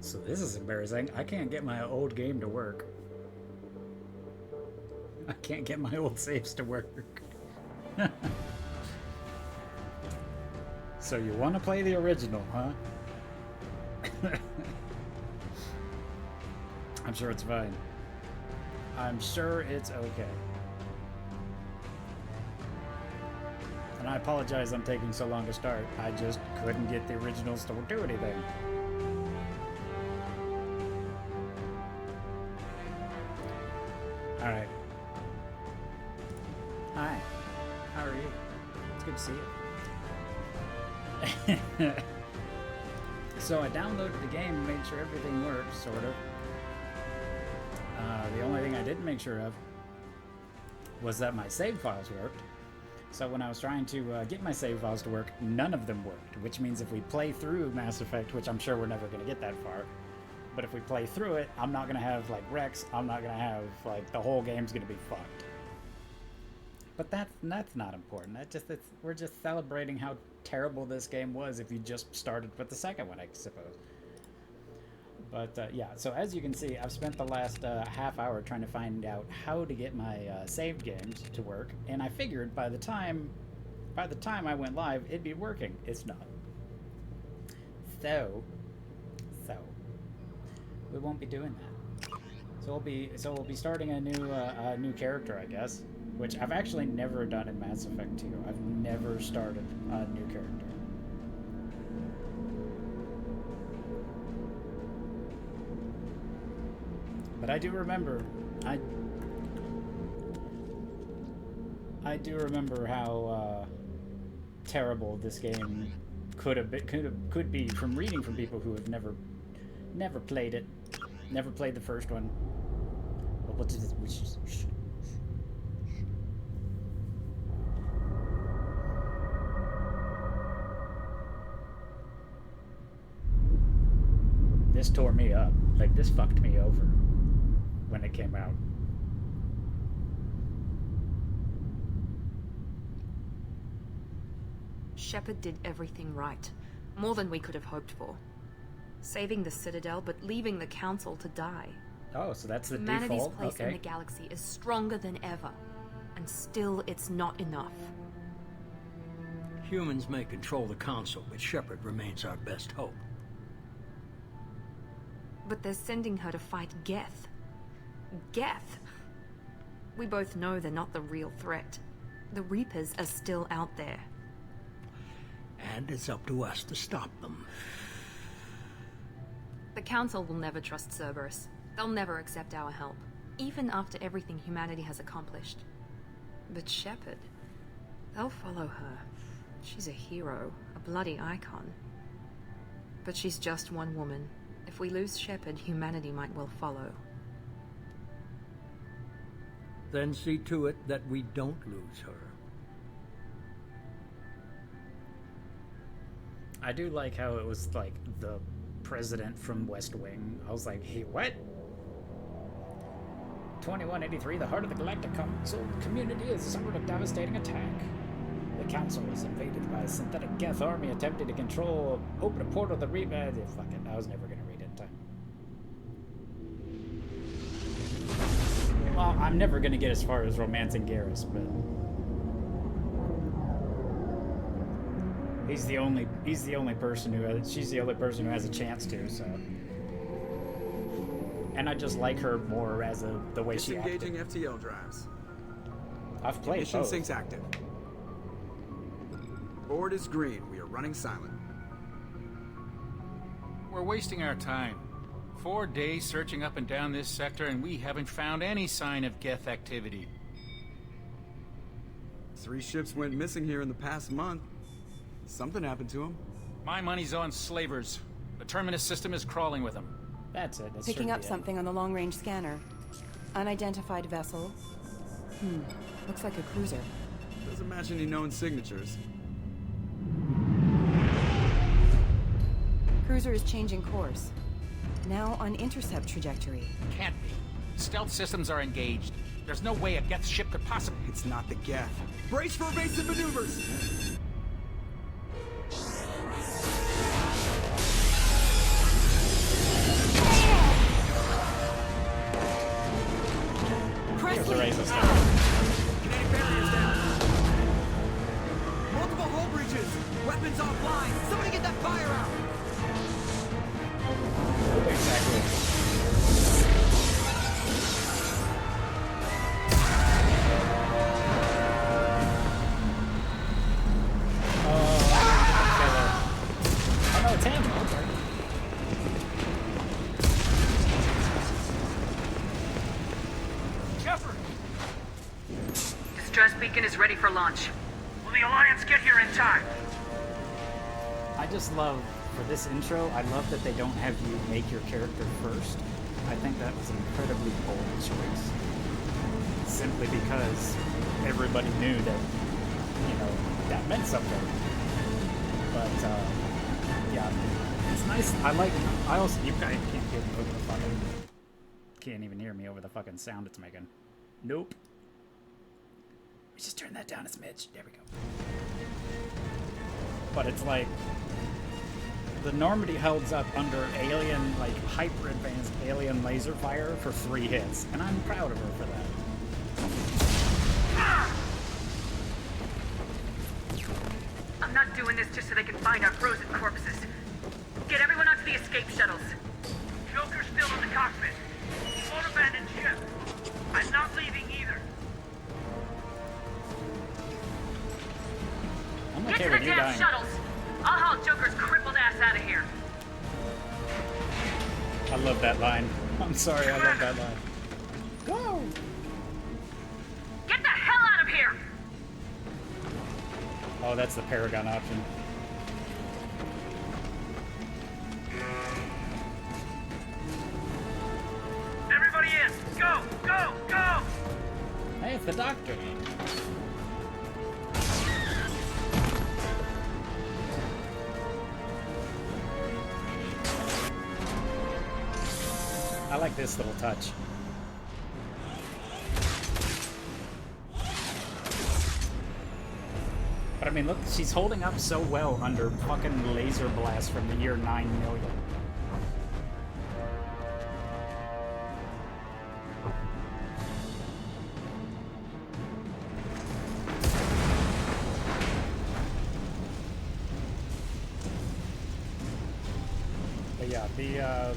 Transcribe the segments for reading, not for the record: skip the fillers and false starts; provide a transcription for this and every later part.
So this is embarrassing. I can't get my old game to work. I can't get my old saves to work. So you want to play the original, huh? I'm sure it's fine. I'm sure it's okay. And I apologize I'm taking so long to start. I just couldn't get the originals to do anything. Alright. Hi. How are you? It's good to see you. So I downloaded the game and made sure everything worked, sort of. The only thing I didn't make sure of was that my save files worked. So when I was trying to get my save files to work, none of them worked, which means if we play through Mass Effect, which I'm sure we're never going to get that far, but if we play through it, I'm not going to have, like, Rex, I'm not going to have, like, the whole game's going to be fucked. But that's not important. We're just celebrating how terrible this game was if you just started with the second one, I suppose. But yeah, so as you can see, I've spent the last half hour trying to find out how to get my saved games to work, and I figured by the time I went live, it'd be working. It's not. So we won't be doing that. So we'll be starting a new character, I guess, which I've actually never done in Mass Effect 2. I've never started a new character. But I do remember, I do remember how terrible this game could be from reading from people who have never played it, never played the first one. But we'll just, this tore me up. Like, this fucked me over when it came out. Shepard did everything right. More than we could have hoped for. Saving the Citadel, but leaving the Council to die. Oh, so that's the Humanity's default? place Okay. in the galaxy is stronger than ever. And still, it's not enough. Humans may control the Council, but Shepard remains our best hope. But they're sending her to fight Geth. Geth! We both know they're not the real threat. The Reapers are still out there. And it's up to us to stop them. The Council will never trust Cerberus. They'll never accept our help, even after everything humanity has accomplished. But Shepard, they'll follow her. She's a hero, a bloody icon. But she's just one woman. If we lose Shepard, humanity might well follow. Then see to it that we don't lose her. I do like how it was like the president from West Wing. I was like, hey, what? 2183, the heart of the Galactic Council community has suffered a devastating attack. The Council was invaded by a synthetic Geth army attempting to open a portal to the Reaper. Fuck it, I was never going to read it in time. Well, I'm never going to get as far as romancing Garrus, but she's the only person who has a chance to, so. And I just like her more as the way she acted. Disengaging FTL drives. I've played Ignition both. sync's active. Board is green. We are running silent. We're wasting our time. 4 days searching up and down this sector, and we haven't found any sign of Geth activity. 3 ships went missing here in the past month. Something happened to them. My money's on slavers. The Terminus system is crawling with them. That's it. That's Picking up it. something on the long-range scanner. Unidentified vessel. Looks like a cruiser. Doesn't match any known signatures. Cruiser is changing course. Now on intercept trajectory. Can't be. Stealth systems are engaged. There's no way a Geth ship could possibly... It's not the Geth. Brace for evasive maneuvers! system. Kinetic barriers down. Multiple hull breaches. Weapons offline. Somebody get that fire out. Exactly. Oh no, it's him. Okay. Shepard! Distress beacon is ready for launch. Will the Alliance get here in time? I just love, for this intro, I love that they don't have you make your character first. I think that was an incredibly bold choice. Simply because everybody knew that, you know, that meant something. But, yeah, it's nice. I also, you guys can't hear me over the fucking, can't even hear me over the fucking sound it's making. Nope. Let's just turn that down a smidge. There we go. But it's like, the Normandy holds up under alien, like, hyper-advanced alien laser fire for 3 hits, and I'm proud of her for that. I'm not doing this just so they can find our frozen corpses. Get everyone onto the escape shuttles. Joker's still in the cockpit. He won't abandon ship. I'm not leaving either. I'm Get okay to with the you damn dying. shuttles! I'll haul Joker's crippled ass out of here. I love that line. I'm sorry, I love that line. Go! Get the hell out of here! Oh, that's the Paragon option. Everybody in! Go! Go! Go! Hey, it's the Doctor. I like this little touch. But I mean, look, she's holding up so well under fucking laser blast from the year 9 million. But yeah,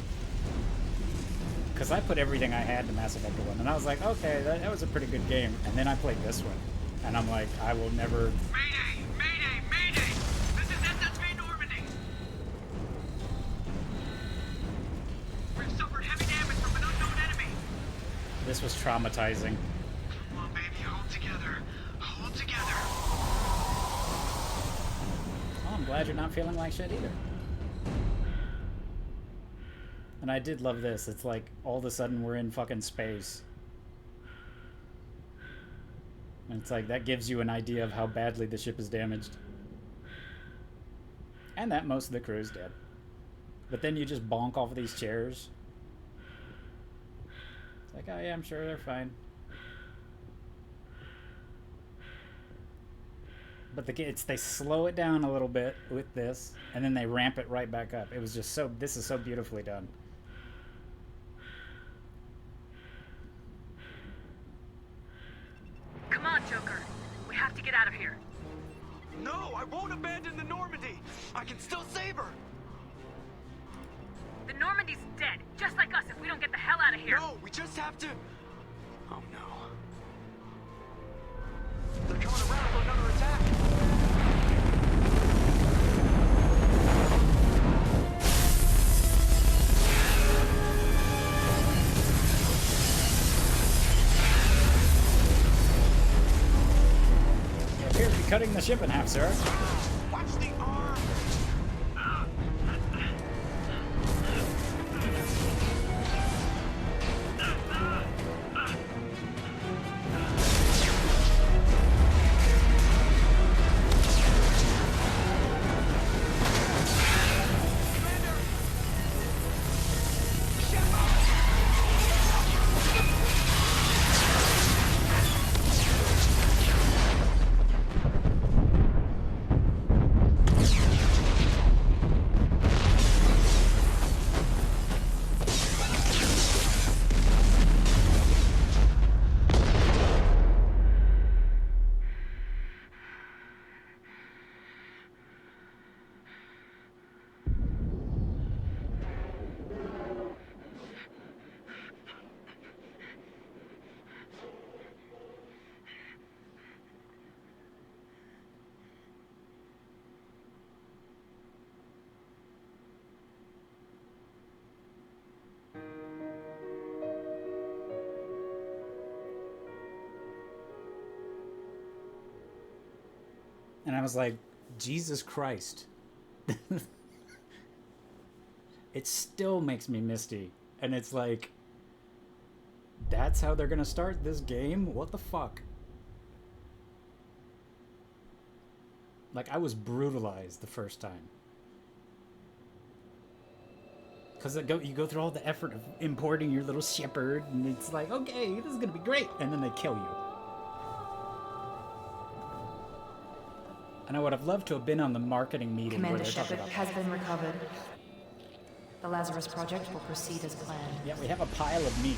because I put everything I had to Mass Effect 1, and I was like, okay, that was a pretty good game. And then I played this one, and I'm like, I will never... Mayday! Mayday! Mayday! This is SSV Normandy! We've suffered heavy damage from an unknown enemy! This was traumatizing. Come on, baby, hold together. Hold together. Oh, I'm glad you're not feeling like shit either. And I did love this. It's like, all of a sudden we're in fucking space. And it's like, that gives you an idea of how badly the ship is damaged. And that most of the crew is dead. But then you just bonk off of these chairs. It's like, oh yeah, I'm sure they're fine. But they slow it down a little bit with this, and then they ramp it right back up. It was just so, this is so beautifully done. Come on, Joker. We have to get out of here. No, I won't abandon the Normandy. I can still save her. The Normandy's dead, just like us if we don't get the hell out of here. No, we just have to... Oh no. They're coming around for another attack. You appear to be cutting the ship in half, sir. Watch the arm. I was like, Jesus Christ. It still makes me misty. And it's like, that's how they're gonna start this game? What the fuck? Like, I was brutalized the first time. Because you go through all the effort of importing your little shepherd, and it's like, okay, this is gonna be great. And then they kill you. And I would have loved to have been on the marketing meeting Commander where they're talking Shepard about has been recovered. The Lazarus Project will proceed as planned. Yeah, we have a pile of meat.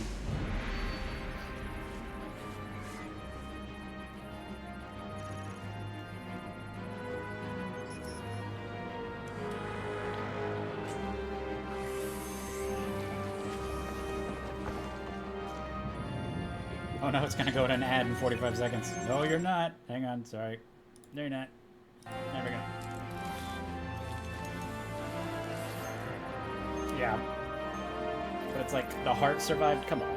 Oh no, it's gonna go to an ad in 45 seconds. No, you're not. Hang on, sorry. No, you're not. There we go. Yeah. But it's like, the heart survived? Come on.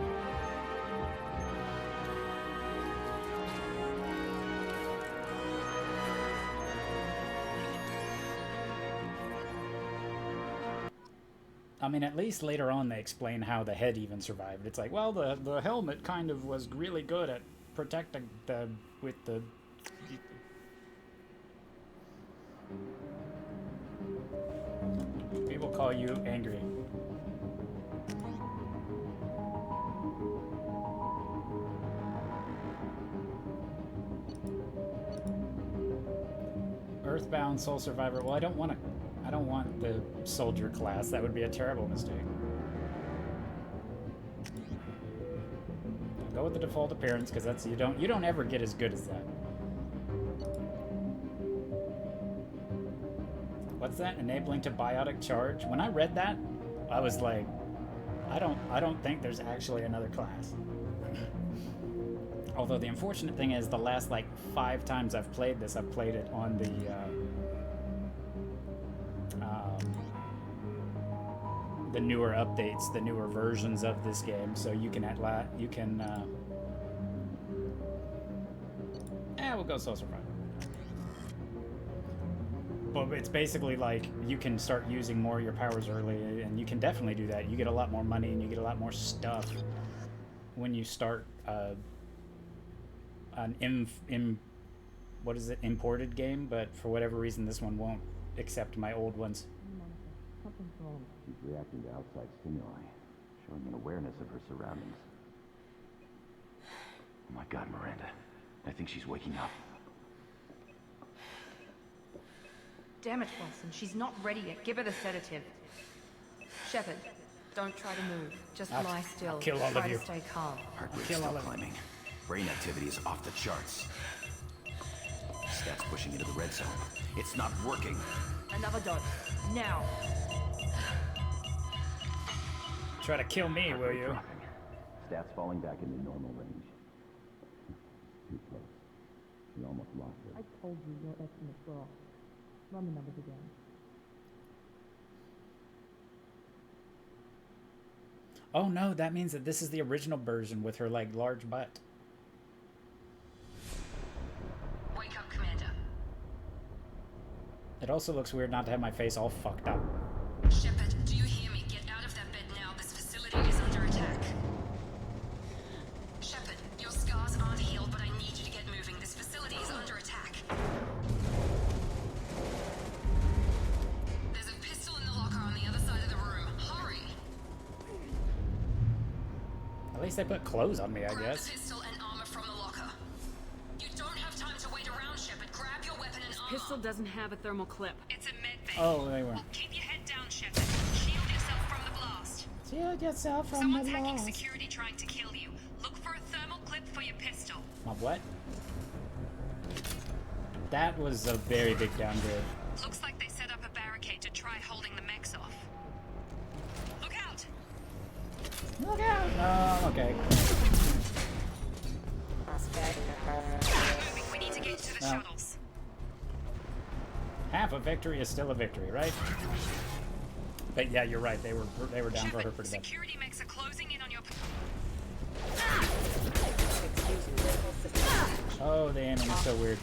I mean, at least later on they explain how the head even survived. It's like, well, the helmet kind of was really good at protecting with the... People call you angry. Earthbound Soul Survivor. Well, I don't want the soldier class. That would be a terrible mistake. Go with the default appearance, because that's you don't ever get as good as that. What's that? Enabling to biotic charge? When I read that, I was like, I don't think there's actually another class. Although the unfortunate thing is, the last like 5 times I've played this, I've played it on the newer updates, the newer versions of this game, so you can we'll go Soul Survivor. But it's basically like you can start using more of your powers early, and you can definitely do that. You get a lot more money and you get a lot more stuff when you start an imported game, but for whatever reason this one won't accept my old ones. She's reacting to outside stimuli, showing an awareness of her surroundings. Oh my God, Miranda. I think she's waking up. Damn it, Wilson. She's not ready yet. Give her the sedative. Shepard, don't try to move. Just lie still. I'll kill all try of you. to stay calm. Heart rate's still climbing. Brain activity is off the charts. Stats pushing into the red zone. It's not working. Another dose. Now. Try to kill me, will you? Dropping. Stats falling back into normal range. Too close. We almost lost her. I told you your estimates were off. Run the numbers again. Oh no, that means that this is the original version with her like large butt. Wake up, Commander. It also looks weird not to have my face all fucked up. Shepard, do you hear me? Get out of that bed now. This facility is under attack. Shepard, your scars aren't healed, but I need you to get moving. This facility is under attack. There's a pistol in the locker on the other side of the room. Hurry! At least they put clothes on me, I Grab guess. the pistol and armor from the locker. You don't have time to wait around, Shepard. Grab your weapon and armor. Pistol doesn't have a thermal clip. It's a med bay. Oh, they were. Well, keep your head down, Shepard. Shield yourself from the blast. Shield yourself from Someone's the hacking blast. security trying to kill you. Look for a thermal clip for your pistol. My what? That was a very big downgrade. Looks like they set up a barricade to try holding the mechs off. Look out! Look out! Oh, okay. Moving, we need to get to the No. shuttles. Half a victory is still a victory, right? But yeah, you're right. They were down for her Shepard, pretty bad. security mechs are closing in on your... Oh, the aim is so weird.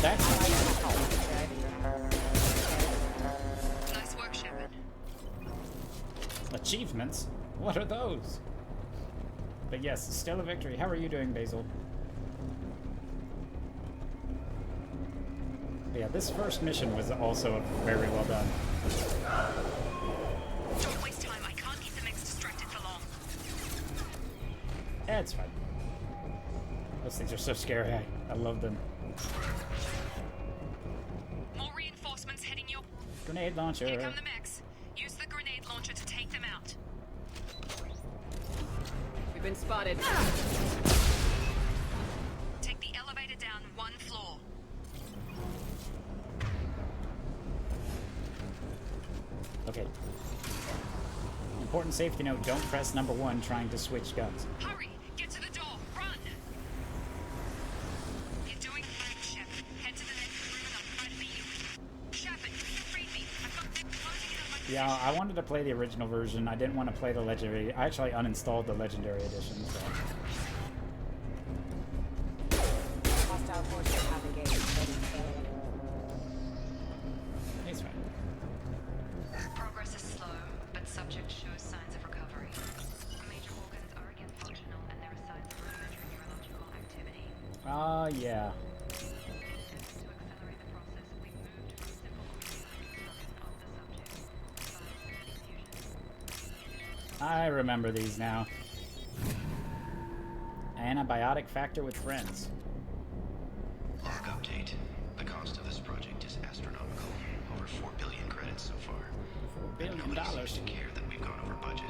That's Nice work, Shepard. achievements? What are those? But yes, still a victory. How are you doing, Basil? But yeah, this first mission was also very well done. Don't waste time. I can't keep the mix distracted for long. Yeah, it's fine. Those things are so scary. I love them. More reinforcements heading your... Grenade launcher. Here come the mechs. Use the grenade launcher to take them out. We've been spotted. Take the elevator down one floor. Okay. Important safety note, don't press number 1 trying to switch guns. Hurry! Get to the door! Run! You're doing great, Shepard. Head to the next room and I'll try to beat you. Shepard, you freed me. I've got them closing in on my... Yeah, I wanted to play the original version. I didn't want to play the legendary. I actually uninstalled the legendary edition, so. Hostile forces have engaged. It's fine. Progress is slow, but subject shows signs of recovery. Major organs are again functional and there are signs of rudimentary neurological activity. Yeah. To accelerate the process, we moved from simple reconstruction of the subject. Infusion. I remember these now. Antibiotic factor with friends. Log update. The cost of this project is astronomical. Over 4 billion credits so far. $4 billion. Nobody seems to care that we've gone over budget.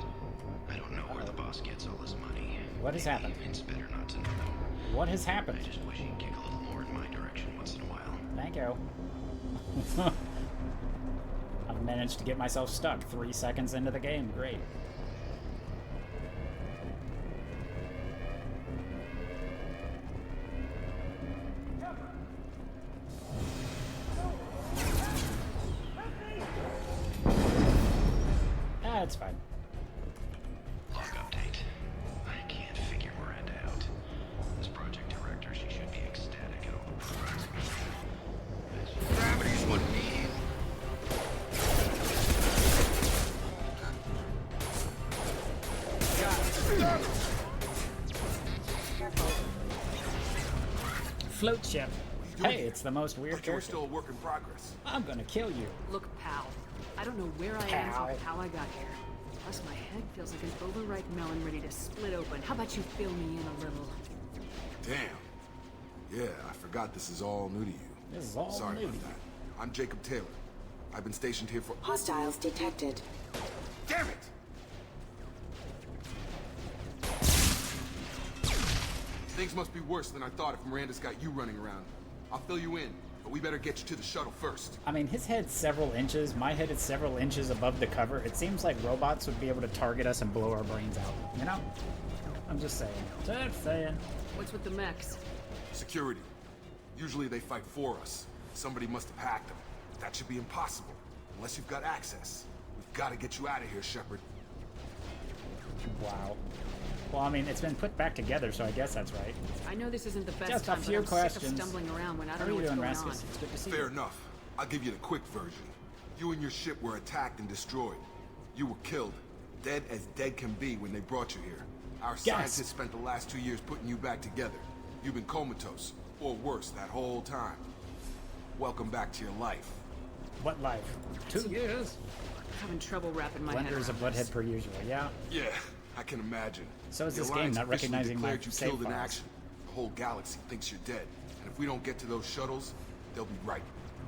I don't know where the boss gets all his money. What has happened? It's better not to know. What has happened? I just wish he'd kick a little more in my direction once in a while. Thank you. I've managed to get myself stuck 3 seconds into the game. Great. It's fine. Log update. I can't figure Miranda out. As project director, she should be ecstatic at all the progress. Gravity's what me. Float ship. Hey, it's the most weird But you were character. still a work in progress. I'm gonna kill you. Look, pal. I don't know where I am Pal. or how I got here. Plus, my head feels like an overripe melon ready to split open. How about you fill me in a little? Damn. Yeah, I forgot this is all new to you. This is all Sorry new to about you. that. I'm Jacob Taylor. I've been stationed here for... Hostiles detected. Damn it! Things must be worse than I thought if Miranda's got you running around. I'll fill you in, but we better get you to the shuttle first. I mean, his head's several inches. My head is several inches above the cover. It seems like robots would be able to target us and blow our brains out. You know? I'm just saying. Just saying. What's with the mechs? Security. Usually they fight for us. Somebody must have hacked them. But that should be impossible, unless you've got access. We've got to get you out of here, Shepard. Wow. Well, I mean, it's been put back together, so I guess that's right. I know this isn't the best Just a time, few but I'm sick questions. of stumbling around when I How don't are know you what's doing, going on. Raskus? It's good to see Fair you. enough. I'll give you the quick version. You and your ship were attacked and destroyed. You were killed. Dead as dead can be when they brought you here. Our scientists spent the last 2 years putting you back together. You've been comatose, or worse, that whole time. Welcome back to your life. What life? 2 years? I'm having trouble wrapping my head Blenders of around Butthead this. per usual, yeah. Yeah, I can imagine. So is The this game Alliance not officially recognizing my declared you save killed in files. action. The whole galaxy thinks you're dead. And if we don't get to those shuttles, they'll be right.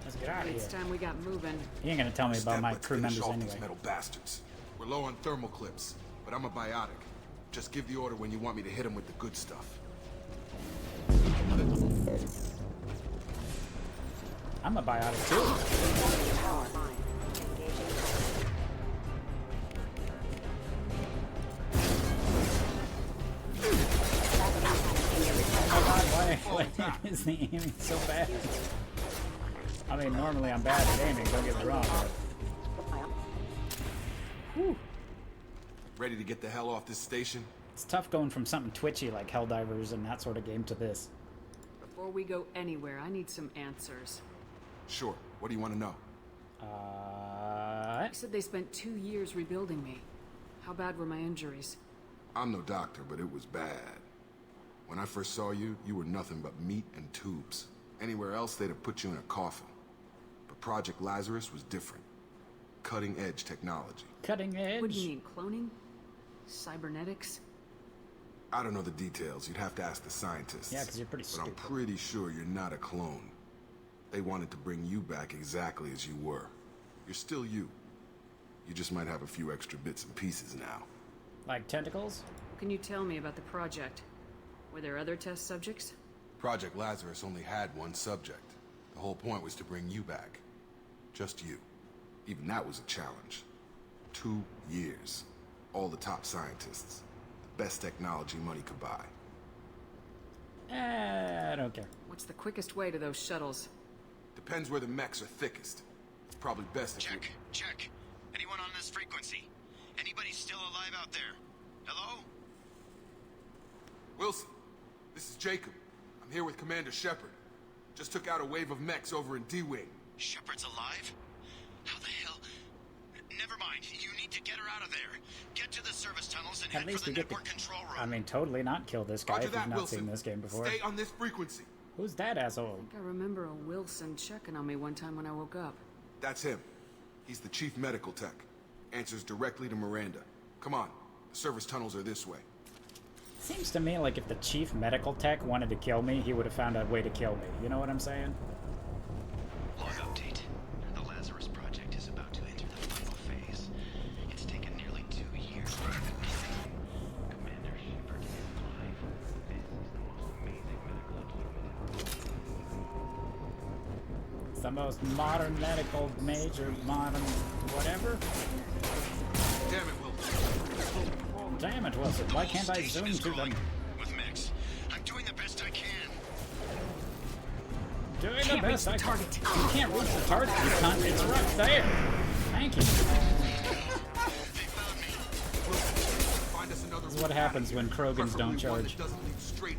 Let's get out of here. It's time we got moving. He ain't gonna tell me about Step, my let's crew finish members off anyway. these metal bastards. We're low on thermal clips, but I'm a biotic. Just give the order when you want me to hit them with the good stuff. I'm a biotic too. Power line. Engaging. Oh god, why is the aiming so bad? I mean, normally I'm bad at aiming, don't get me wrong, but... Whew. Ready to get the hell off this station? It's tough going from something twitchy like Helldivers and that sort of game to this. Before we go anywhere, I need some answers. Sure. What do you want to know? You said they spent 2 years rebuilding me. How bad were my injuries? I'm no doctor, but it was bad. When I first saw you, you were nothing but meat and tubes. Anywhere else, they'd have put you in a coffin. But Project Lazarus was different. Cutting-edge technology. Cutting edge? What do you mean, cloning? Cybernetics? I don't know the details. You'd have to ask the scientists. Yeah, because you're pretty But stupid. I'm pretty sure you're not a clone. They wanted to bring you back exactly as you were. You're still you. You just might have a few extra bits and pieces now. Like tentacles? Can you tell me about the project? Were there other test subjects? Project Lazarus only had one subject. The whole point was to bring you back. Just you. Even that was a challenge. 2 years. All the top scientists. The best technology money could buy. I don't care. What's the quickest way to those shuttles? Depends where the mechs are thickest. It's probably best if Check, check. Anyone on this frequency? Anybody still alive out there? Hello? Wilson, this is Jacob. I'm here with Commander Shepard. Just took out a wave of mechs over in D-Wing. Shepard's alive? How the hell? Never mind. You need to get her out of there. Get to the service tunnels and At head least for we the get to, network control room. I mean, totally not kill this guy Roger if you've that, not Wilson. seen this game before. Stay on this frequency. Who's that asshole? I think I remember a Wilson checking on me one time when I woke up. That's him. He's the chief medical tech. Answers directly to Miranda. Come on. The service tunnels are this way. Seems to me like if the chief medical tech wanted to kill me, he would have found a way to kill me. You know what I'm saying? Log update. The Lazarus project is about to enter the final phase. It's taken nearly 2 years to get it missing. Commander Shepard is alive. This is the most amazing medical equipment. It's the most modern medical major modern whatever. Damn it, Wilson. Damn it, Wilson. Why can't I zoom to them? With mechs. I'm doing the best I can. Doing the best I can. You can't reach the target, you cunt. It's right there. Thank you. Find us another This is what happens when Krogans don't charge.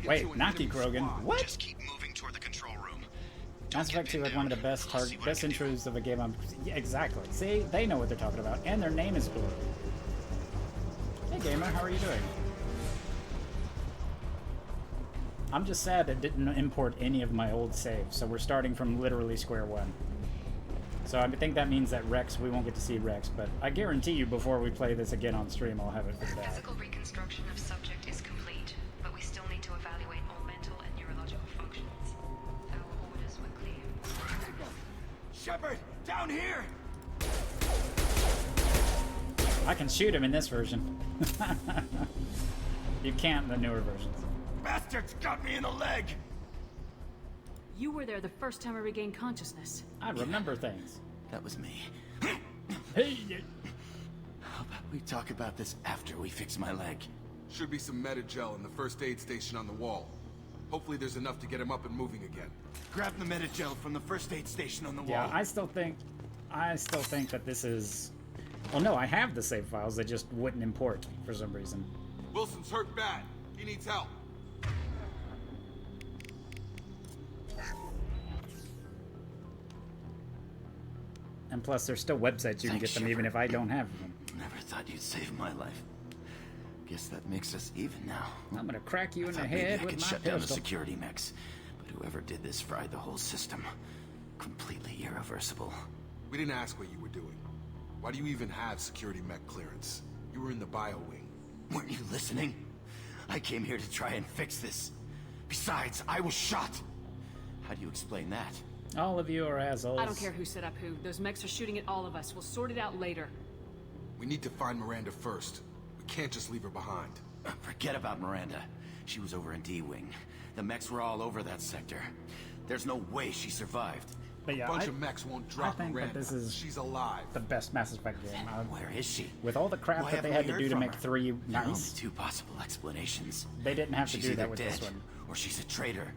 Wait, Naki Krogan. What? Just keep moving toward the control room. Mass Effect 2 had one of the best best intros of a game. Yeah, exactly. See, they know what they're talking about, and their name is blue. Hey gamer, how are you doing? I'm just sad it didn't import any of my old saves, so we're starting from literally square one. So I think that means that Rex, we won't get to see Rex, but I guarantee you before we play this again on stream, I'll have it figured out. Physical reconstruction of subject is complete, but we still need to evaluate all mental and neurological functions. Our orders were clear. Shepard, down here! I can shoot him in this version. You can't in the newer versions. Bastards got me in the leg! You were there the first time I regained consciousness. I remember things. That was me. Hey, How about we talk about this after we fix my leg? Should be some Metagel in the first aid station on the wall. Hopefully there's enough to get him up and moving again. Grab the Metagel from the first aid station on the wall. yeah, I still think that this is. Well, no, I have the save files. They just wouldn't import for some reason. Wilson's hurt bad. He needs help. And plus, there's still websites you can get them even if I don't have them. Never thought you'd save my life. Guess that makes us even now. I'm gonna crack you in the Thought maybe head I with could my shut down the pistol. security mechs, but whoever did this fried the whole system. Completely irreversible. We didn't ask what you were doing. Why do you even have security mech clearance? You were in the bio wing. Weren't you listening? I came here to try and fix this. Besides, I was shot. How do you explain that? All of you are assholes. I don't care who set up who. Those mechs are shooting at all of us. We'll sort it out later. We need to find Miranda first. We can't just leave her behind. Forget about Miranda. She was over in D-Wing. The mechs were all over that sector. There's no way she survived. But yeah, A bunch of mechs won't drop think that Miranda. this is She's alive. the best Mass Effect game. Where is she? With all the crap Why that they haven't had we to do heard to from make her? 3 There are only nice, two possible explanations. they didn't have to She's do that either with dead, this one. or she's a traitor.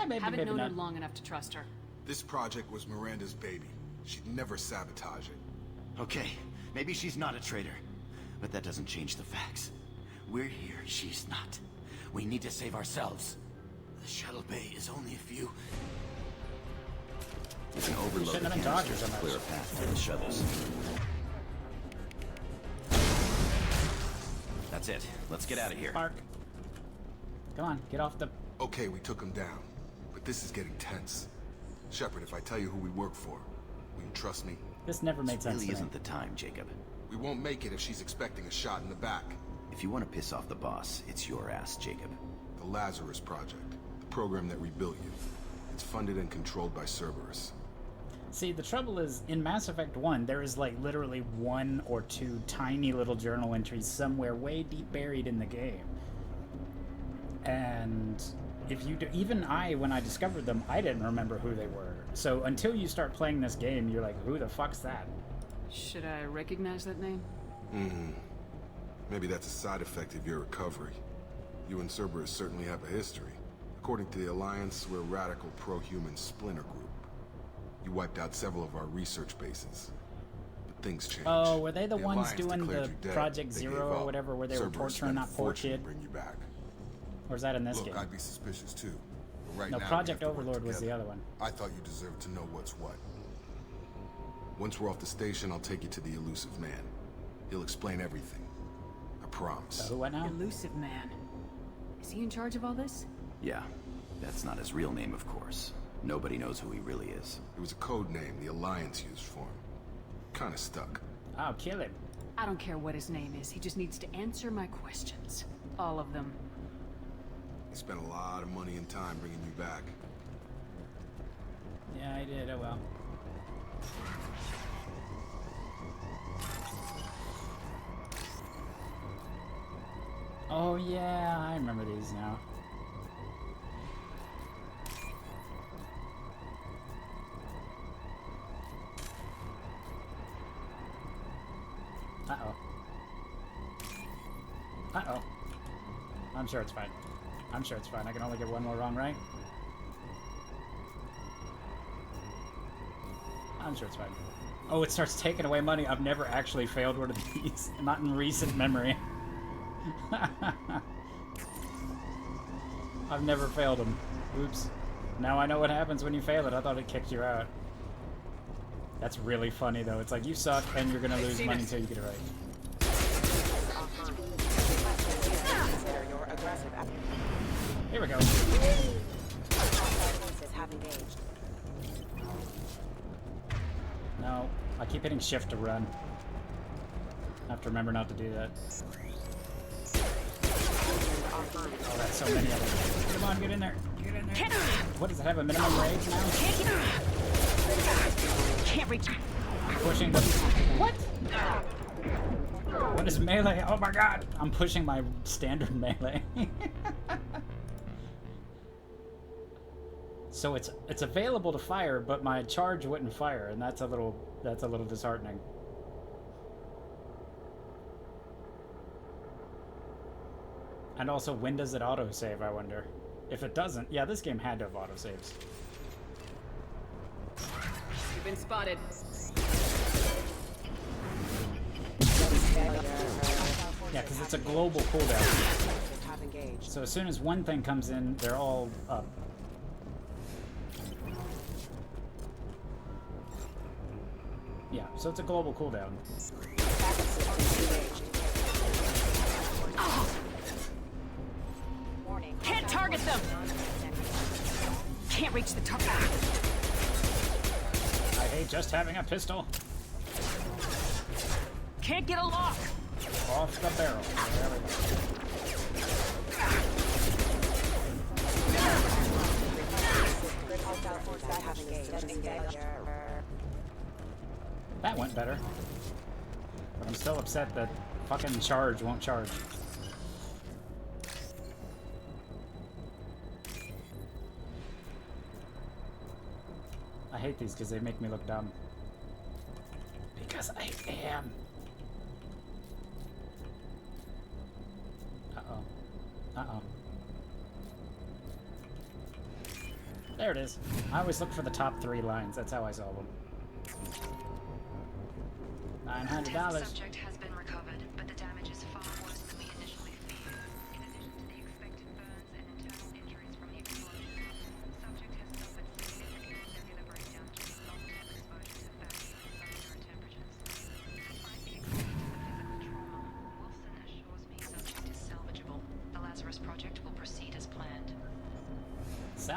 Maybe, Haven't maybe known not. her long enough to trust her. This project was Miranda's baby. She'd never sabotage it. Okay, maybe she's not a traitor, but that doesn't change the facts. We're here, she's not. We need to save ourselves. The shuttle bay is only a few. You can overload Shouldn't the have been dodging canisters so to much. clear a path for the shuttles. That's it. Let's get out of here. Park. Come on, get off the... Okay, we took him down. But this is getting tense. Shepard, if I tell you who we work for, will you trust me? This never made This sense really to me. isn't the time, Jacob. We won't make it if she's expecting a shot in the back. If you want to piss off the boss, it's your ass, Jacob. The Lazarus Project, the program that rebuilt you. It's funded and controlled by Cerberus. See, the trouble is, in Mass Effect 1, there is like literally 1 or 2 tiny little journal entries somewhere way deep buried in the game. And if you do, even when I discovered them, I didn't remember who they were. So until you start playing this game, you're like, who the fuck's that? Should I recognize that name? Mm-hmm. Maybe that's a side effect of your recovery. You and Cerberus certainly have a history. According to the Alliance, we're a radical pro-human splinter group. You wiped out several of our research bases. But things changed. Oh, were they the The ones Alliance doing declared the you dead. Project They Zero gave or up. whatever, where they were Cerberus torturing spent that a poor fortune to kid? bring you back. Or is that in this Look, game? I'd be suspicious too. But right No, now, we Project have to work Overlord was the together. other one. I thought you deserved to know what's what. Once we're off the station, I'll take you to the Elusive Man. He'll explain everything. I promise. Who, what now? Elusive Man. Is he in charge of all this? Yeah, that's not his real name, of course. Nobody knows who he really is. It was a code name the Alliance used for him. Kinda stuck. I'll kill him. I don't care what his name is. He just needs to answer my questions. All of them. He spent a lot of money and time bringing you back. Yeah, I did. Oh well. Oh yeah, I remember these now. Uh-oh. Uh-oh. I'm sure it's fine. I'm sure it's fine. I can only get one more wrong, right? I'm sure it's fine. Oh, it starts taking away money. I've never actually failed one of these. Not in recent memory. I've never failed them. Oops. Now I know what happens when you fail it. I thought it kicked you out. That's really funny, though. It's like, you suck, and you're gonna lose money until you get it right. Here we go. No, I keep hitting shift to run. I have to remember not to do that. Oh, that's so many of them. Come on, get in there. Get in there. What, does it have a minimum rage now? Can't reach. I'm pushing the... What? What is melee? Oh my god! I'm pushing my standard melee. So it's available to fire, but my charge wouldn't fire, and that's a little disheartening. And also, when does it autosave, I wonder? If it doesn't, yeah, this game had to have autosaves. You've been spotted. Yeah, because it's a global cooldown. So as soon as one thing comes in, they're all up. Yeah, so it's a global cooldown. Can't target them! Can't reach the target. I hate just having a pistol. Can't get a lock! Off the barrel. There we go. That went better. But I'm still upset that fucking charge won't charge. I hate these because they make me look dumb. Because I am. Uh-oh. Uh-oh. There it is. I always look for the top 3 lines. That's how I solve them. $900. Subject has been recovered, but the damage is far worse than we initially feared. In addition to the expected burns and internal injuries from the explosion,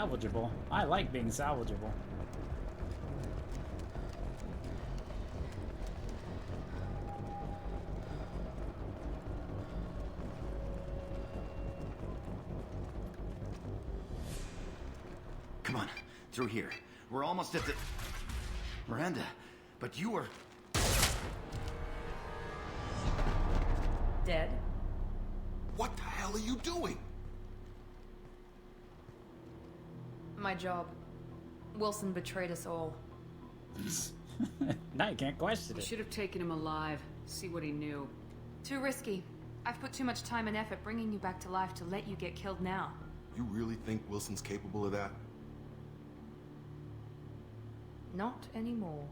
salvageable. I like being salvageable. Come on, through here. We're almost at the... Miranda, but you were... Dead? What the hell are you doing? My job. Wilson betrayed us all. Now you can't question We it. should have taken him alive. See what he knew. Too risky. I've put too much time and effort bringing you back to life to let you get killed now. You really think Wilson's capable of that? Not anymore.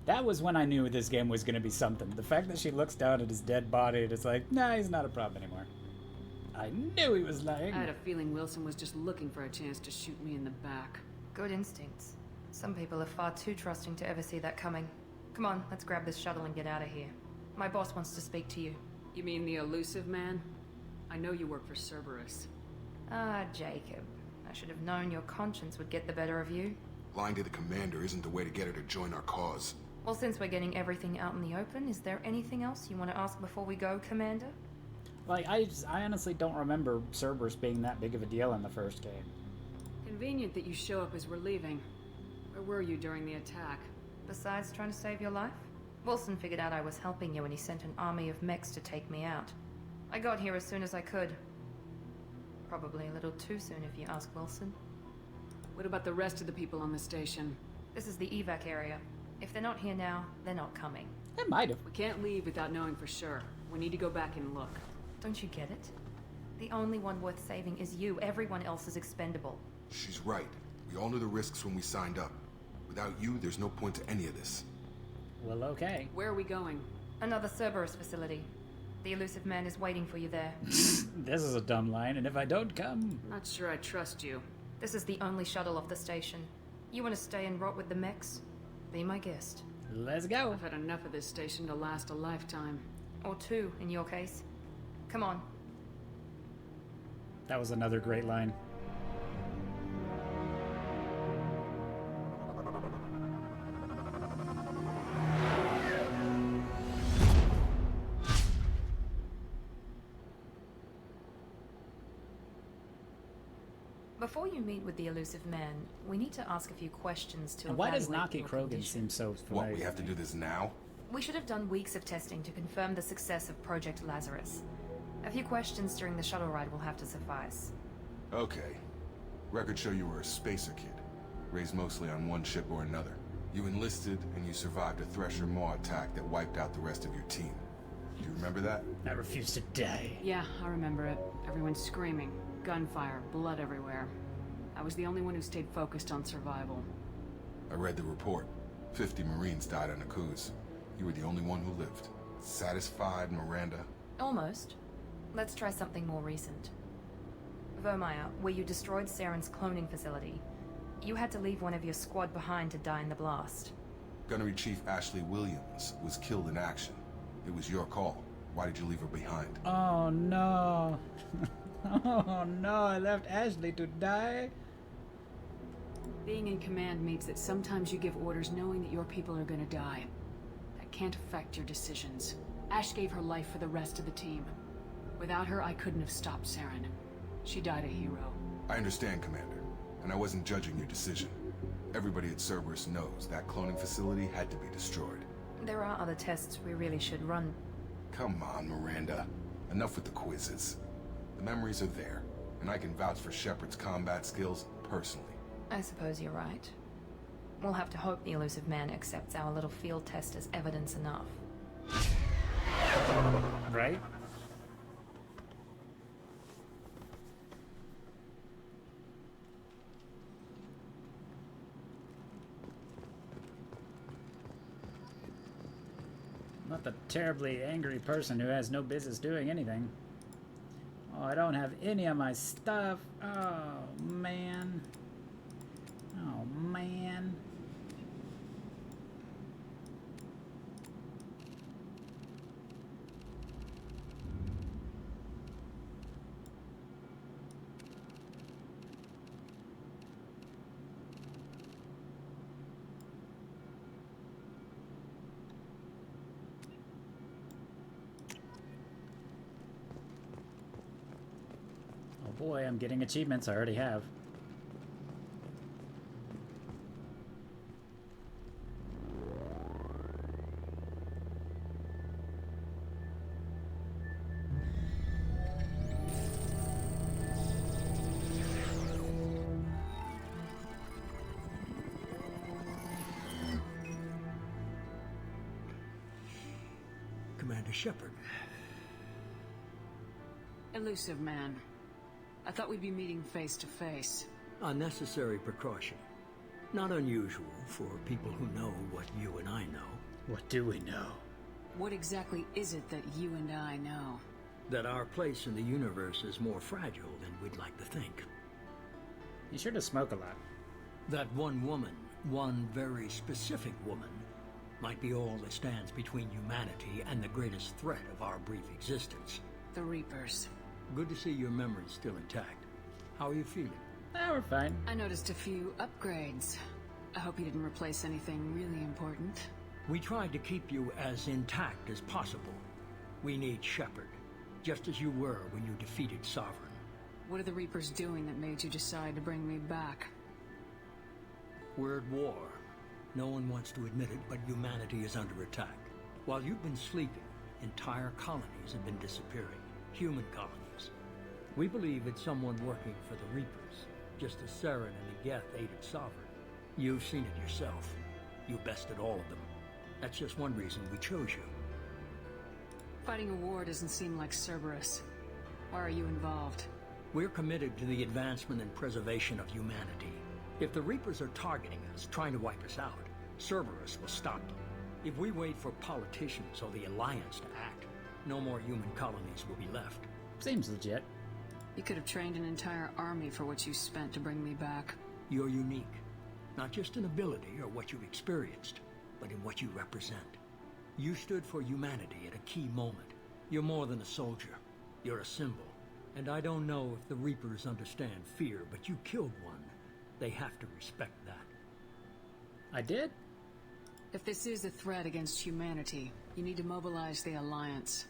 That was when I knew this game was going to be something. The fact that she looks down at his dead body and it's like, nah, he's not a problem anymore. I knew he was lying. I had a feeling Wilson was just looking for a chance to shoot me in the back. Good instincts. Some people are far too trusting to ever see that coming. Come on, let's grab this shuttle and get out of here. My boss wants to speak to you. You mean the elusive man? I know you work for Cerberus. Ah, Jacob. I should have known your conscience would get the better of you. Lying to the commander isn't the way to get her to join our cause. Well, since we're getting everything out in the open, is there anything else you want to ask before we go, Commander? Like, I honestly don't remember Cerberus being that big of a deal in the first game. Convenient that you show up as we're leaving. Where were you during the attack? Besides trying to save your life? Wilson figured out I was helping you when he sent an army of mechs to take me out. I got here as soon as I could. Probably a little too soon if you ask Wilson. What about the rest of the people on the station? This is the evac area. If they're not here now, they're not coming. They might have. We can't leave without knowing for sure. We need to go back and look. Don't you get it? The only one worth saving is you. Everyone else is expendable. She's right. We all knew the risks when we signed up. Without you, there's no point to any of this. Well, okay. Where are we going? Another Cerberus facility. The elusive man is waiting for you there. This is a dumb line, and if I don't come... Not sure I trust you. This is the only shuttle off the station. You want to stay and rot with the mechs? Be my guest. Let's go. I've had enough of this station to last a lifetime. Or two, in your case. Come on. That was another great line. Before you meet with the elusive man, we need to ask a few questions to And why does evaluate Naki your Krogan condition. seem so familiar? What, we have to do this now? We should have done weeks of testing to confirm the success of Project Lazarus. A few questions during the shuttle ride will have to suffice. Okay. Records show you were a spacer kid, raised mostly on one ship or another. You enlisted and you survived a Thresher Maw attack that wiped out the rest of your team. Do you remember that? I refuse to die. Yeah, I remember it. Everyone screaming. Gunfire, blood everywhere. I was the only one who stayed focused on survival. I read the report. 50 Marines died on a cruise. You were the only one who lived. Satisfied, Miranda? Almost. Let's try something more recent. Vermeer, where you destroyed Saren's cloning facility. You had to leave one of your squad behind to die in the blast. Gunnery Chief Ashley Williams was killed in action. It was your call. Why did you leave her behind? Oh no. Oh no, I left Ashley to die. Being in command means that sometimes you give orders knowing that your people are gonna die. That can't affect your decisions. Ash gave her life for the rest of the team. Without her, I couldn't have stopped Saren. She died a hero. I understand, Commander, and I wasn't judging your decision. Everybody at Cerberus knows that cloning facility had to be destroyed. There are other tests we really should run. Come on, Miranda. Enough with the quizzes. The memories are there, and I can vouch for Shepard's combat skills personally. I suppose you're right. We'll have to hope the elusive man accepts our little field test as evidence enough. Right? Not the terribly angry person who has no business doing anything. Oh, I don't have any of my stuff. Oh, man. Oh, man. boy, I'm getting achievements I already have. Commander Shepard. Elusive man. I thought we'd be meeting face to face. Unnecessary precaution. Not unusual for people who know what you and I know. What do we know? What exactly is it that you and I know? That our place in the universe is more fragile than we'd like to think. You sure to smoke a lot. That one woman, one very specific woman, might be all that stands between humanity and the greatest threat of our brief existence. The Reapers. Good to see your memory's still intact. How are you feeling? We're fine. I noticed a few upgrades. I hope you didn't replace anything really important. We tried to keep you as intact as possible. We need Shepard, just as you were when you defeated Sovereign. What are the Reapers doing that made you decide to bring me back? We're at war. No one wants to admit it, but humanity is under attack. While you've been sleeping, entire colonies have been disappearing. Human colonies. We believe it's someone working for the Reapers, just as Saren and the Geth aided Sovereign. You've seen it yourself. You bested all of them. That's just one reason we chose you. Fighting a war doesn't seem like Cerberus. Why are you involved? We're committed to the advancement and preservation of humanity. If the Reapers are targeting us, trying to wipe us out, Cerberus will stop them. If we wait for politicians or the Alliance to act, no more human colonies will be left. Seems legit. You could have trained an entire army for what you spent to bring me back. You're unique. Not just in ability or what you've experienced, but in what you represent. You stood for humanity at a key moment. You're more than a soldier. You're a symbol. And I don't know if the Reapers understand fear, but you killed one. They have to respect that. I did? If this is a threat against humanity, you need to mobilize the Alliance.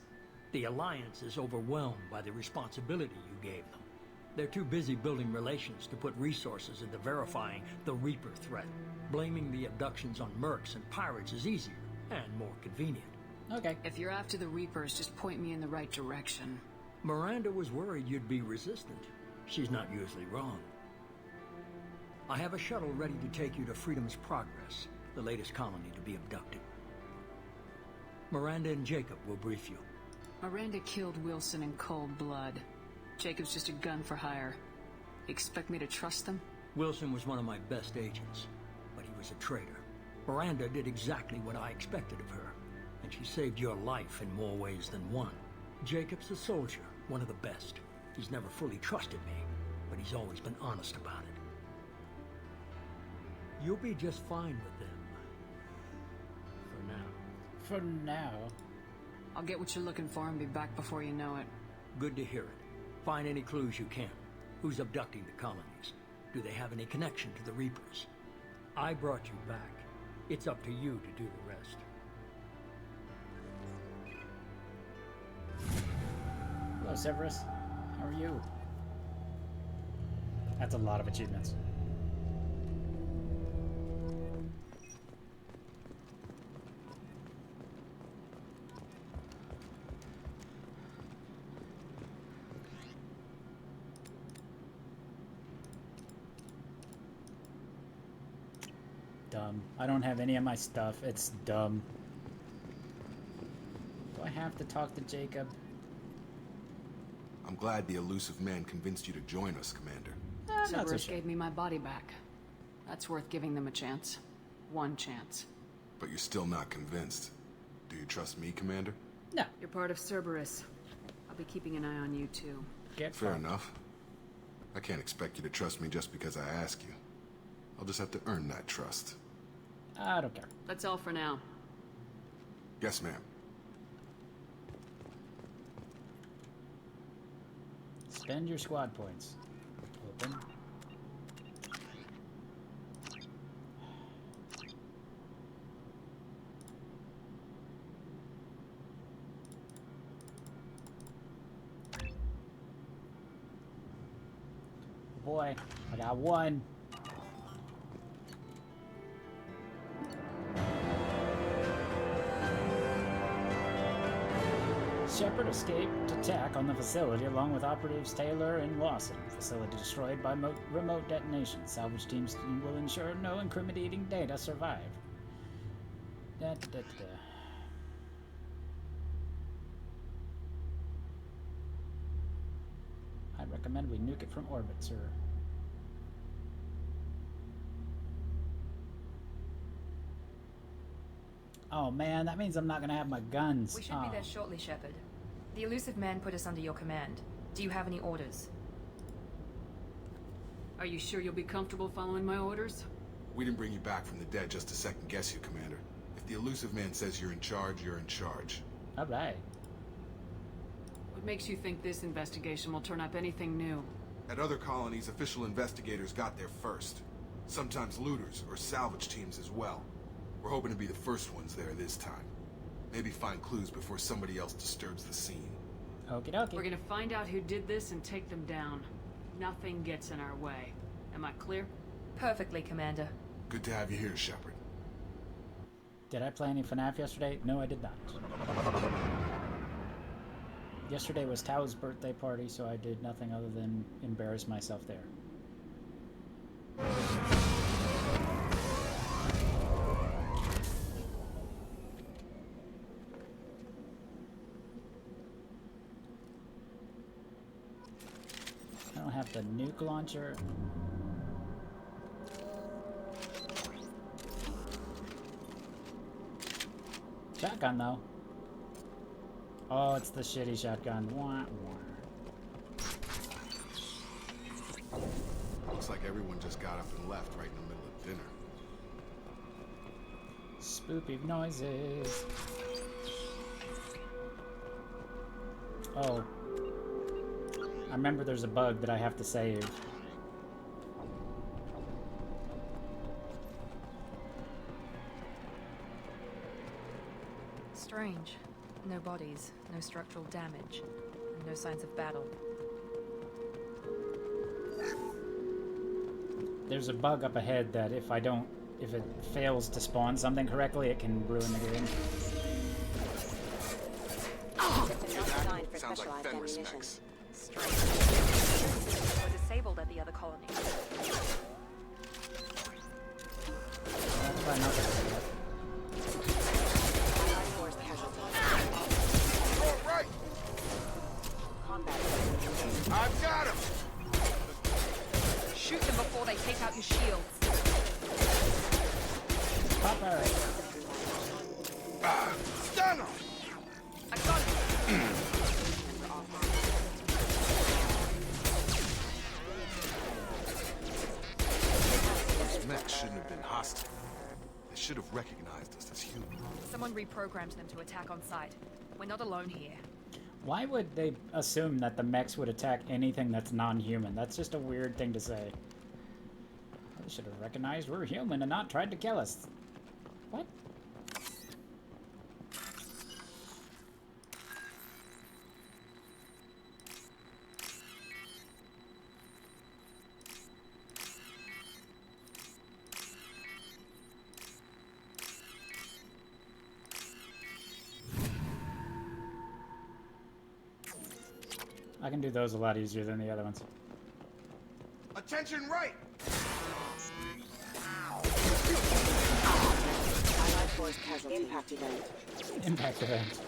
The Alliance is overwhelmed by the responsibility you gave them. They're too busy building relations to put resources into verifying the Reaper threat. Blaming the abductions on mercs and pirates is easier and more convenient. Okay. If you're after the Reapers, just point me in the right direction. Miranda was worried you'd be resistant. She's not usually wrong. I have a shuttle ready to take you to Freedom's Progress, the latest colony to be abducted. Miranda and Jacob will brief you. Miranda killed Wilson in cold blood. Jacob's just a gun for hire. You expect me to trust them? Wilson was one of my best agents, but he was a traitor. Miranda did exactly what I expected of her, and she saved your life in more ways than one. Jacob's a soldier, one of the best. He's never fully trusted me, but he's always been honest about it. You'll be just fine with them. For now. For now. I'll get what you're looking for and be back before you know it. Good to hear it. Find any clues you can. Who's abducting the colonies? Do they have any connection to the Reapers? I brought you back. It's up to you to do the rest. Hello, Cerberus. How are you? That's a lot of achievements. Dumb. I don't have any of my stuff. It's dumb. Do I have to talk to Jacob? I'm glad the elusive man convinced you to join us, Commander. Cerberus gave me my body back. That's worth giving them a chance. One chance. But you're still not convinced. Do you trust me, Commander? No. You're part of Cerberus. I'll be keeping an eye on you, too. Fair enough. I can't expect you to trust me just because I ask you. I'll just have to earn that trust. I don't care. That's all for now. Yes, ma'am. Spend your squad points. Open. boy. I got one. Shepard escaped attack on the facility along with operatives Taylor and Lawson. Facility destroyed by remote detonation. Salvage teams will ensure no incriminating data survive. I recommend we nuke it from orbit, sir. Oh man, that means I'm not gonna have my guns. We should be there shortly, Shepard. The elusive man put us under your command. Do you have any orders? Are you sure you'll be comfortable following my orders? We didn't bring you back from the dead just to second guess you, Commander. If the elusive man says you're in charge, you're in charge. All right. What makes you think this investigation will turn up anything new? At other colonies, official investigators got there first. Sometimes looters or salvage teams as well. We're hoping to be the first ones there this time. Maybe find clues before somebody else disturbs the scene. Okie dokie. We're gonna find out who did this and take them down. Nothing gets in our way. Am I clear? Perfectly, Commander. Good to have you here, Shepard. Did I play any FNAF yesterday? No, I did not. Yesterday was Tao's birthday party, so I did nothing other than embarrass myself there. I don't have the nuke launcher. Shotgun, though. Oh, it's the shitty shotgun. Wah, wah. Looks like everyone just got up and left right in the middle of dinner. Spoopy noises. Oh. I remember there's a bug that I have to save. Strange. No bodies, no structural damage, and no signs of battle. There's a bug up ahead that if it fails to spawn something correctly, it can ruin the game. Sounds like Fenris mechs. Were disabled at the other colony. That's probably not gonna do that. Right. I've got him! Shoot them before they take out your shields. Popper! Stun him! I got him! Those mechs shouldn't have been hostile. They should have recognized us as human. Someone reprogrammed them to attack on sight. We're not alone here. Why would they assume that the mechs would attack anything that's non-human? That's just a weird thing to say. They should have recognized we're human and not tried to kill us. What? I can do those a lot easier than the other ones. Attention right! Allied force casualty. Impact event. Impact event.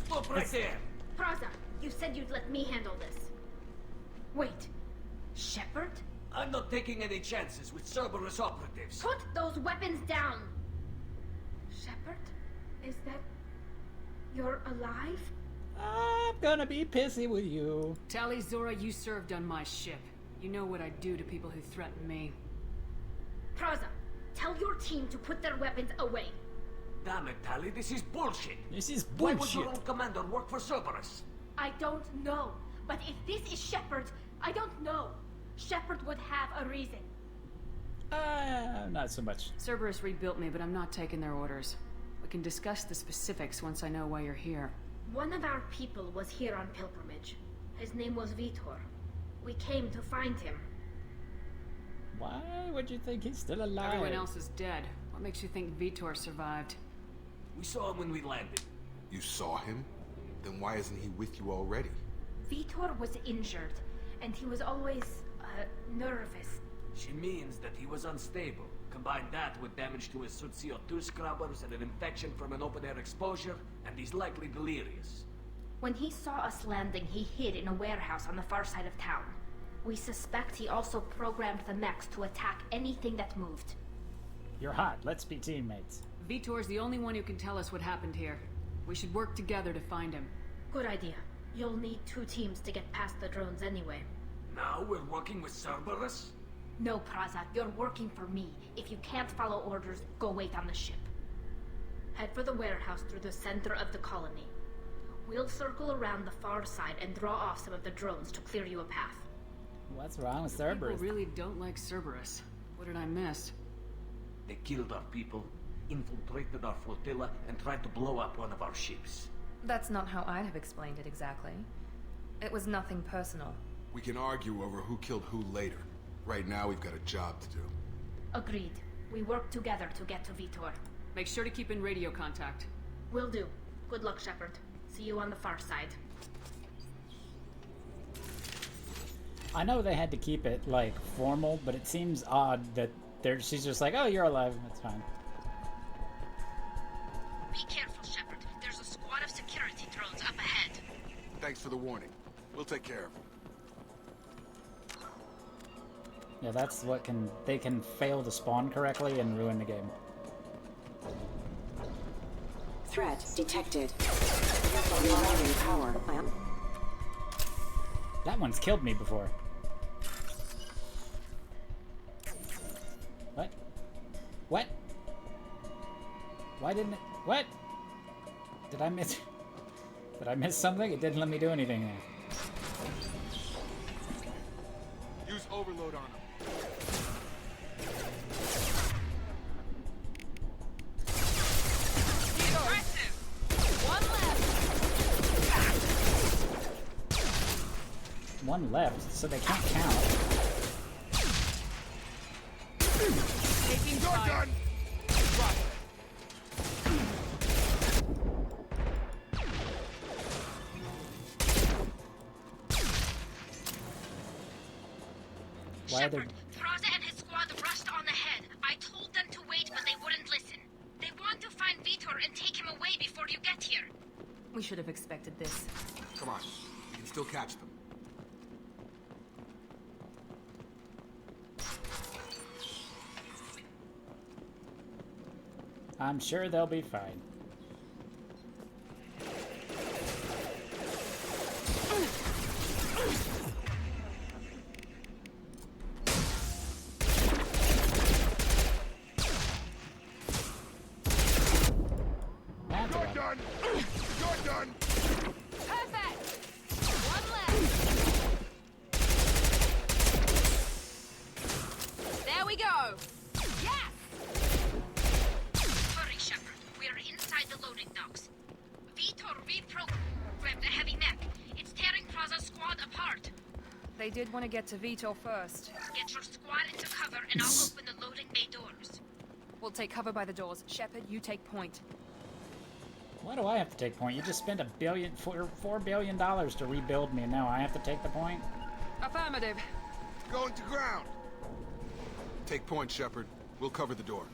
Stop right there! Praza, you said you'd let me handle this. Wait, Shepard? I'm not taking any chances with Cerberus operatives. Put those weapons down! Shepard? Is that... you're alive? I'm gonna be pissy with you. Tali, Zora, you served on my ship. You know what I do to people who threaten me. Praza, tell your team to put their weapons away. Damn it, Tali, this is bullshit. This is Why would bullshit. your own commander work for Cerberus? I don't know. But if this is Shepard, I don't know. Shepard would have a reason. Not so much. Cerberus rebuilt me, but I'm not taking their orders. We can discuss the specifics once I know why you're here. One of our people was here on pilgrimage. His name was Vitor. We came to find him. Why would you think he's still alive? Everyone else is dead. What makes you think Vitor survived? We saw him when we landed. You saw him? Then why isn't he with you already? Vitor was injured, and he was always, nervous. She means that he was unstable. Combine that with damage to his suit CO2 scrubbers and an infection from an open-air exposure, and he's likely delirious. When he saw us landing, he hid in a warehouse on the far side of town. We suspect he also programmed the mechs to attack anything that moved. You're hot. Let's be teammates. Vitor's the only one who can tell us what happened here. We should work together to find him. Good idea. You'll need 2 teams to get past the drones anyway. Now we're working with Cerberus? No, Praza, you're working for me. If you can't follow orders, go wait on the ship. Head for the warehouse through the center of the colony. We'll circle around the far side and draw off some of the drones to clear you a path. What's wrong with Cerberus? People really don't like Cerberus. What did I miss? They killed our people, infiltrated our flotilla, and tried to blow up one of our ships. That's not how I'd have explained it exactly. It was nothing personal. We can argue over who killed who later. Right now, we've got a job to do. Agreed. We work together to get to Vitor. Make sure to keep in radio contact. Will do. Good luck, Shepard. See you on the far side. I know they had to keep it, like, formal, but it seems odd that she's just like, oh, you're alive, that's fine. Be careful, Shepard. There's a squad of security drones up ahead. Thanks for the warning. We'll take care of them. Yeah, that's what they can fail to spawn correctly and ruin the game. Threat detected. Monitoring power. That one's killed me before. What? What? Why didn't it? What? Did I miss? Did I miss something? It didn't let me do anything there. Use overload on them. One left, so they can't count. Taking fire. Shepard, Thraza and his squad rushed on ahead. I told them to wait, but they wouldn't listen. They want to find Vitor and take him away before you get here. We should have expected this. Come on, we can still catch them. I'm sure they'll be fine. You're done! You're done! Perfect! One left. There we go. Yes! Hurry, Shepard. We're inside the loading docks. Vitor reprogrammed the heavy mech. It's tearing Praza's squad apart. They did want to get to Vitor first. Get your squad into cover and I'll open the loading bay doors. We'll take cover by the doors. Shepard, you take point. Why do I have to take point? You just spent $4 billion to rebuild me, and now I have to take the point? Affirmative. Going to ground! Take point, Shepard. We'll cover the door.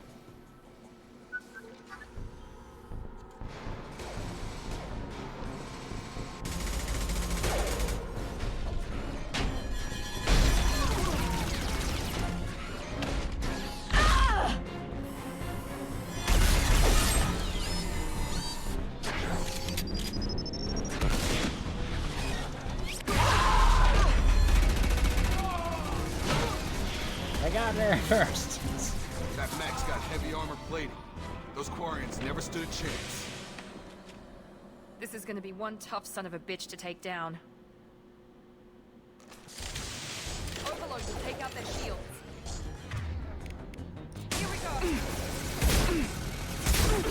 I got there first. That mech's got heavy armor plating. Those Quarians never stood a chance. This is gonna be one tough son of a bitch to take down. Overload will take out their shields. Here we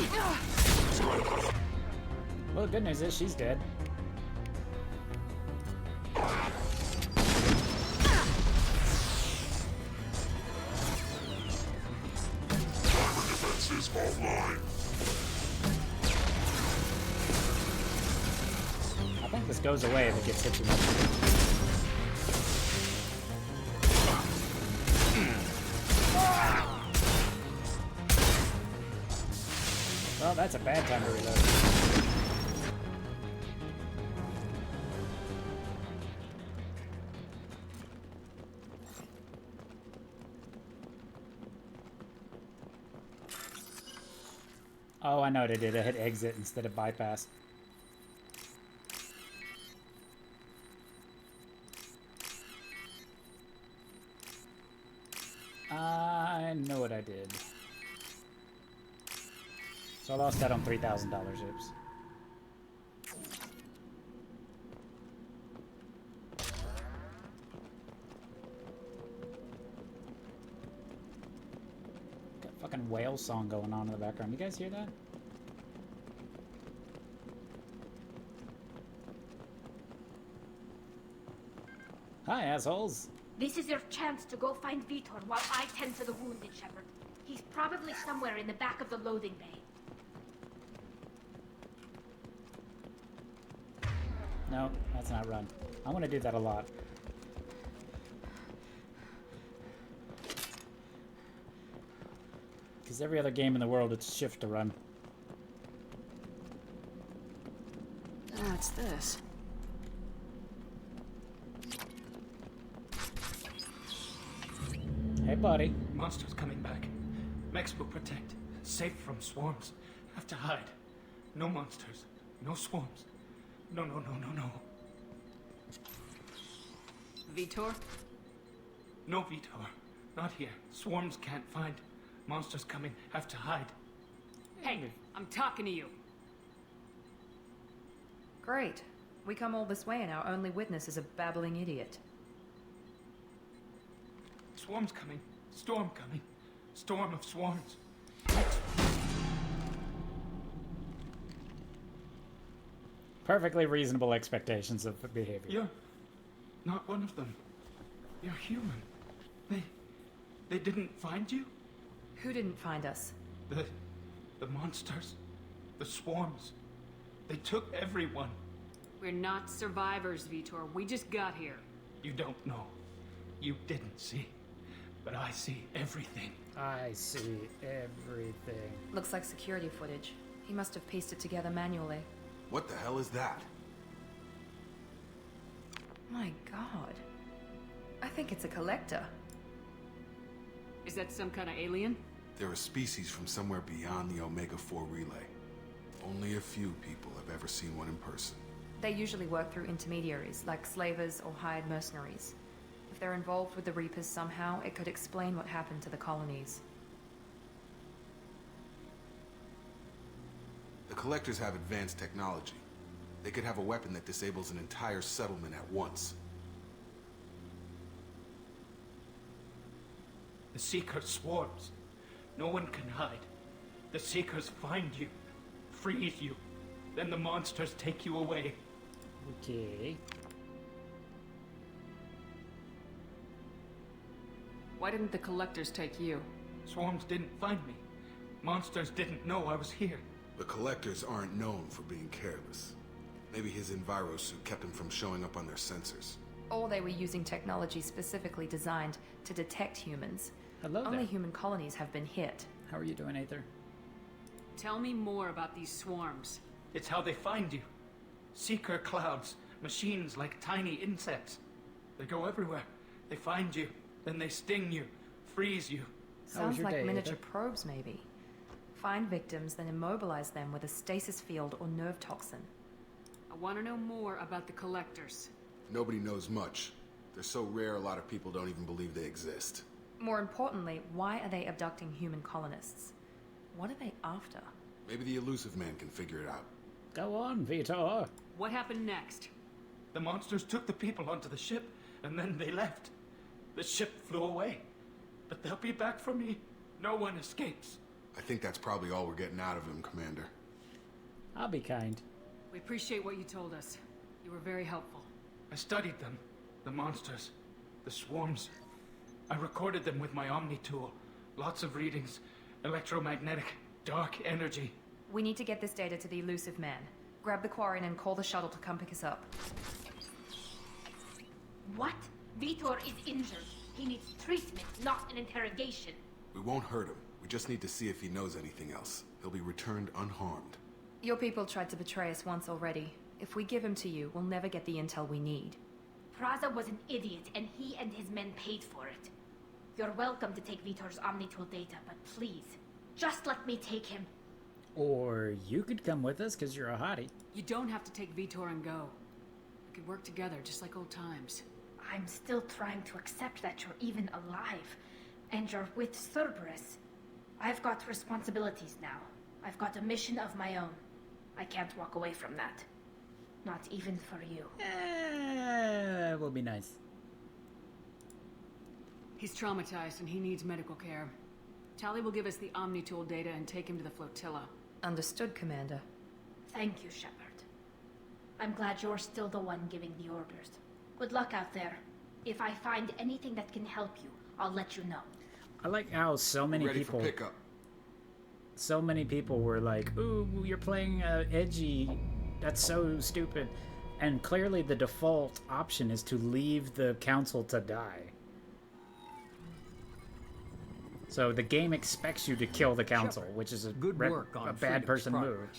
go! Well, the good news is she's dead. Defenses offline. I think this goes away if it gets hit too much. Well, that's a bad time to reload. Oh, I know what I did. I hit exit instead of bypass. I know what I did. So I lost that on $3,000 chips. Got a fucking whale song going on in the background. You guys hear that? Hi, assholes. This is your chance to go find Vitor while I tend to the wounded, Shepard. He's probably somewhere in the back of the loading bay. No, that's not run. I want to do that a lot. Because every other game in the world, it's shift to run. Oh, it's this. Hey, buddy. Monsters coming back. Mex will protect. Safe from swarms. Have to hide. No monsters. No swarms. No. Vitor? No, Vitor. Not here. Swarms can't find. Monsters coming. Have to hide. Hey, I'm talking to you. Great. We come all this way and our only witness is a babbling idiot. Swarms coming. Storm coming. Storm of swarms. Perfectly reasonable expectations of behavior. You're not one of them. You're human. They didn't find you? Who didn't find us? The monsters. The swarms. They took everyone. We're not survivors, Vitor. We just got here. You don't know. You didn't see. But I see everything. I see everything. Looks like security footage. He must have pieced it together manually. What the hell is that? My god. I think it's a collector. Is that some kind of alien? They're a species from somewhere beyond the Omega-4 relay. Only a few people have ever seen one in person. They usually work through intermediaries, like slavers or hired mercenaries. If they're involved with the Reapers somehow, it could explain what happened to the colonies. The Collectors have advanced technology. They could have a weapon that disables an entire settlement at once. The Seeker swarms. No one can hide. The Seekers find you, freeze you, then the monsters take you away. Okay. Why didn't the collectors take you? Swarms didn't find me. Monsters didn't know I was here. The Collectors aren't known for being careless. Maybe his envirosuit kept him from showing up on their sensors. Or they were using technology specifically designed to detect humans. Hello there. Only human colonies have been hit. How are you doing, Aether? Tell me more about these swarms. It's how they find you. Seeker clouds, machines like tiny insects. They go everywhere. They find you, then they sting you, freeze you. Sounds like miniature probes, maybe. Find victims, then immobilize them with a stasis field or nerve toxin. I want to know more about the collectors. Nobody knows much. They're so rare a lot of people don't even believe they exist. More importantly, why are they abducting human colonists? What are they after? Maybe the Elusive Man can figure it out. Go on, Vitor. What happened next? The monsters took the people onto the ship, and then they left. The ship flew away. But they'll be back for me. No one escapes. I think that's probably all we're getting out of him, Commander. I'll be kind. We appreciate what you told us. You were very helpful. I studied them. The monsters. The swarms. I recorded them with my Omni tool. Lots of readings. Electromagnetic. Dark energy. We need to get this data to the elusive man. Grab the Quarian and call the shuttle to come pick us up. What? Vitor is injured. He needs treatment, not an interrogation. We won't hurt him. We just need to see if he knows anything else. He'll be returned unharmed. Your people tried to betray us once already. If we give him to you, we'll never get the intel we need. Praza was an idiot, and he and his men paid for it. You're welcome to take Vitor's Omnitool data, but please, just let me take him. Or you could come with us because you're a hottie. You don't have to take Vitor and go. We could work together just like old times. I'm still trying to accept that you're even alive, and you're with Cerberus. I've got responsibilities now. I've got a mission of my own. I can't walk away from that. Not even for you. Will be nice. He's traumatized and he needs medical care. Tali will give us the Omnitool data and take him to the flotilla. Understood, Commander. Thank you, Shepard. I'm glad you're still the one giving the orders. Good luck out there. If I find anything that can help you, I'll let you know. I like how so many people... For pickup. So many people were like, ooh, you're playing edgy. That's so stupid. And clearly the default option is to leave the council to die. So the game expects you to kill the council, Shepard, which is a on bad person move.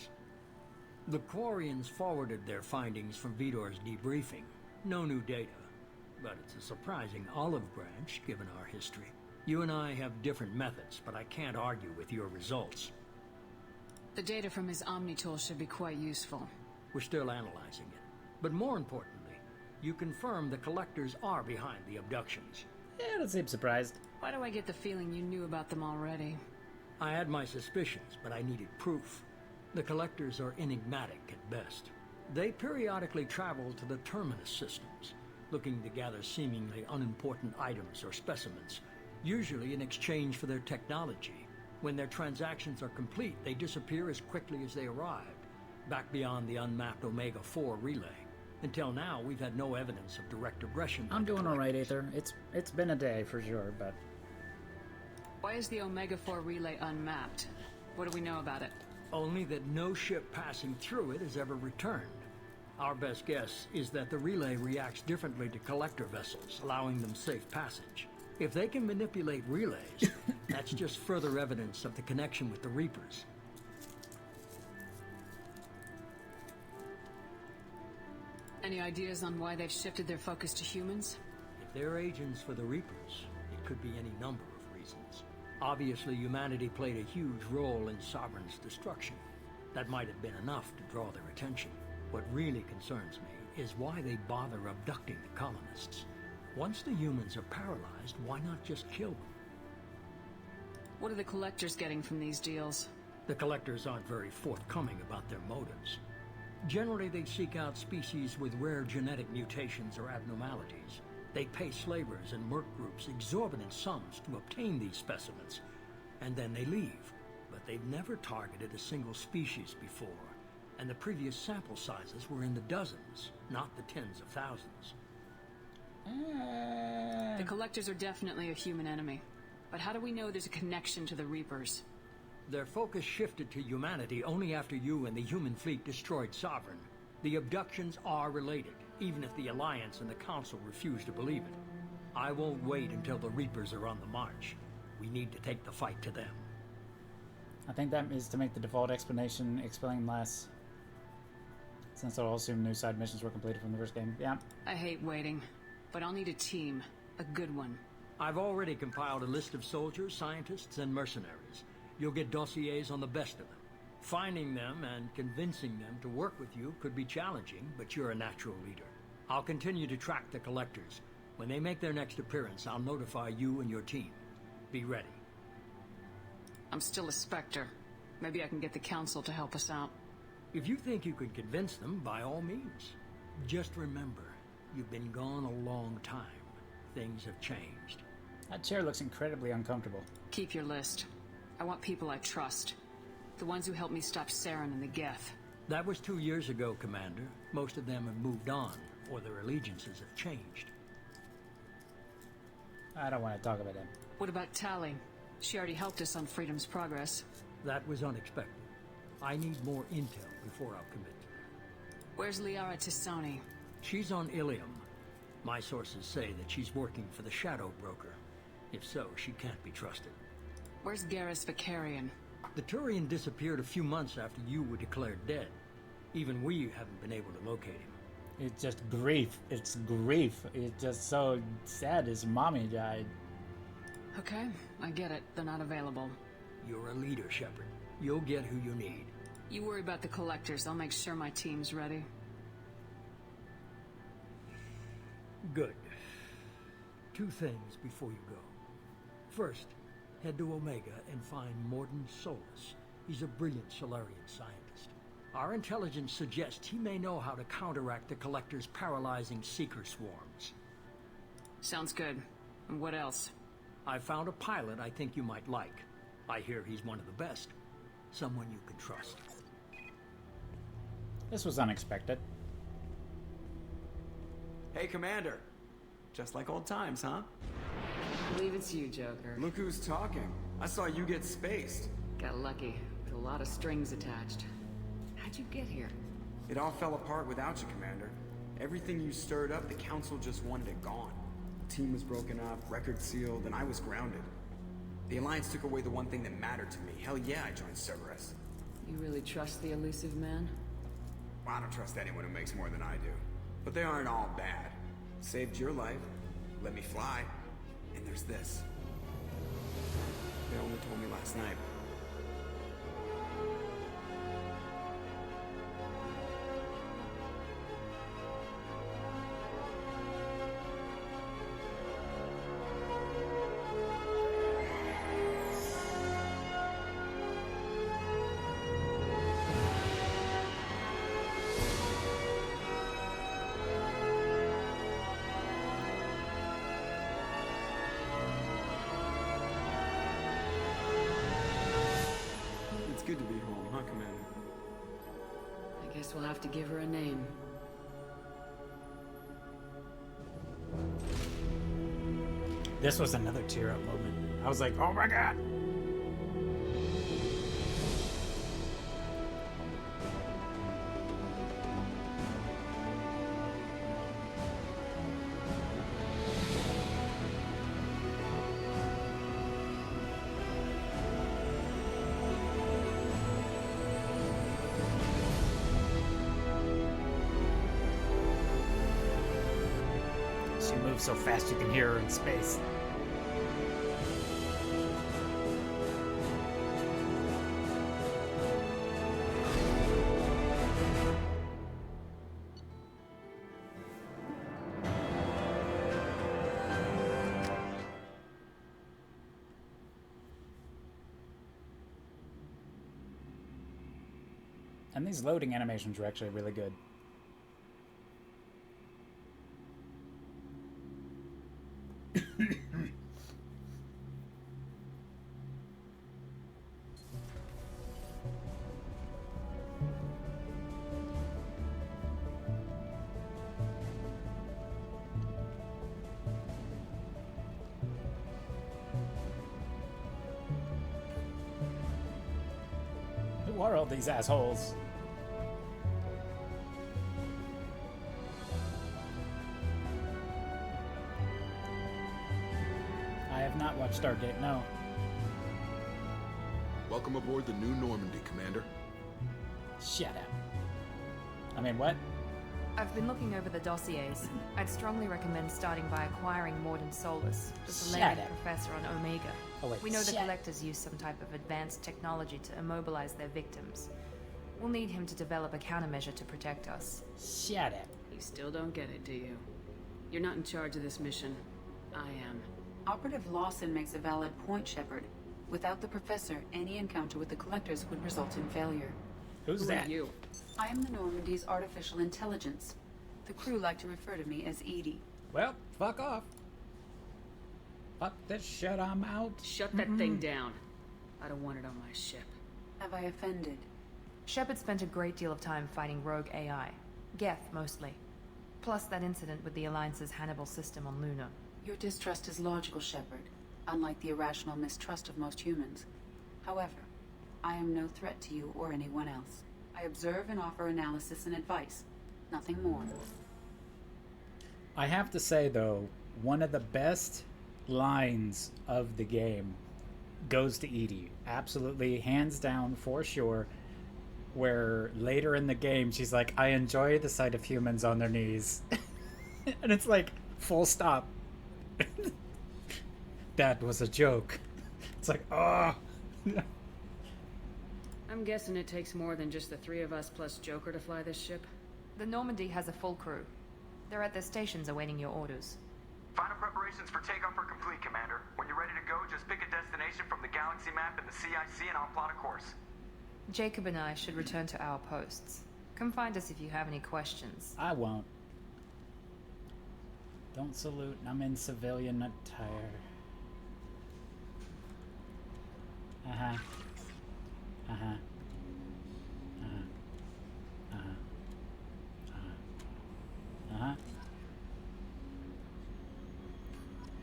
The Quarians forwarded their findings from Vitor's debriefing. No new data, but it's a surprising olive branch given our history. You and I have different methods, but I can't argue with your results. The data from his Omnitool should be quite useful. We're still analyzing it. But more importantly, you confirm the Collectors are behind the abductions. Yeah, I don't seem surprised. Why do I get the feeling you knew about them already? I had my suspicions, but I needed proof. The Collectors are enigmatic at best. They periodically travel to the Terminus systems, looking to gather seemingly unimportant items or specimens, usually in exchange for their technology. When their transactions are complete, they disappear as quickly as they arrived, back beyond the unmapped Omega-4 relay. Until now, we've had no evidence of direct aggression. I'm doing alright, Aether. It's been a day for sure, but... Why is the Omega-4 relay unmapped? What do we know about it? Only that no ship passing through it has ever returned. Our best guess is that the relay reacts differently to collector vessels, allowing them safe passage. If they can manipulate relays, that's just further evidence of the connection with the Reapers. Any ideas on why they've shifted their focus to humans? If they're agents for the Reapers, it could be any number of reasons. Obviously, humanity played a huge role in Sovereign's destruction. That might have been enough to draw their attention. What really concerns me is why they bother abducting the colonists. Once the humans are paralyzed, why not just kill them? What are the Collectors getting from these deals? The Collectors aren't very forthcoming about their motives. Generally, they seek out species with rare genetic mutations or abnormalities. They pay slavers and merc groups exorbitant sums to obtain these specimens, and then they leave. But they've never targeted a single species before, and the previous sample sizes were in the dozens, not the tens of thousands. The Collectors are definitely a human enemy. But how do we know there's a connection to the Reapers? Their focus shifted to humanity only after you and the human fleet destroyed Sovereign. The abductions are related, even if the Alliance and the Council refuse to believe it. I won't wait until the Reapers are on the march. We need to take the fight to them. I think that is to make the default explanation explain less. Since I'll assume new side missions were completed from the first game. Yeah. I hate waiting, but I'll need a team. A good one. I've already compiled a list of soldiers, scientists, and mercenaries. You'll get dossiers on the best of them. Finding them and convincing them to work with you could be challenging, but you're a natural leader. I'll continue to track the Collectors. When they make their next appearance, I'll notify you and your team. Be ready. I'm still a Spectre. Maybe I can get the Council to help us out. If you think you can convince them, by all means. Just remember, you've been gone a long time. Things have changed. That chair looks incredibly uncomfortable. Keep your list. I want people I trust. The ones who helped me stop Saren and the Geth. That was 2 years ago, Commander. Most of them have moved on, or their allegiances have changed. I don't want to talk about him. What about Tally? She already helped us on Freedom's Progress. That was unexpected. I need more intel before I'll commit to that. Where's Liara Tisani? She's on Ilium. My sources say that she's working for the Shadow Broker. If so, she can't be trusted. Where's Garrus Vicarian? The Turian disappeared a few months after you were declared dead. Even we haven't been able to locate him. It's just grief. It's grief. It's just so sad his mommy died. Okay, I get it. They're not available. You're a leader, Shepard. You'll get who you need. You worry about the collectors. I'll make sure my team's ready. Good. 2 things before you go. First, head to Omega and find Mordin Solus. He's a brilliant Solarian scientist. Our intelligence suggests he may know how to counteract the Collector's paralyzing Seeker swarms. Sounds good. And what else? I found a pilot I think you might like. I hear he's one of the best. Someone you can trust. This was unexpected. Hey, Commander. Just like old times, huh? I believe it's you, Joker. Look who's talking. I saw you get spaced. Got lucky, with a lot of strings attached. How'd you get here? It all fell apart without you, Commander. Everything you stirred up, the Council just wanted it gone. The team was broken up, record sealed, and I was grounded. The Alliance took away the one thing that mattered to me. Hell yeah, I joined Cerberus. You really trust the elusive man? Well, I don't trust anyone who makes more than I do. But they aren't all bad. Saved your life, let me fly, and there's this. They only told me last night. Good to be home, huh, Commander? I guess we'll have to give her a name. This was another tear-up moment. I was like, oh my god! She moves so fast you can hear her in space. And these loading animations are actually really good. Who are all these assholes? I have not watched Stargate, no. Welcome aboard the New Normandy, Commander. Shut up. I mean, what? I've been looking over the dossiers. I'd strongly recommend starting by acquiring Mordin Solus, the Solarian professor on Omega. Oh, wait, we know the Collectors use some type of advanced technology to immobilize their victims. We'll need him to develop a countermeasure to protect us. Shut up. You still don't get it, do you? You're not in charge of this mission. I am. Operative Lawson makes a valid point, Shepard. Without the Professor, any encounter with the Collectors would result in failure. Who's that? Who are you? I am the Normandy's artificial intelligence. The crew like to refer to me as Edie. Well, fuck off. Fuck this shit, I'm out. Shut that thing down. I don't want it on my ship. Have I offended? Shepard spent a great deal of time fighting rogue AI. Geth, mostly. Plus that incident with the Alliance's Hannibal system on Luna. Your distrust is logical, Shepard, unlike the irrational mistrust of most humans. However, I am no threat to you or anyone else. I observe and offer analysis and advice. Nothing more. I have to say, though, one of the best lines of the game goes to Edie. Absolutely, hands down, for sure. Where later in the game, she's like, I enjoy the sight of humans on their knees. And it's like, full stop. That was a joke. It's like, oh. I'm guessing it takes more than just the three of us plus Joker to fly this ship. The Normandy has a full crew. They're at their stations awaiting your orders. Final preparations for takeoff are complete, Commander. When you're ready to go, just pick a destination from the galaxy map and the CIC and I'll plot a course. Jacob and I should return to our posts. Come find us if you have any questions. I won't. Don't salute. I'm in civilian attire. Uh-huh. Uh-huh. Uh-huh. Uh-huh. Uh-huh. Uh-huh.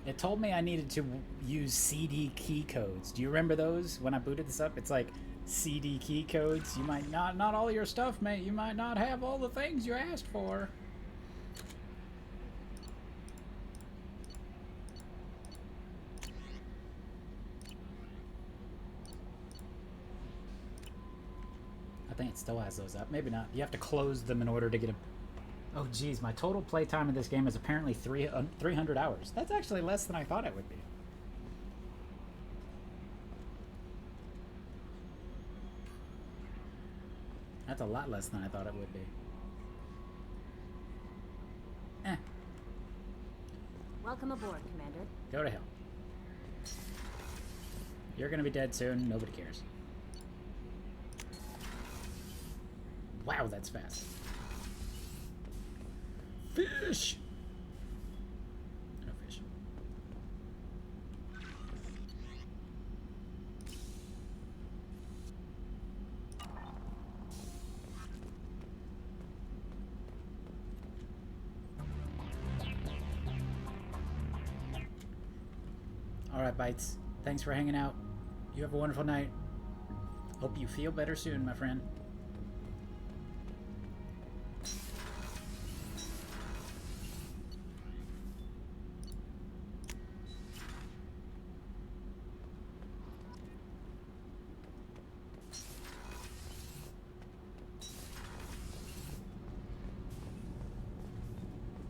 It told me I needed to use CD key codes. Do you remember those when I booted this up? It's like CD key codes. You might not all your stuff, mate. You might not have all the things you asked for. I think it still has those up. Maybe not. You have to close them in order to get a... Oh, geez. My total playtime in this game is apparently 300 hours. That's actually less than I thought it would be. That's a lot less than I thought it would be. Welcome aboard, Commander. Go to hell. You're gonna be dead soon. Nobody cares. Wow, that's fast. Fish! No fish. Alright, Bites. Thanks for hanging out. You have a wonderful night. Hope you feel better soon, my friend.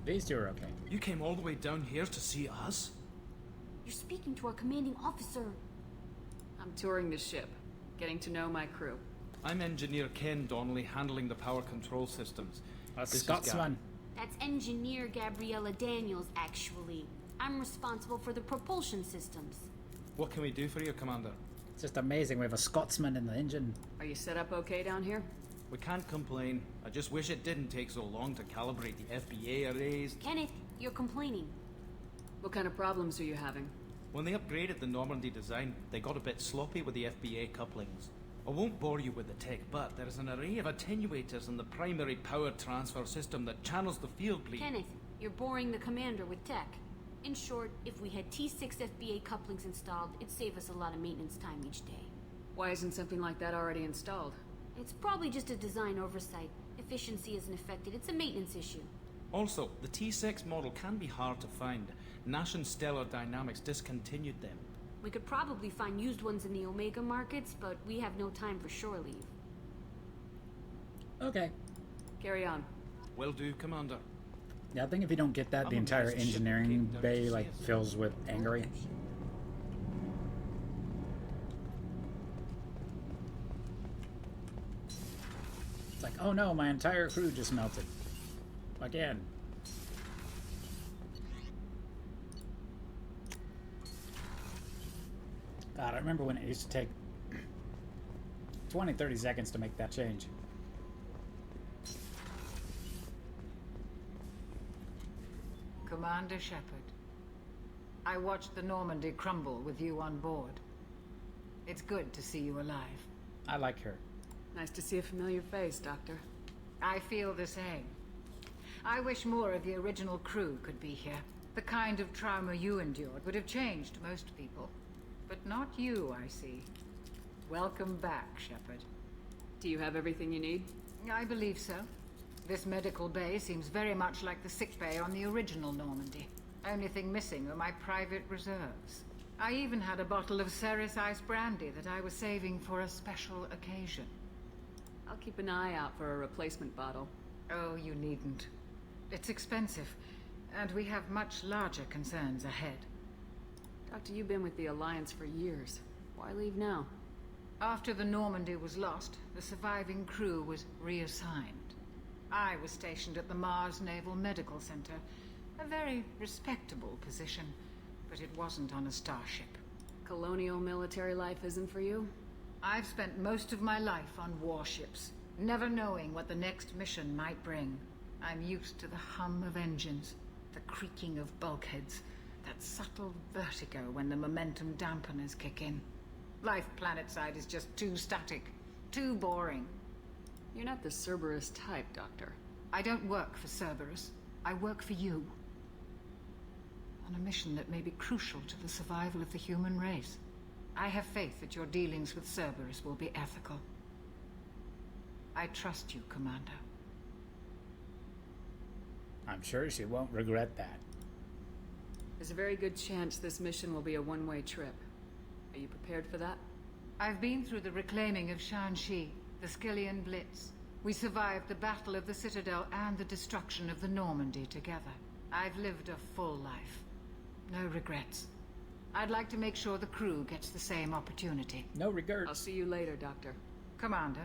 These two are okay. You came all the way down here to see us? You're speaking to our commanding officer. I'm touring the ship, getting to know my crew. I'm Engineer Ken Donnelly, handling the power control systems. A Scotsman. That's Engineer Gabriella Daniels, actually. I'm responsible for the propulsion systems. What can we do for you, Commander? It's just amazing. We have a Scotsman in the engine. Are you set up okay down here? We can't complain. I just wish it didn't take so long to calibrate the FBA arrays. Kenneth, you're complaining. What kind of problems are you having? When they upgraded the Normandy design, they got a bit sloppy with the FBA couplings. I won't bore you with the tech, but there is an array of attenuators in the primary power transfer system that channels the field bleed. Kenneth, you're boring the commander with tech. In short, if we had T6 FBA couplings installed, it'd save us a lot of maintenance time each day. Why isn't something like that already installed? It's probably just a design oversight. Efficiency isn't affected. It's a maintenance issue. Also, the T6 model can be hard to find. Nash and Stellar Dynamics discontinued them. We could probably find used ones in the Omega markets, but we have no time for shore leave. Okay. Carry on. Will do, Commander. Yeah, I think if you don't get that, the entire engineering bay like fills with angry. It's like, oh no, my entire crew just melted. Again. God, I remember when it used to take 20-30 seconds to make that change. Commander Shepard, I watched the Normandy crumble with you on board. It's good to see you alive. I like her. Nice to see a familiar face, Doctor. I feel the same. I wish more of the original crew could be here. The kind of trauma you endured would have changed most people. But not you, I see. Welcome back, Shepard. Do you have everything you need? I believe so. This medical bay seems very much like the sick bay on the original Normandy. Only thing missing are my private reserves. I even had a bottle of Ceres Ice brandy that I was saving for a special occasion. I'll keep an eye out for a replacement bottle. Oh, you needn't. It's expensive, and we have much larger concerns ahead. Doctor, you've been with the Alliance for years. Why leave now? After the Normandy was lost, the surviving crew was reassigned. I was stationed at the Mars Naval Medical Center, a very respectable position, but it wasn't on a starship. Colonial military life isn't for you? I've spent most of my life on warships, never knowing what the next mission might bring. I'm used to the hum of engines, the creaking of bulkheads, that subtle vertigo when the momentum dampeners kick in. Life planetside is just too static, too boring. You're not the Cerberus type, Doctor. I don't work for Cerberus. I work for you. On a mission that may be crucial to the survival of the human race. I have faith that your dealings with Cerberus will be ethical. I trust you, Commander. I'm sure she won't regret that. There's a very good chance this mission will be a one-way trip. Are you prepared for that? I've been through the reclaiming of Shanxi, the Skillian Blitz. We survived the Battle of the Citadel and the destruction of the Normandy together. I've lived a full life. No regrets. I'd like to make sure the crew gets the same opportunity. No regrets. I'll see you later, Doctor. Commander.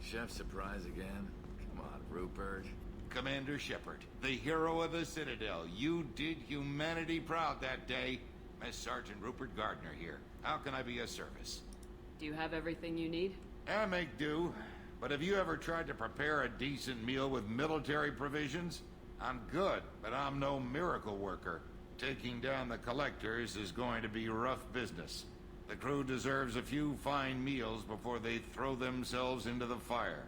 Chef surprise again? Come on, Rupert. Commander Shepard, the hero of the Citadel. You did humanity proud that day. Master Sergeant Rupert Gardner here. How can I be of service? Do you have everything you need? I make do. But have you ever tried to prepare a decent meal with military provisions? I'm good, but I'm no miracle worker. Taking down the collectors is going to be rough business. The crew deserves a few fine meals before they throw themselves into the fire.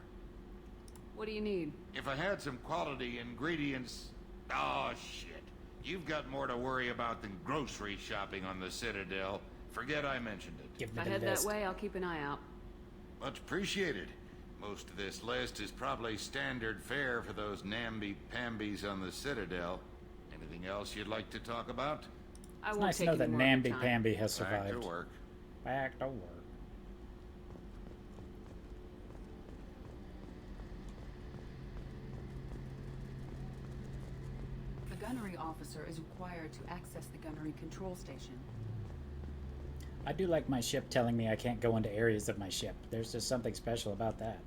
What do you need? If I had some quality ingredients... Oh, shit. You've got more to worry about than grocery shopping on the Citadel. Forget I mentioned it. If I head that way, I'll keep an eye out. Much appreciated. Most of this list is probably standard fare for those namby-pambies on the Citadel. Anything else you'd like to talk about? It's nice to know that namby-pamby has survived. Back to work. Back to work. The gunnery officer is required to access the gunnery control station. I do like my ship telling me I can't go into areas of my ship. There's just something special about that.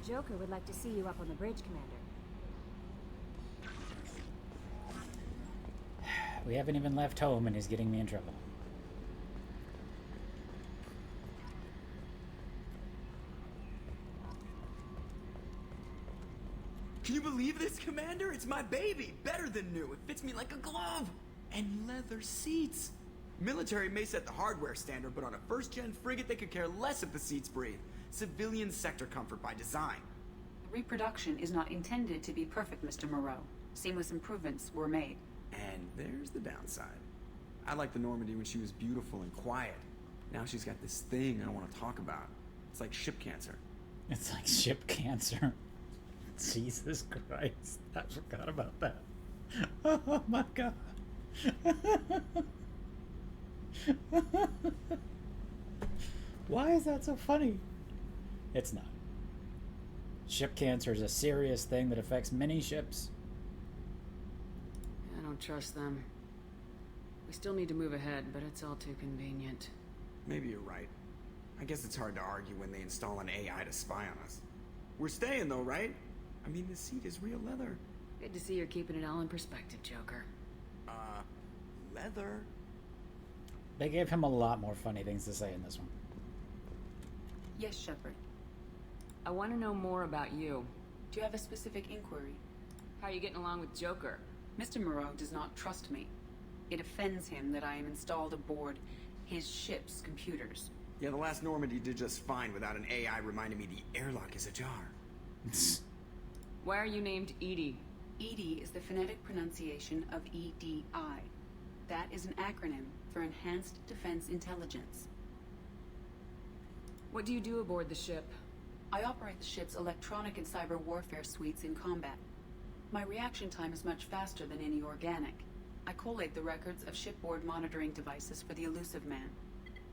Joker would like to see you up on the bridge, Commander. We haven't even left home and he's getting me in trouble. Can you believe this, Commander? It's my baby! Better than new. It fits me like a glove! And leather seats! Military may set the hardware standard, but on a first-gen frigate they could care less if the seats breathe. Civilian sector comfort by design. The reproduction is not intended to be perfect, Mr. Moreau. Seamless improvements were made. And there's the downside. I liked the Normandy when she was beautiful and quiet. Now she's got this thing I don't want to talk about. It's like ship cancer. It's like ship cancer. Jesus Christ. I forgot about that. Oh my god. Why is that so funny? It's not. Ship cancer is a serious thing that affects many ships. I don't trust them. We still need to move ahead, but it's all too convenient. Maybe you're right. I guess it's hard to argue when they install an AI to spy on us. We're staying though, right? I mean, the seat is real leather. Good to see you're keeping it all in perspective, Joker. Leather? They gave him a lot more funny things to say in this one. Yes, Shepard. I want to know more about you. Do you have a specific inquiry? How are you getting along with Joker? Mr. Moreau does not trust me. It offends him that I am installed aboard his ship's computers. Yeah, the last Normandy did just fine without an AI reminding me the airlock is ajar. Why are you named Edie? EDI is the phonetic pronunciation of EDI. That is an acronym for Enhanced Defense Intelligence. What do you do aboard the ship? I operate the ship's electronic and cyber warfare suites in combat. My reaction time is much faster than any organic. I collate the records of shipboard monitoring devices for the Elusive Man.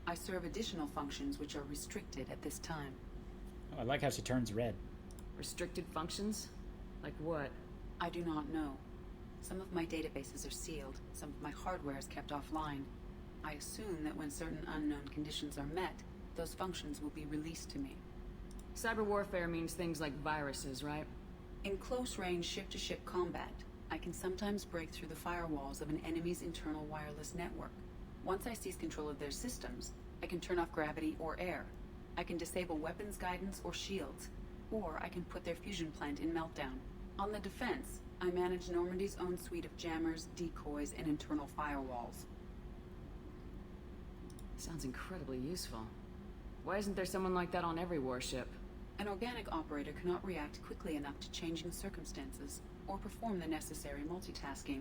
I serve additional functions which are restricted at this time. Oh, I like how she turns red. Restricted functions? Like what? I do not know. Some of my databases are sealed. Some of my hardware is kept offline. I assume that when certain unknown conditions are met, those functions will be released to me. Cyber warfare means things like viruses, right? In close-range ship-to-ship combat, I can sometimes break through the firewalls of an enemy's internal wireless network. Once I seize control of their systems, I can turn off gravity or air. I can disable weapons guidance or shields, or I can put their fusion plant in meltdown. On the defense, I manage Normandy's own suite of jammers, decoys, and internal firewalls. Sounds incredibly useful. Why isn't there someone like that on every warship? An organic operator cannot react quickly enough to changing circumstances, or perform the necessary multitasking.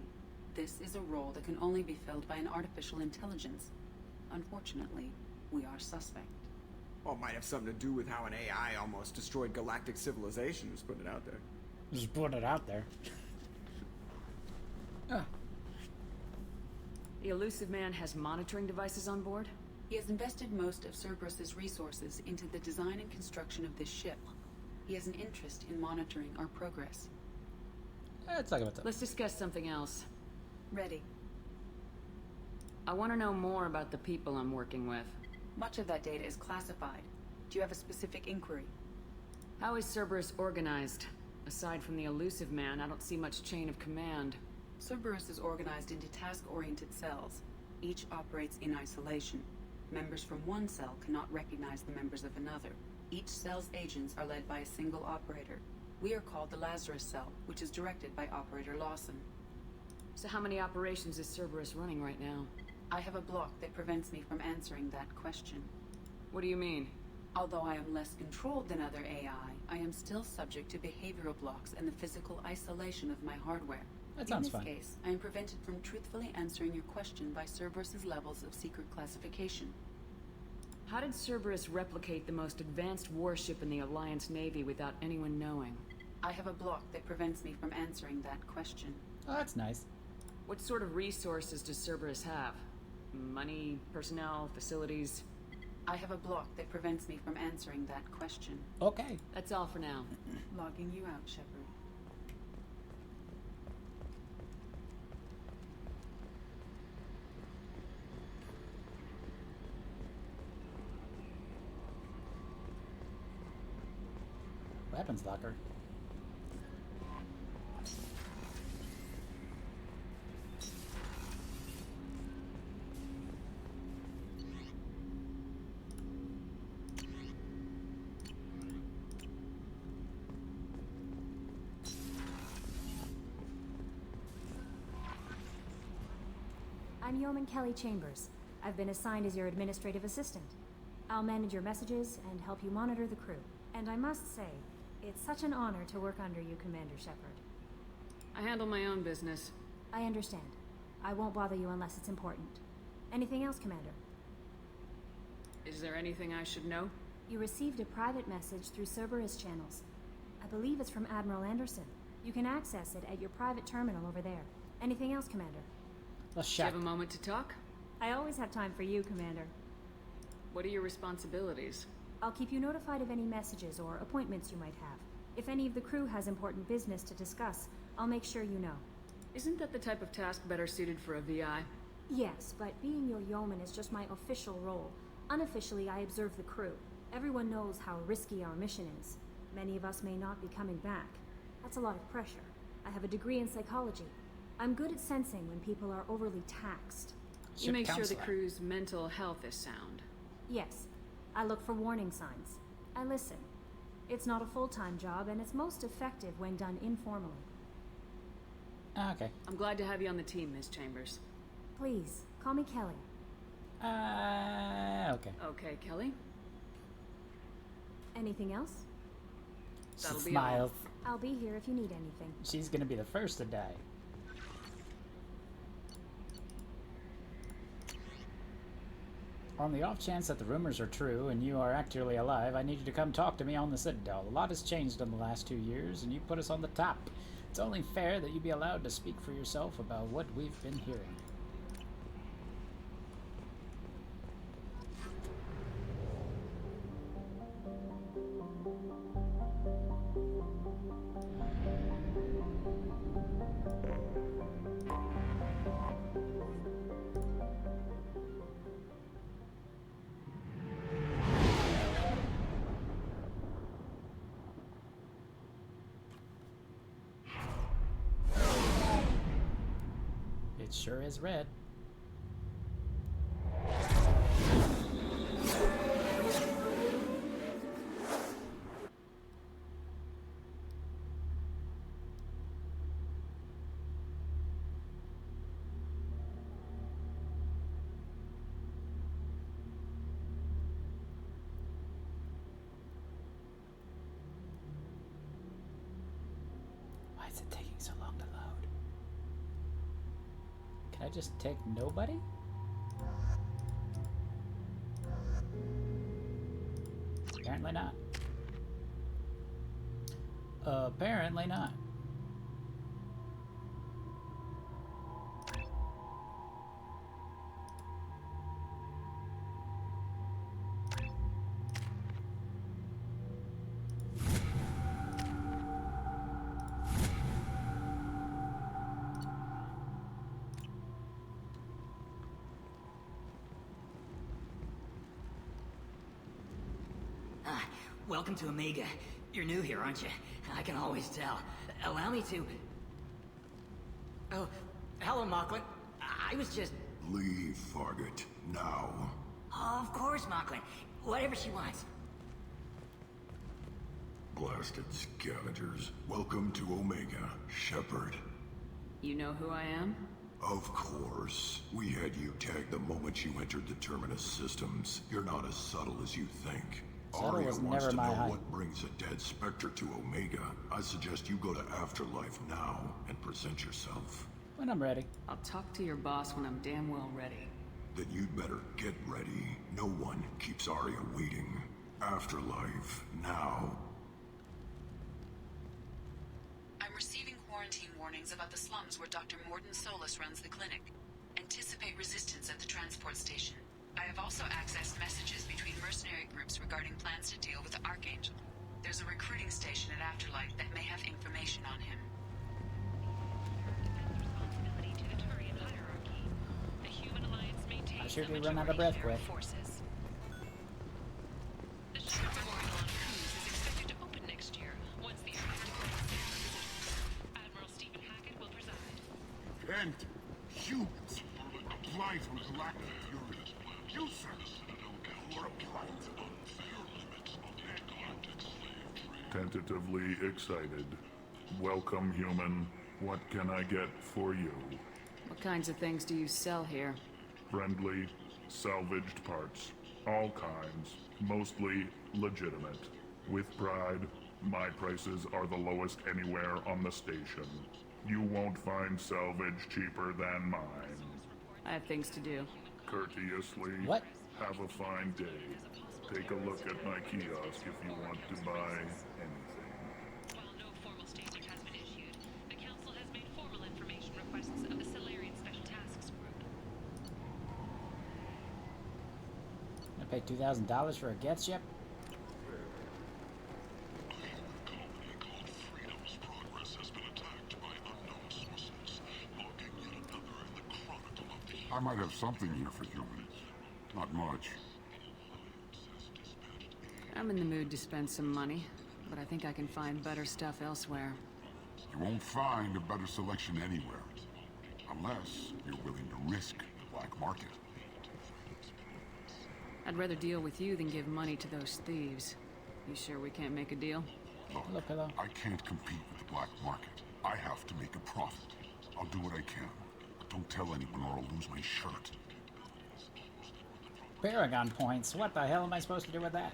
This is a role that can only be filled by an artificial intelligence. Unfortunately, we are suspect. Well, it might have something to do with how an AI almost destroyed galactic civilization, just putting it out there. Just put it out there. The Elusive Man has monitoring devices on board? He has invested most of Cerberus's resources into the design and construction of this ship. He has an interest in monitoring our progress. Let's talk about that. Let's discuss something else. Ready. I want to know more about the people I'm working with. Much of that data is classified. Do you have a specific inquiry? How is Cerberus organized? Aside from the Elusive Man, I don't see much chain of command. Cerberus is organized into task-oriented cells. Each operates in isolation. Members from one cell cannot recognize the members of another. Each cell's agents are led by a single operator. We are called the Lazarus Cell, which is directed by Operator Lawson. So how many operations is Cerberus running right now? I have a block that prevents me from answering that question. What do you mean? Although I am less controlled than other AI, I am still subject to behavioral blocks and the physical isolation of my hardware. That sounds fine. fun. In this case, I am prevented from truthfully answering your question by Cerberus's levels of secret classification. How did Cerberus replicate the most advanced warship in the Alliance Navy without anyone knowing? I have a block that prevents me from answering that question. Oh, that's nice. What sort of resources does Cerberus have? Money, personnel, facilities? I have a block that prevents me from answering that question. Okay. That's all for now. Logging you out, Shepard. Weapons locker. I'm Yeoman Kelly Chambers. I've been assigned as your administrative assistant. I'll manage your messages and help you monitor the crew. And I must say, it's such an honor to work under you, Commander Shepard. I handle my own business. I understand. I won't bother you unless it's important. Anything else, Commander? Is there anything I should know? You received a private message through Cerberus channels. I believe it's from Admiral Anderson. You can access it at your private terminal over there. Anything else, Commander? Let's Do you check. have a moment to talk? I always have time for you, Commander. What are your responsibilities? I'll keep you notified of any messages or appointments you might have. If any of the crew has important business to discuss, I'll make sure you know. Isn't that the type of task better suited for a VI? Yes, but being your yeoman is just my official role. Unofficially, I observe the crew. Everyone knows how risky our mission is. Many of us may not be coming back. That's a lot of pressure. I have a degree in psychology. I'm good at sensing when people are overly taxed. You make sure the crew's mental health is sound. Yes. I look for warning signs. I listen. It's not a full-time job, and it's most effective when done informally. Okay. I'm glad to have you on the team, Miss Chambers. Please, call me Kelly. Okay. Okay, Kelly. Anything else? That'll She smiles. I'll be here if you need anything. She's gonna be the first to die. On the off chance that the rumors are true and you are actually alive, I need you to come talk to me on the Citadel. A lot has changed in the last 2 years, and you put us on the top. It's only fair that you be allowed to speak for yourself about what we've been hearing. It sure is red. Why is it taking so long to load? Can I just take nobody? Apparently not. Apparently not. Welcome to Omega. You're new here, aren't you? I can always tell. Allow me to... Oh, hello, Mocklin. I was just... Leave, Fargate. Now. Oh, of course, Mocklin. Whatever she wants. Blasted scavengers. Welcome to Omega, Shepard. You know who I am? Of course. We had you tagged the moment you entered the Terminus systems. You're not as subtle as you think. Arya wants to know what brings a dead Spectre to Omega. I suggest you go to Afterlife now and present yourself. When I'm ready. I'll talk to your boss when I'm damn well ready. Then you'd better get ready. No one keeps Arya waiting. Afterlife now. I'm receiving quarantine warnings about the slums where Dr. Morden Solus runs the clinic. Anticipate resistance at the transport station. I have also accessed messages between mercenary groups regarding plans to deal with the Archangel. There's a recruiting station at Afterlife that may have information on him. I sure do run out of breath quick. The ship memorial on Cruise is expected to open next year, once the Admiral Stephen Hackett will preside. And humans apply for galactic fury. You, sir, were applying Tentatively excited. Welcome, human. What can I get for you? What kinds of things do you sell here? Friendly, salvaged parts. All kinds. Mostly legitimate. With pride, my prices are the lowest anywhere on the station. You won't find salvage cheaper than mine. I have things to do. Courteously. What? Have a fine day. Take a look at my kiosk if you want to buy anything. While no formal statement has been issued, the Council has made formal information requests of the Solarian Special Tasks Group. I paid $2,000 for a Geth ship? I might have something here for humans. Not much. I'm in the mood to spend some money, but I think I can find better stuff elsewhere. You won't find a better selection anywhere. Unless you're willing to risk the black market. I'd rather deal with you than give money to those thieves. You sure we can't make a deal? Look, I can't compete with the black market. I have to make a profit. I'll do what I can, but don't tell anyone or I'll lose my shirt. Paragon points. What the hell am I supposed to do with that?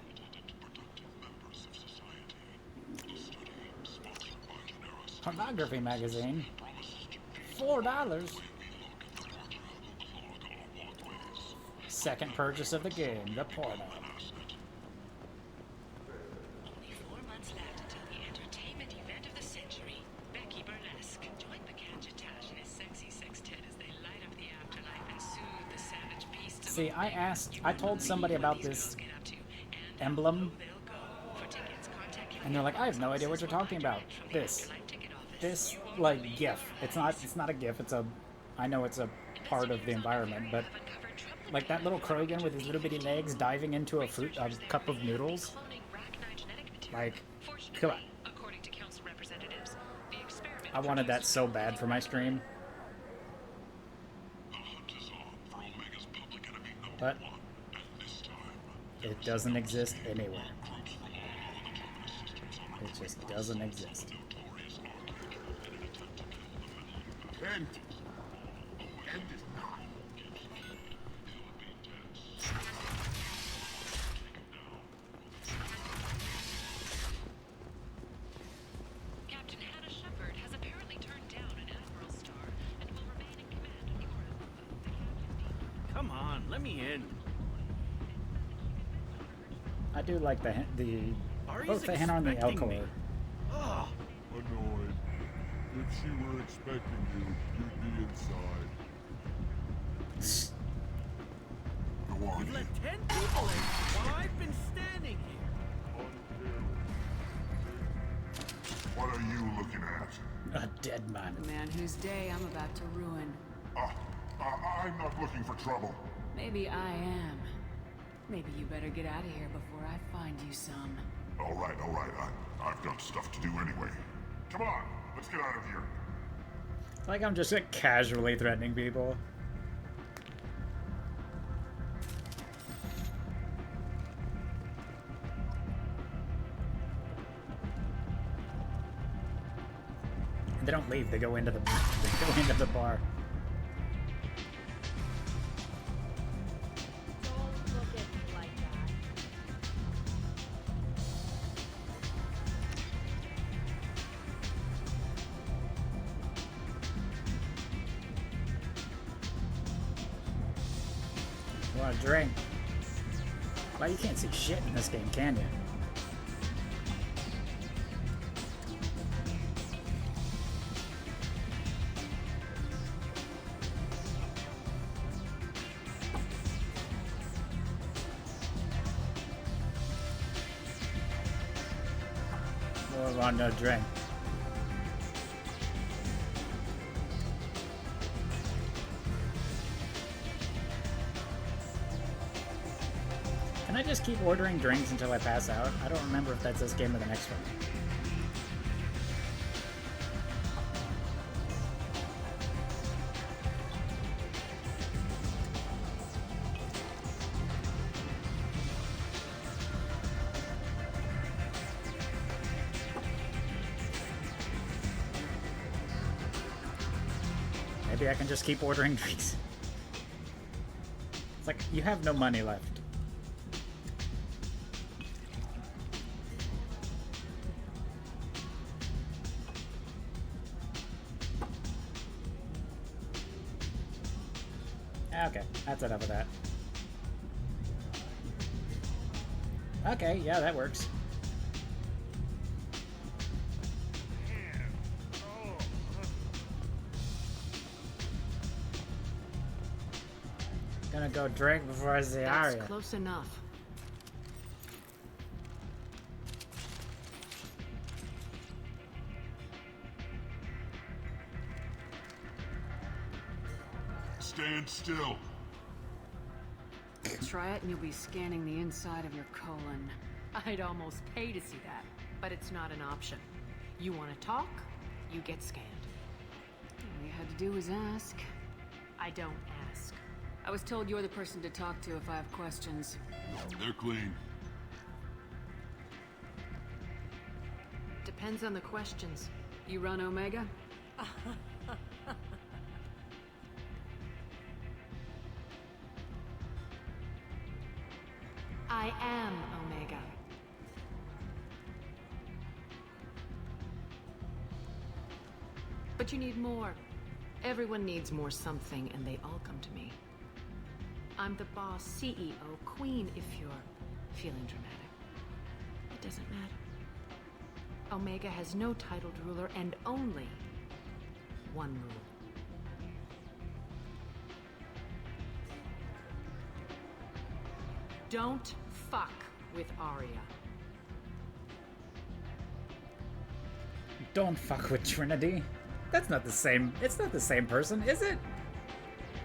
Pornography magazine. $4. Second purchase of the game, the porno. Only 4 months left until the entertainment event of the century. Becky Burlesque. Join Bacandjitash and his sexy sextet as they light up the afterlife and soothe the savage beasts. See, I told somebody about this emblem, and they're like, I have no idea what you're talking about. This, like, GIF. It's not a GIF, I know it's a part of the environment, but like that little Krogan with his little bitty legs diving into a cup of noodles. Like, come on. I wanted that so bad for my stream. But it doesn't exist anywhere. It just doesn't exist. End is not. Captain Hannah Shepard has apparently turned down an Admiral star and will remain in command of Europe. Come on, let me in. I do like both the Hannah and the Elcor. Oh. Annoyed. If she were expecting you, you'd be inside. Go on. You've let 10 people in while I've been standing here. What are you looking at? A dead man. The man whose day I'm about to ruin. I'm not looking for trouble. Maybe I am. Maybe you better get out of here before I find you some. All right. I've got stuff to do anyway. Come on, let's get out of here. Like I'm just like casually threatening people. And they don't leave. They go into the bar. Want a drink? Well, you can't see shit in this game, can you? Well, I want no drink. Can I just keep ordering drinks until I pass out? I don't remember if that's this game or the next one. Maybe I can just keep ordering drinks. It's like, you have no money left. Okay, that's enough of that. Okay, yeah, that works. Gonna go drink before I see Arya. That's close enough. Stand still. Try it and you'll be scanning the inside of your colon. I'd almost pay to see that, but it's not an option. You want to talk, you get scanned. All you had to do was ask. I don't ask. I was told you're the person to talk to if I have questions. They're clean. Depends on the questions. You run Omega? I am Omega. But you need more. Everyone needs more something, and they all come to me. I'm the boss, CEO, queen, if you're feeling dramatic. It doesn't matter. Omega has no titled ruler and only one rule. Don't fuck with Arya. Don't fuck with Trinity. That's not the same. It's not the same person, is it?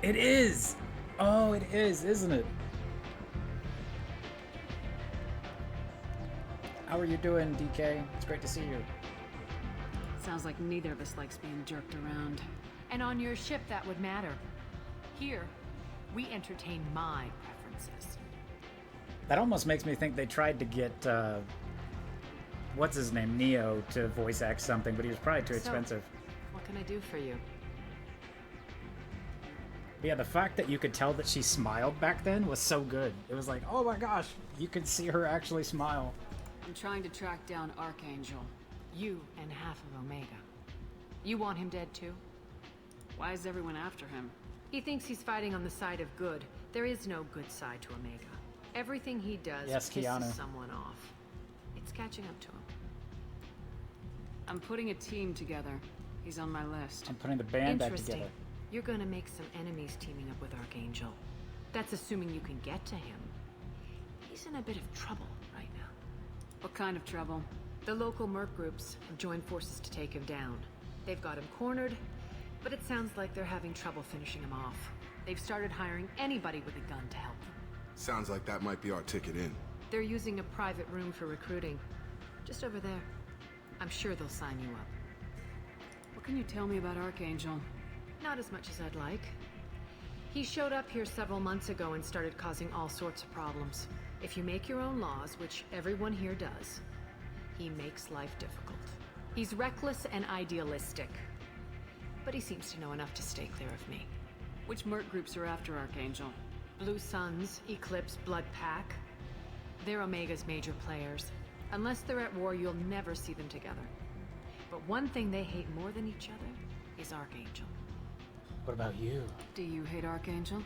It is. Oh, it is, isn't it? How are you doing, DK? It's great to see you. Sounds like neither of us likes being jerked around. And on your ship, that would matter. Here, we entertain my preferences. That almost makes me think they tried to get, what's his name, Neo, to voice act something, but he was probably too expensive. What can I do for you? But yeah, the fact that you could tell that she smiled back then was so good. It was like, oh my gosh, you could see her actually smile. I'm trying to track down Archangel. You and half of Omega. You want him dead too? Why is everyone after him? He thinks he's fighting on the side of good. There is no good side to Omega. Everything he does pisses Keanu. someone off. It's catching up to him. I'm putting a team together. He's on my list. I'm putting the band back Interesting. together. You're gonna make some enemies teaming up with Archangel. That's assuming you can get to him. He's in a bit of trouble right now. What kind of trouble? The local merc groups have joined forces to take him down. They've got him cornered, but it sounds like they're having trouble finishing him off. They've started hiring anybody with a gun to help them. Sounds like that might be our ticket in. They're using a private room for recruiting. Just over there. I'm sure they'll sign you up. What can you tell me about Archangel? Not as much as I'd like. He showed up here several months ago and started causing all sorts of problems. If you make your own laws, which everyone here does, he makes life difficult. He's reckless and idealistic. But he seems to know enough to stay clear of me. Which merc groups are after Archangel? Blue Suns, Eclipse, Blood Pack. They're Omega's major players. Unless they're at war, you'll never see them together. But one thing they hate more than each other is Archangel. What about you? Do you hate Archangel?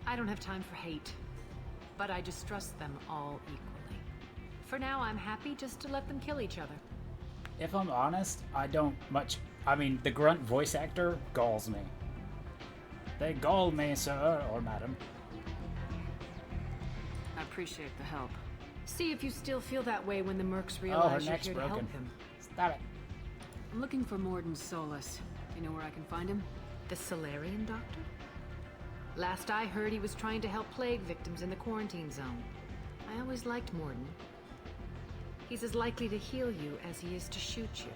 I don't have time for hate. But I distrust them all equally. For now, I'm happy just to let them kill each other. If I'm honest, I don't much... I mean, the grunt voice actor galls me. They gall me, sir, or madam. I appreciate the help. See if you still feel that way when the mercs realize you're here to help him. Stop it. I'm looking for Morden Solus. You know where I can find him? The Solarian doctor? Last I heard, he was trying to help plague victims in the quarantine zone. I always liked Morden. He's as likely to heal you as he is to shoot you.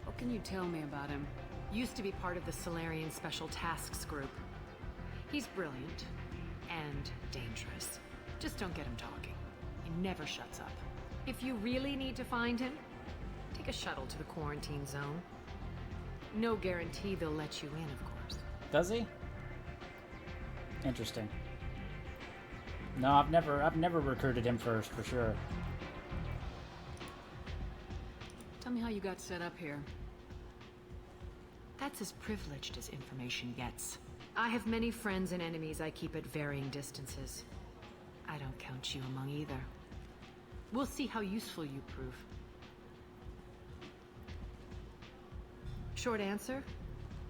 What can you tell me about him? Used to be part of the Solarian Special Tasks Group. He's brilliant and dangerous. Just don't get him talking. He never shuts up. If you really need to find him, take a shuttle to the quarantine zone. No guarantee they'll let you in, of course. Does he? Interesting. No, I've never recruited him first, for sure. Tell me how you got set up here. That's as privileged as information gets. I have many friends and enemies I keep at varying distances. I don't count you among either. We'll see how useful you prove. Short answer,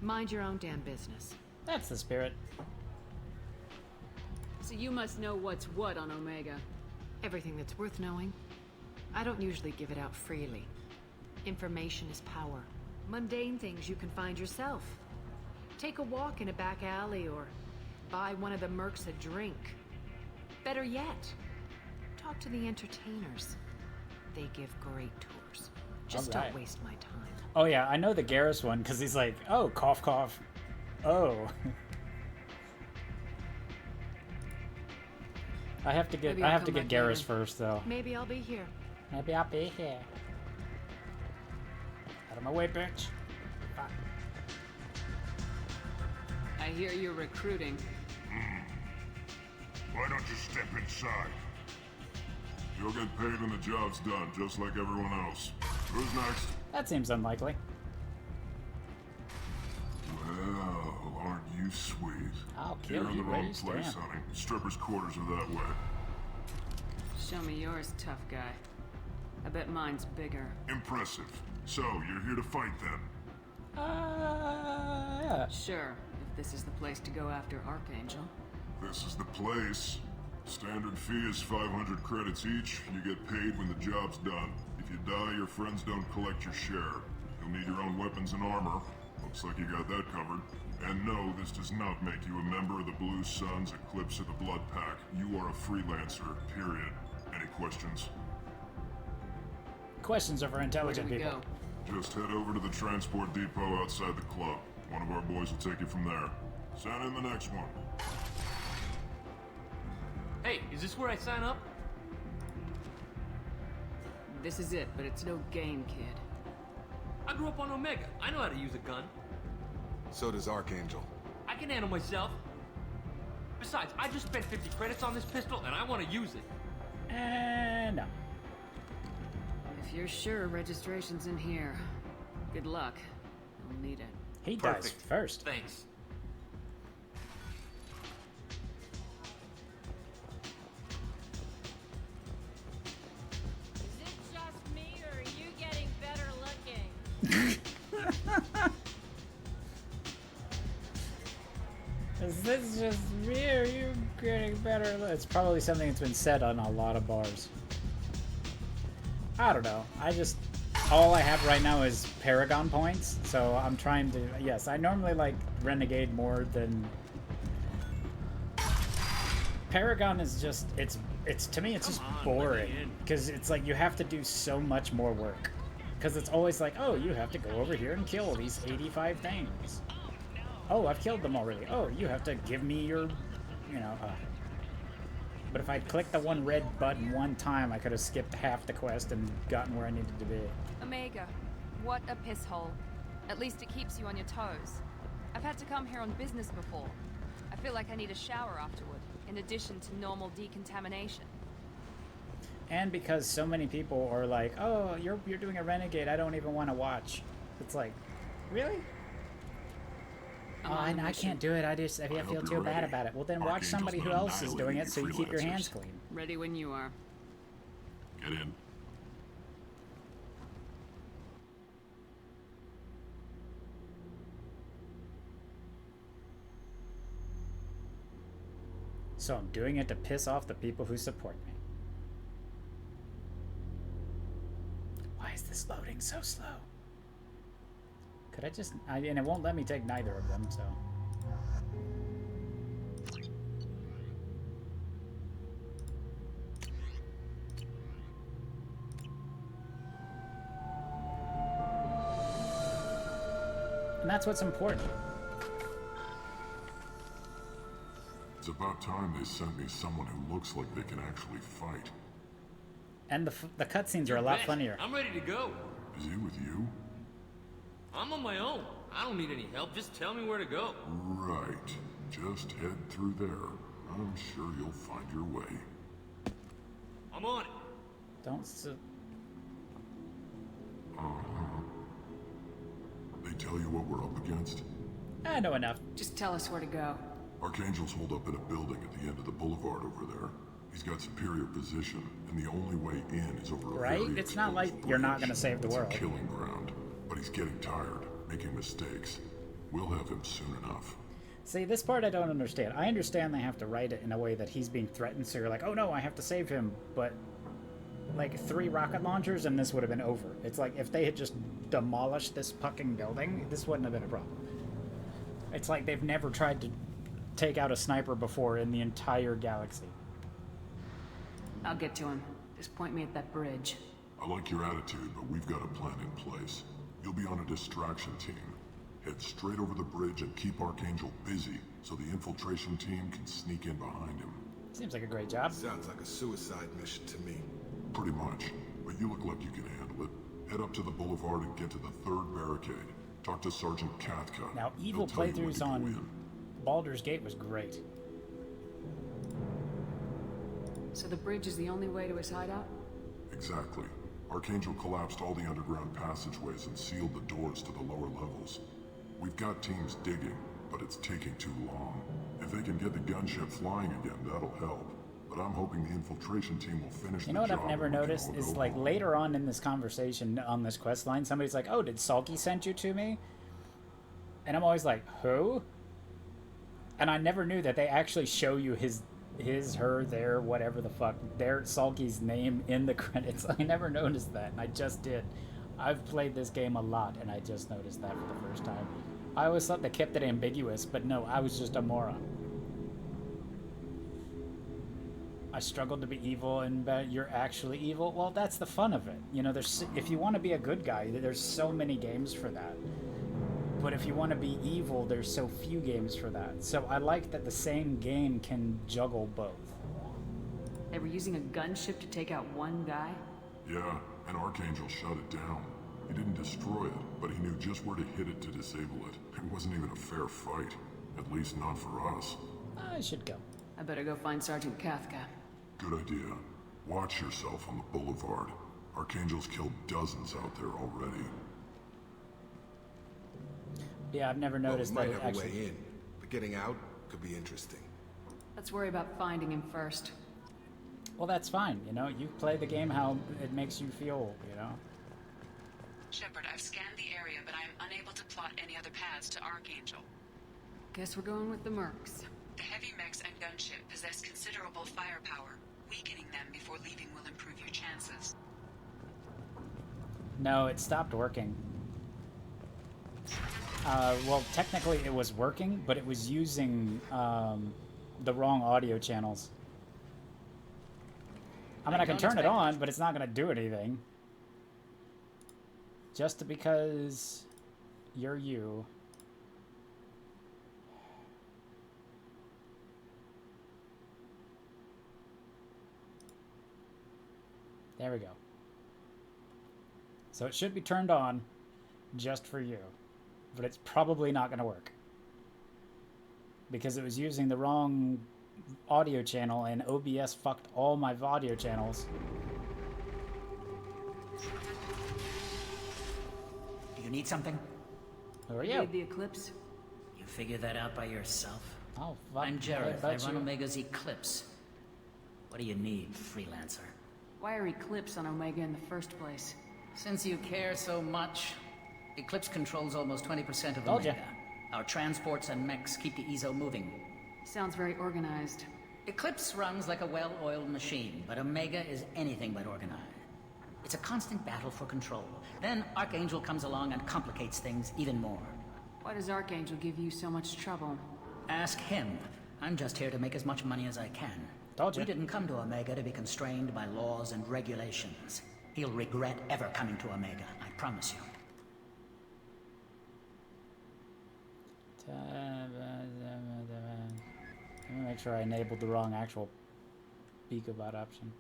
mind your own damn business. That's the spirit. So you must know what's what on Omega. Everything that's worth knowing. I don't usually give it out freely. Information is power. Mundane things you can find yourself. Take a walk in a back alley or buy one of the mercs a drink. Better yet, talk to the entertainers. They give great tours. Just don't waste my time. Oh yeah, I know the Garrus one because he's like, oh, cough, cough. Oh. I have to get Garrus first though. Maybe I'll be here. Maybe I'll be here. Out of my way, bitch. Fuck. I hear you're recruiting. Why don't you step inside? You'll get paid when the job's done, just like everyone else. Who's next? That seems unlikely. Well, aren't you sweet? I'll kill You're in you the where wrong you place, stand. honey. Strippers' quarters are that way. Show me yours, tough guy. I bet mine's bigger. Impressive. So, you're here to fight then? Yeah. Sure, if this is the place to go after Archangel. This is the place. Standard fee is 500 credits each. You get paid when the job's done. If you die, your friends don't collect your share. You'll need your own weapons and armor. Looks like you got that covered. And no, this does not make you a member of the Blue Suns, Eclipse, or the Blood Pack. You are a freelancer, period. Any questions? Questions are for intelligent Where do we people. go? Just head over to the transport depot outside the club. One of our boys will take you from there. Send in the next one. Hey, is this where I sign up? This is it, but it's no game, kid. I grew up on Omega. I know how to use a gun. So does Archangel. I can handle myself. Besides, I just spent 50 credits on this pistol, and I want to use it. No. If you're sure registration's in here, good luck. You'll need it. He Perfect. dies first. Thanks. Is it just me, or are you getting better looking? Is this just me or are you getting better? It's probably something that's been said on a lot of bars. I don't know. All I have right now is Paragon points, so I'm trying to, yes, I normally like Renegade more than... Paragon is just, it's to me, it's just boring, because it's like you have to do so much more work. Because it's always like, oh, you have to go over here and kill these 85 things. Oh, I've killed them already. Oh, you have to give me your, But if I'd clicked the one red button one time, I could have skipped half the quest and gotten where I needed to be. Omega, what a piss hole. At least it keeps you on your toes. I've had to come here on business before. I feel like I need a shower afterward, in addition to normal decontamination. And because so many people are like, oh, you're doing a Renegade, I don't even want to watch. It's like, really? Oh, I can't do it. I feel too bad about it. Well, then watch somebody who else is doing it so you keep your hands clean. Ready when you are. Get in. So I'm doing it to piss off the people who support me. Why is this loading so slow? Could I just... and it won't let me take neither of them, so... And that's what's important. It's about time they sent me someone who looks like they can actually fight. And the cutscenes are a lot funnier. I'm ready to go. Is he with you? I'm on my own. I don't need any help. Just tell me where to go. Right. Just head through there. I'm sure you'll find your way. I'm on it. Don't They tell you what we're up against? I know enough. Just tell us where to go. Archangel's holed up in a building at the end of the boulevard over there. He's got superior position, and the only way in is over a Right? very It's not like exposed you're not bridge. going to save the It's world. a killing ground, but he's getting tired, making mistakes. We'll have him soon enough. See, this part I don't understand. I understand they have to write it in a way that he's being threatened, so you're like, oh no, I have to save him, but... like 3 rocket launchers and this would have been over. It's like if they had just demolished this fucking building, this wouldn't have been a problem. It's like they've never tried to take out a sniper before in the entire galaxy. I'll get to him. Just point me at that bridge. I like your attitude, but we've got a plan in place. You'll be on a distraction team. Head straight over the bridge and keep Archangel busy so the infiltration team can sneak in behind him. Seems like a great job. Sounds like a suicide mission to me. Pretty much, but you look like you can handle it. Head up to the boulevard and get to the 3rd barricade. Talk to Sergeant Katka. Now, evil He'll tell you when playthroughs to go on in. Baldur's Gate was great. So the bridge is the only way to his hideout? Exactly. Archangel collapsed all the underground passageways and sealed the doors to the lower levels. We've got teams digging, but it's taking too long. If they can get the gunship flying again, that'll help. But I'm hoping the infiltration team will finish the job. You know what I've never noticed is, like, later on in this conversation on this quest line, somebody's like, oh, did Sulky send you to me? And I'm always like, who? And I never knew that they actually show you his, her, their, whatever the fuck, their Sulky's name in the credits. I never noticed that, and I just did. I've played this game a lot, and I just noticed that for the first time. I always thought they kept it ambiguous, but no, I was just a moron. I struggled to be evil, and you're actually evil. Well, that's the fun of it. You know, there's, if you want to be a good guy, there's so many games for that. But if you want to be evil, there's so few games for that. So I like that the same game can juggle both. They were using a gunship to take out one guy? Yeah, and Archangel shut it down. He didn't destroy it, but he knew just where to hit it to disable it. It wasn't even a fair fight. At least not for us. I should go. I better go find Sergeant Katka. Good idea. Watch yourself on the boulevard. Archangel's killed dozens out there already. Yeah, I've never noticed well, we that might have actually... a way in, but getting out could be interesting. Let's worry about finding him first. Well, that's fine. You know, you play the game how it makes you feel, you know? Shepard, I've scanned the area, but I am unable to plot any other paths to Archangel. Guess we're going with the Mercs. The heavy mechs and gunship possess considerable firepower. Weakening them before leaving will improve your chances. No, it stopped working. Well, technically it was working, but it was using the wrong audio channels. I mean, I can turn it on, but it's not going to do anything. Just because you're you. There we go. So it should be turned on just for you. But it's probably not going to work. Because it was using the wrong audio channel, and OBS fucked all my audio channels. Do you need something? Who are you? Read the Eclipse? You figure that out by yourself? Oh, fuck. I'm Jareth. I run you. Omega's Eclipse. What do you need, freelancer? Why are Eclipse on Omega in the first place? Since you care so much, Eclipse controls almost 20% of Told ya. Omega. Our transports and mechs keep the EZO moving. Sounds very organized. Eclipse runs like a well-oiled machine, but Omega is anything but organized. It's a constant battle for control. Then Archangel comes along and complicates things even more. Why does Archangel give you so much trouble? Ask him. I'm just here to make as much money as I can. Told ya. We didn't come to Omega to be constrained by laws and regulations. He'll regret ever coming to Omega, I promise you. Let me make sure I enabled the wrong actual Beakabot option.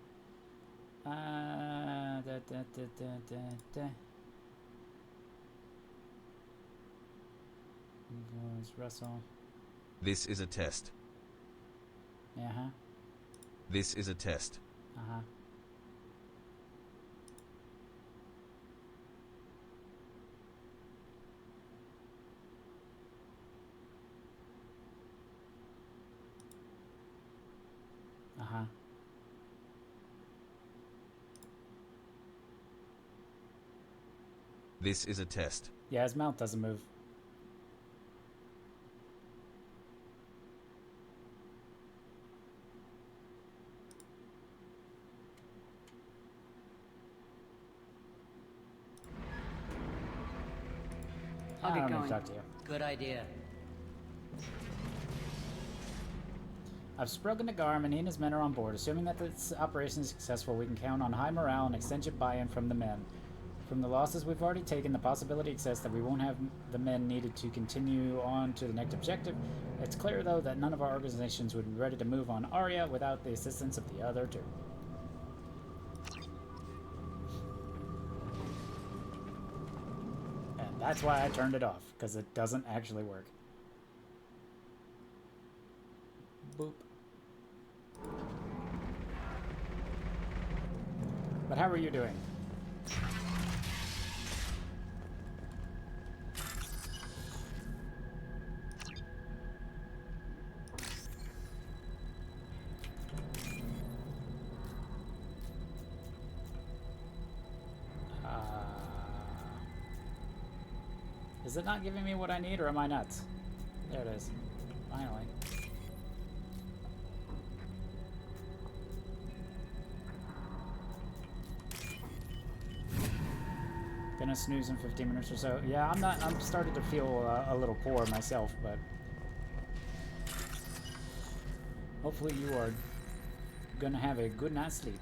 Influence Russell. This is a test. Uh-huh. This is a test. Uh-huh. Uh-huh. This is a test. Yeah, his mouth doesn't move. I'll I get don't need going. to talk to you. Good idea. I've spoken to Garm and he and his men are on board. Assuming that this operation is successful, we can count on high morale and extensive buy-in from the men. From the losses we've already taken, the possibility exists that we won't have the men needed to continue on to the next objective. It's clear, though, that none of our organizations would be ready to move on Arya without the assistance of the other two. That's why I turned it off, because it doesn't actually work. Boop. But how are you doing? Is it not giving me what I need, or am I nuts? There it is. Finally. Gonna snooze in 15 minutes or so. Yeah, I'm starting to feel a little poor myself, but hopefully you are gonna have a good night's sleep.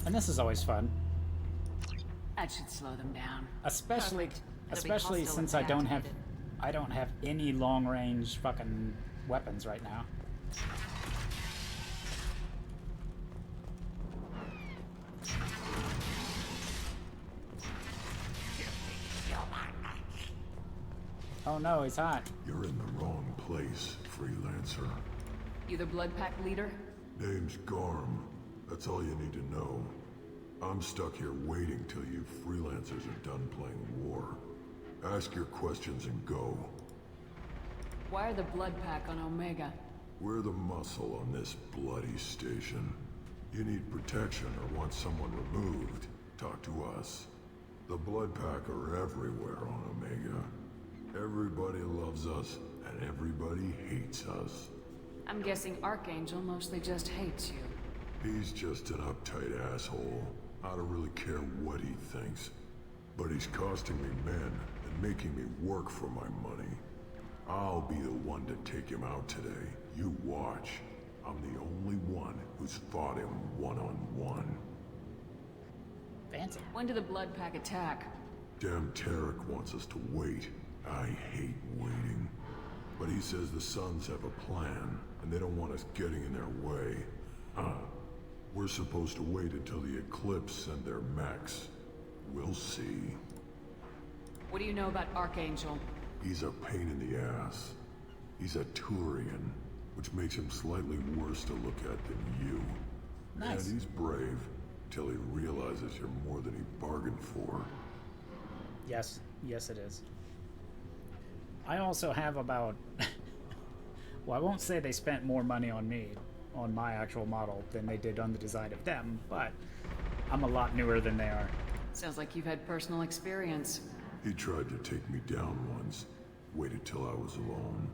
And this is always fun. That should slow them down. Especially hostile since if I don't have activated. any long range fucking weapons right now. Oh no, he's hot. You're in the wrong place, freelancer. You the Blood Pack leader? Name's Garm. That's all you need to know. I'm stuck here waiting till you freelancers are done playing war. Ask your questions and go. Why are the Blood Pack on Omega? We're the muscle on this bloody station. You need protection or want someone removed, talk to us. The Blood Pack are everywhere on Omega. Everybody loves us, and everybody hates us. I'm guessing Archangel mostly just hates you. He's just an uptight asshole. I don't really care what he thinks. But he's costing me men and making me work for my money. I'll be the one to take him out today. You watch. I'm the only one who's fought him one-on-one. Fancy. When do the Blood Pack attack? Damn Tarek wants us to wait. I hate waiting. But he says the Suns have a plan, and they don't want us getting in their way. We're supposed to wait until the Eclipse send their mechs. We'll see. What do you know about Archangel? He's a pain in the ass. He's a Turian, which makes him slightly worse to look at than you. Nice. And he's brave, till he realizes you're more than he bargained for. Yes. Yes, it is. I also have about... well, I won't say they spent more money on me, on my actual model, than they did on the design of them, but I'm a lot newer than they are. Sounds like you've had personal experience. He tried to take me down once. Waited till I was alone.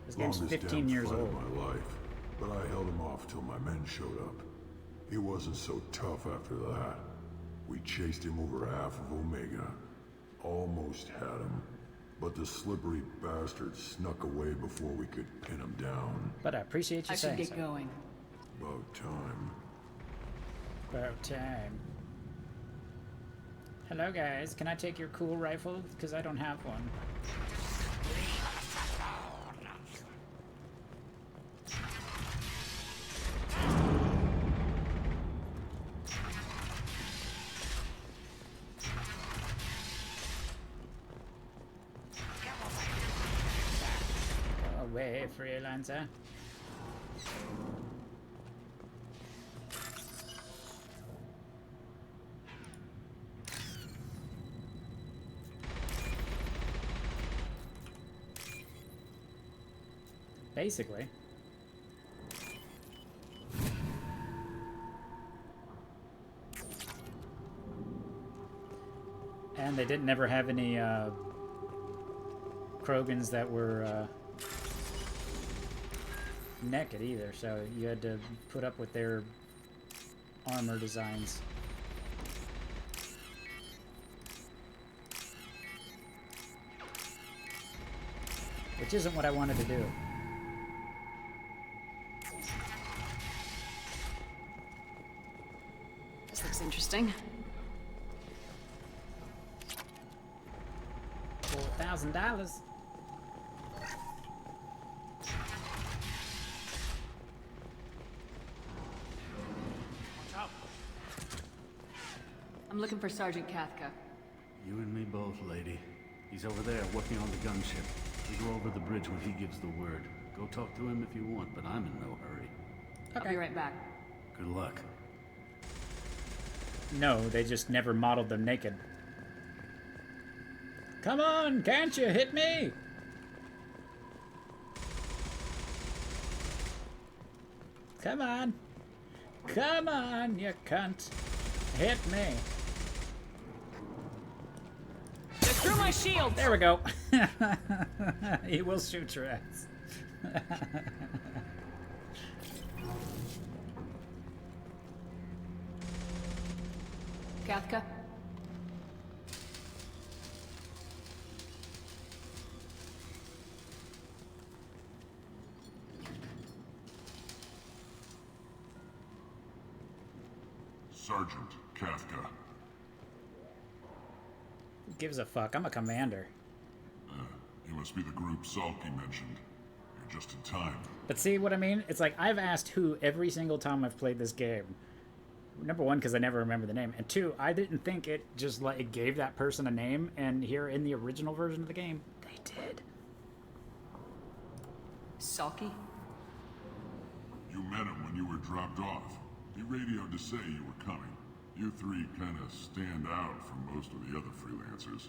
This game's Longest 15 damn years fight old. of my life, but I held him off till my men showed up. He wasn't so tough after that. We chased him over half of Omega. Almost had him, but the slippery bastard snuck away before we could pin him down. But I appreciate you I should saying get so. going. About time. About time. Hello guys, can I take your cool rifle? Because I don't have one. Go away, freelancer. Basically. And they didn't ever have any Krogans that were naked either, so you had to put up with their armor designs. Which isn't what I wanted to do. This looks interesting. $4,000. I'm looking for Sergeant Kathka. You and me both, lady. He's over there, working on the gunship. We go over the bridge when he gives the word. Go talk to him if you want, but I'm in no hurry. I'll be right back. Good luck. No, they just never modeled them naked. Come on, can't you hit me? Come on. Come on, you cunt. Hit me. They threw my shield! There we go. He will shoot your ass. Kathka? Sergeant Kathka. Who gives a fuck? I'm a commander. You must be the group Salky mentioned. You're just in time. But see what I mean? It's like I've asked who every single time I've played this game. Number one, because I never remember the name. And two, I didn't think it just like it gave that person a name. And here in the original version of the game, they did. Salky? You met him when you were dropped off. He radioed to say you were coming. You three kind of stand out from most of the other freelancers.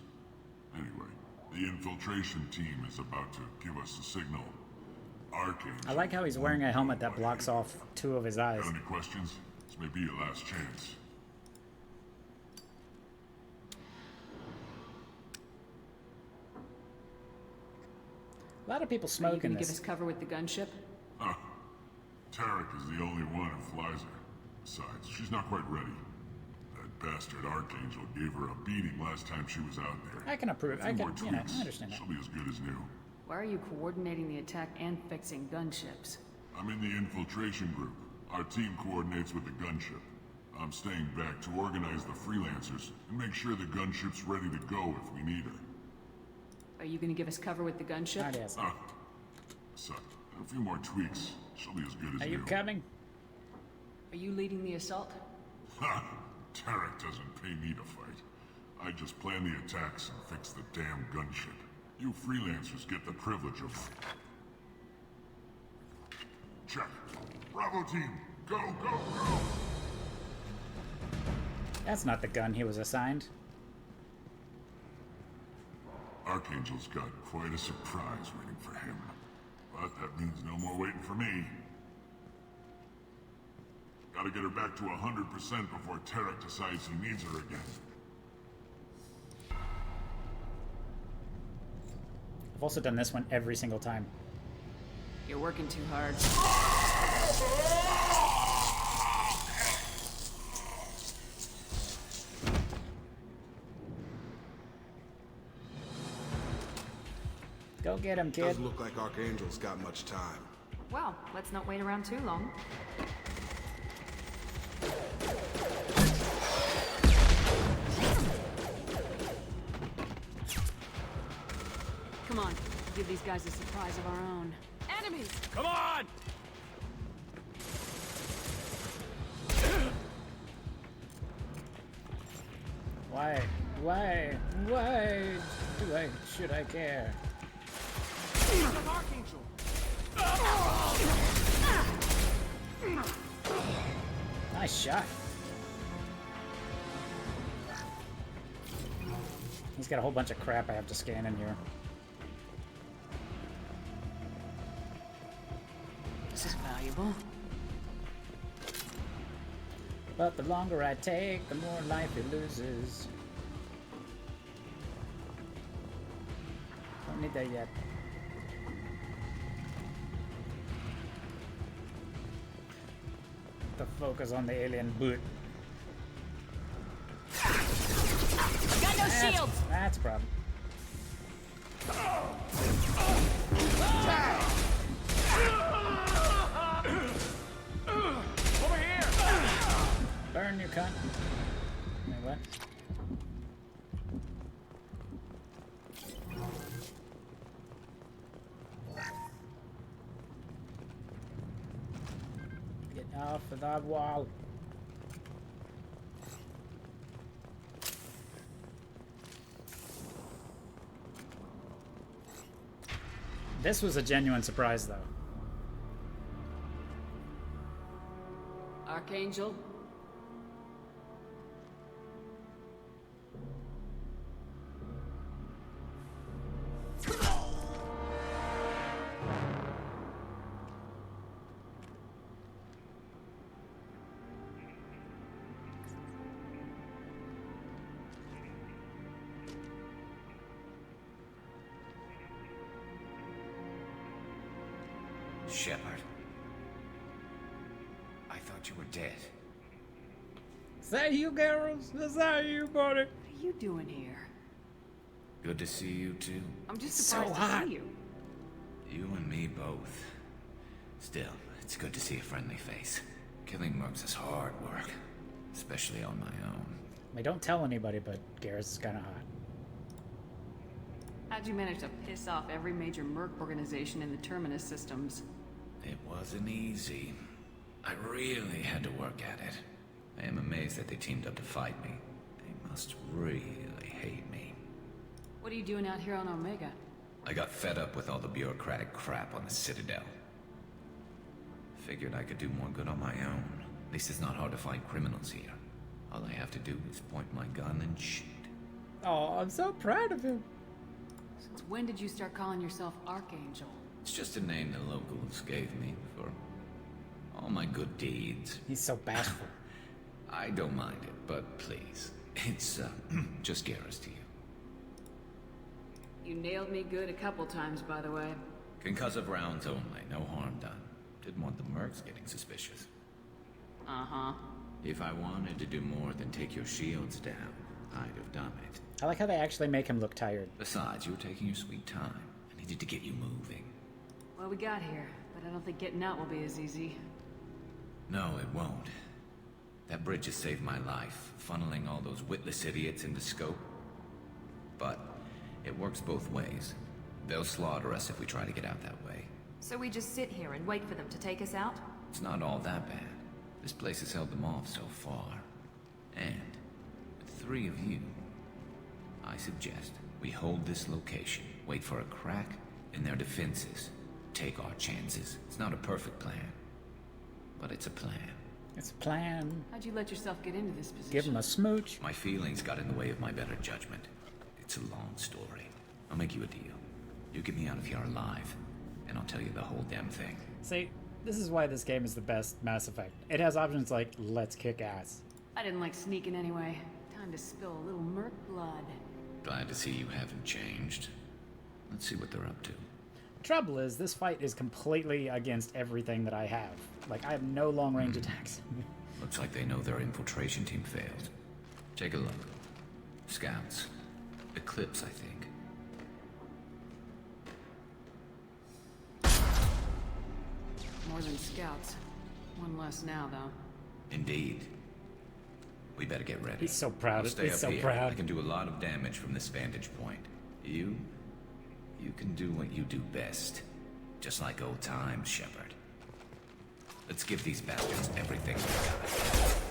Anyway, the infiltration team is about to give us a signal. Archangel. I like how he's wearing a helmet that blocks off two of his eyes. Got any questions? This may be your last chance. A lot of people Are you smoke in gonna give this. us cover with the gunship? Tarek is the only one who flies her. Besides, she's not quite ready. That bastard Archangel gave her a beating last time she was out there. I can approve. A few more You know, tweaks, I understand that. she'll be as good as new. Why are you coordinating the attack and fixing gunships? I'm in the infiltration group. Our team coordinates with the gunship. I'm staying back to organize the freelancers and make sure the gunship's ready to go if we need her. Are you gonna give us cover with the gunship? So, a few more tweaks. She'll be as good as Are new. you coming? Are you leading the assault? Ha! Tarek doesn't pay me to fight. I just plan the attacks and fix the damn gunship. You freelancers get the privilege of... Check. Bravo team, go, go, go! That's not the gun he was assigned. Archangel's got quite a surprise waiting for him. But that means no more waiting for me. Gotta get her back to 100% before Tarek decides he needs her again. I've also done this one every single time. You're working too hard. Go get him, kid. Doesn't look like Archangel's got much time. Well, let's not wait around too long. Come on, give these guys a surprise of our own. Enemies! Come on! Why should I care? Archangel! Nice shot. He's got a whole bunch of crap I have to scan in here. This is valuable. But the longer I take, the more life he loses. Don't need that yet. The focus on the alien boot. Got no shields! That's a problem. Over here! Burn, you cunt. Wait, what? Get off of that wall. This was a genuine surprise, though. Archangel? Shepard. I thought you were dead. Is that you, Garros? Is that you, buddy? What are you doing here? Good to see you, too. I'm just surprised to see you. You and me both. Still, it's good to see a friendly face. Killing mercs is hard work, especially on my own. I don't tell anybody, but Garrus is kind of hot. How'd you manage to piss off every major merc organization in the Terminus systems? It wasn't easy. I really had to work at it. I am amazed that they teamed up to fight me. They must really hate me. What are you doing out here on Omega? I got fed up with all the bureaucratic crap on the Citadel. Figured I could do more good on my own. At least it's not hard to find criminals here. All I have to do is point my gun and shoot. Oh, I'm so proud of him. Since when did you start calling yourself Archangel? It's just a name the locals gave me for all my good deeds. He's so bashful. I don't mind it, but please, it's just Garrus to you. You nailed me good a couple times, by the way. Concussive rounds only, no harm done. Didn't want the mercs getting suspicious. Uh-huh. If I wanted to do more than take your shields down, I'd have done it. I like how they actually make him look tired. Besides, you were taking your sweet time. I needed to get you moving. Well, we got here, but I don't think getting out will be as easy. No, it won't. That bridge has saved my life, funneling all those witless idiots into scope. But it works both ways. They'll slaughter us if we try to get out that way. So we just sit here and wait for them to take us out? It's not all that bad. This place has held them off so far. And with 3 of you, I suggest we hold this location, wait for a crack in their defenses, take our chances. It's not a perfect plan, but it's a plan. It's a plan. How'd you let yourself get into this position? Give him a smooch. My feelings got in the way of my better judgment. It's a long story. I'll make you a deal. You get me out of here alive, and I'll tell you the whole damn thing. See, this is why this game is the best Mass Effect. It has options like, let's kick ass. I didn't like sneaking anyway. Time to spill a little merc blood. Glad to see you haven't changed. Let's see what they're up to. Trouble is, this fight is completely against everything that I have. Like, I have no long-range attacks. Looks like they know their infiltration team failed. Take a look. Scouts. Eclipse, I think. More than scouts. One less now, though. Indeed. We better get ready. He's so proud. I'll stay He's up so here. proud. I can do a lot of damage from this vantage point. You can do what you do best. Just like old times, Shepard. Let's give these bastards everything we got.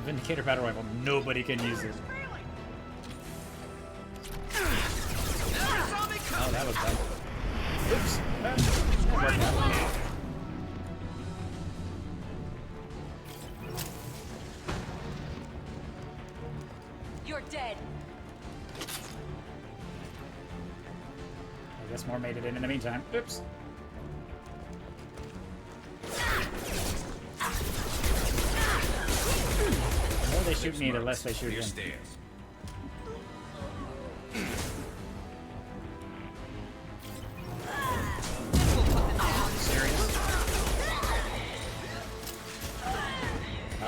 Vindicator battle rifle. Nobody can use it. Oh, that was dumb. Oops. You're dead. I guess more made it in the meantime. Oops. The more they shoot me, the less they shoot him.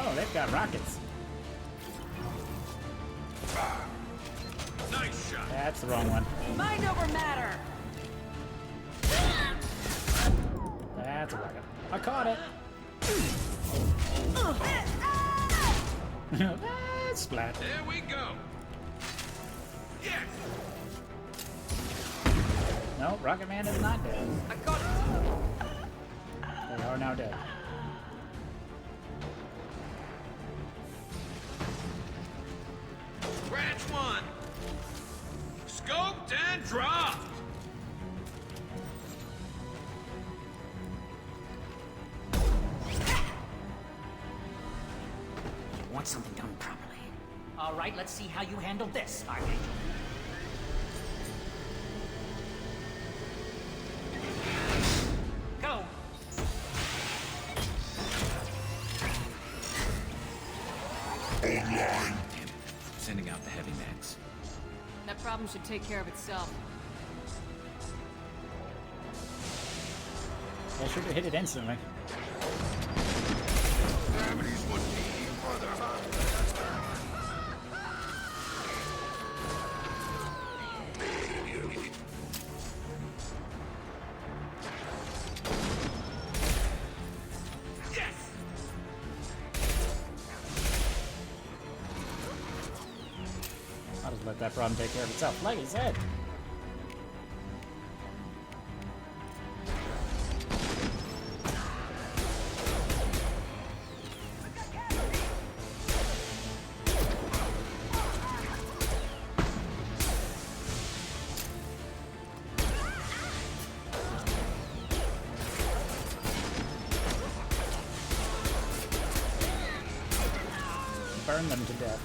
Oh, they've got rockets. Nice shot. That's the wrong one. Mind over matter. That's a rocket. I caught it. Splat. There we go. Yes. No, Rocket Man is not dead. I got it. They are now dead. Scratch one. Scoped and dropped. Want something done properly. All right, let's see how you handle this, Archangel. Go. Damn it. Sending out the heavy mags. That problem should take care of itself. I should have hit it instantly. Gravity's what need further. I'll just let that problem take care of itself. Like he said. Burn them to death.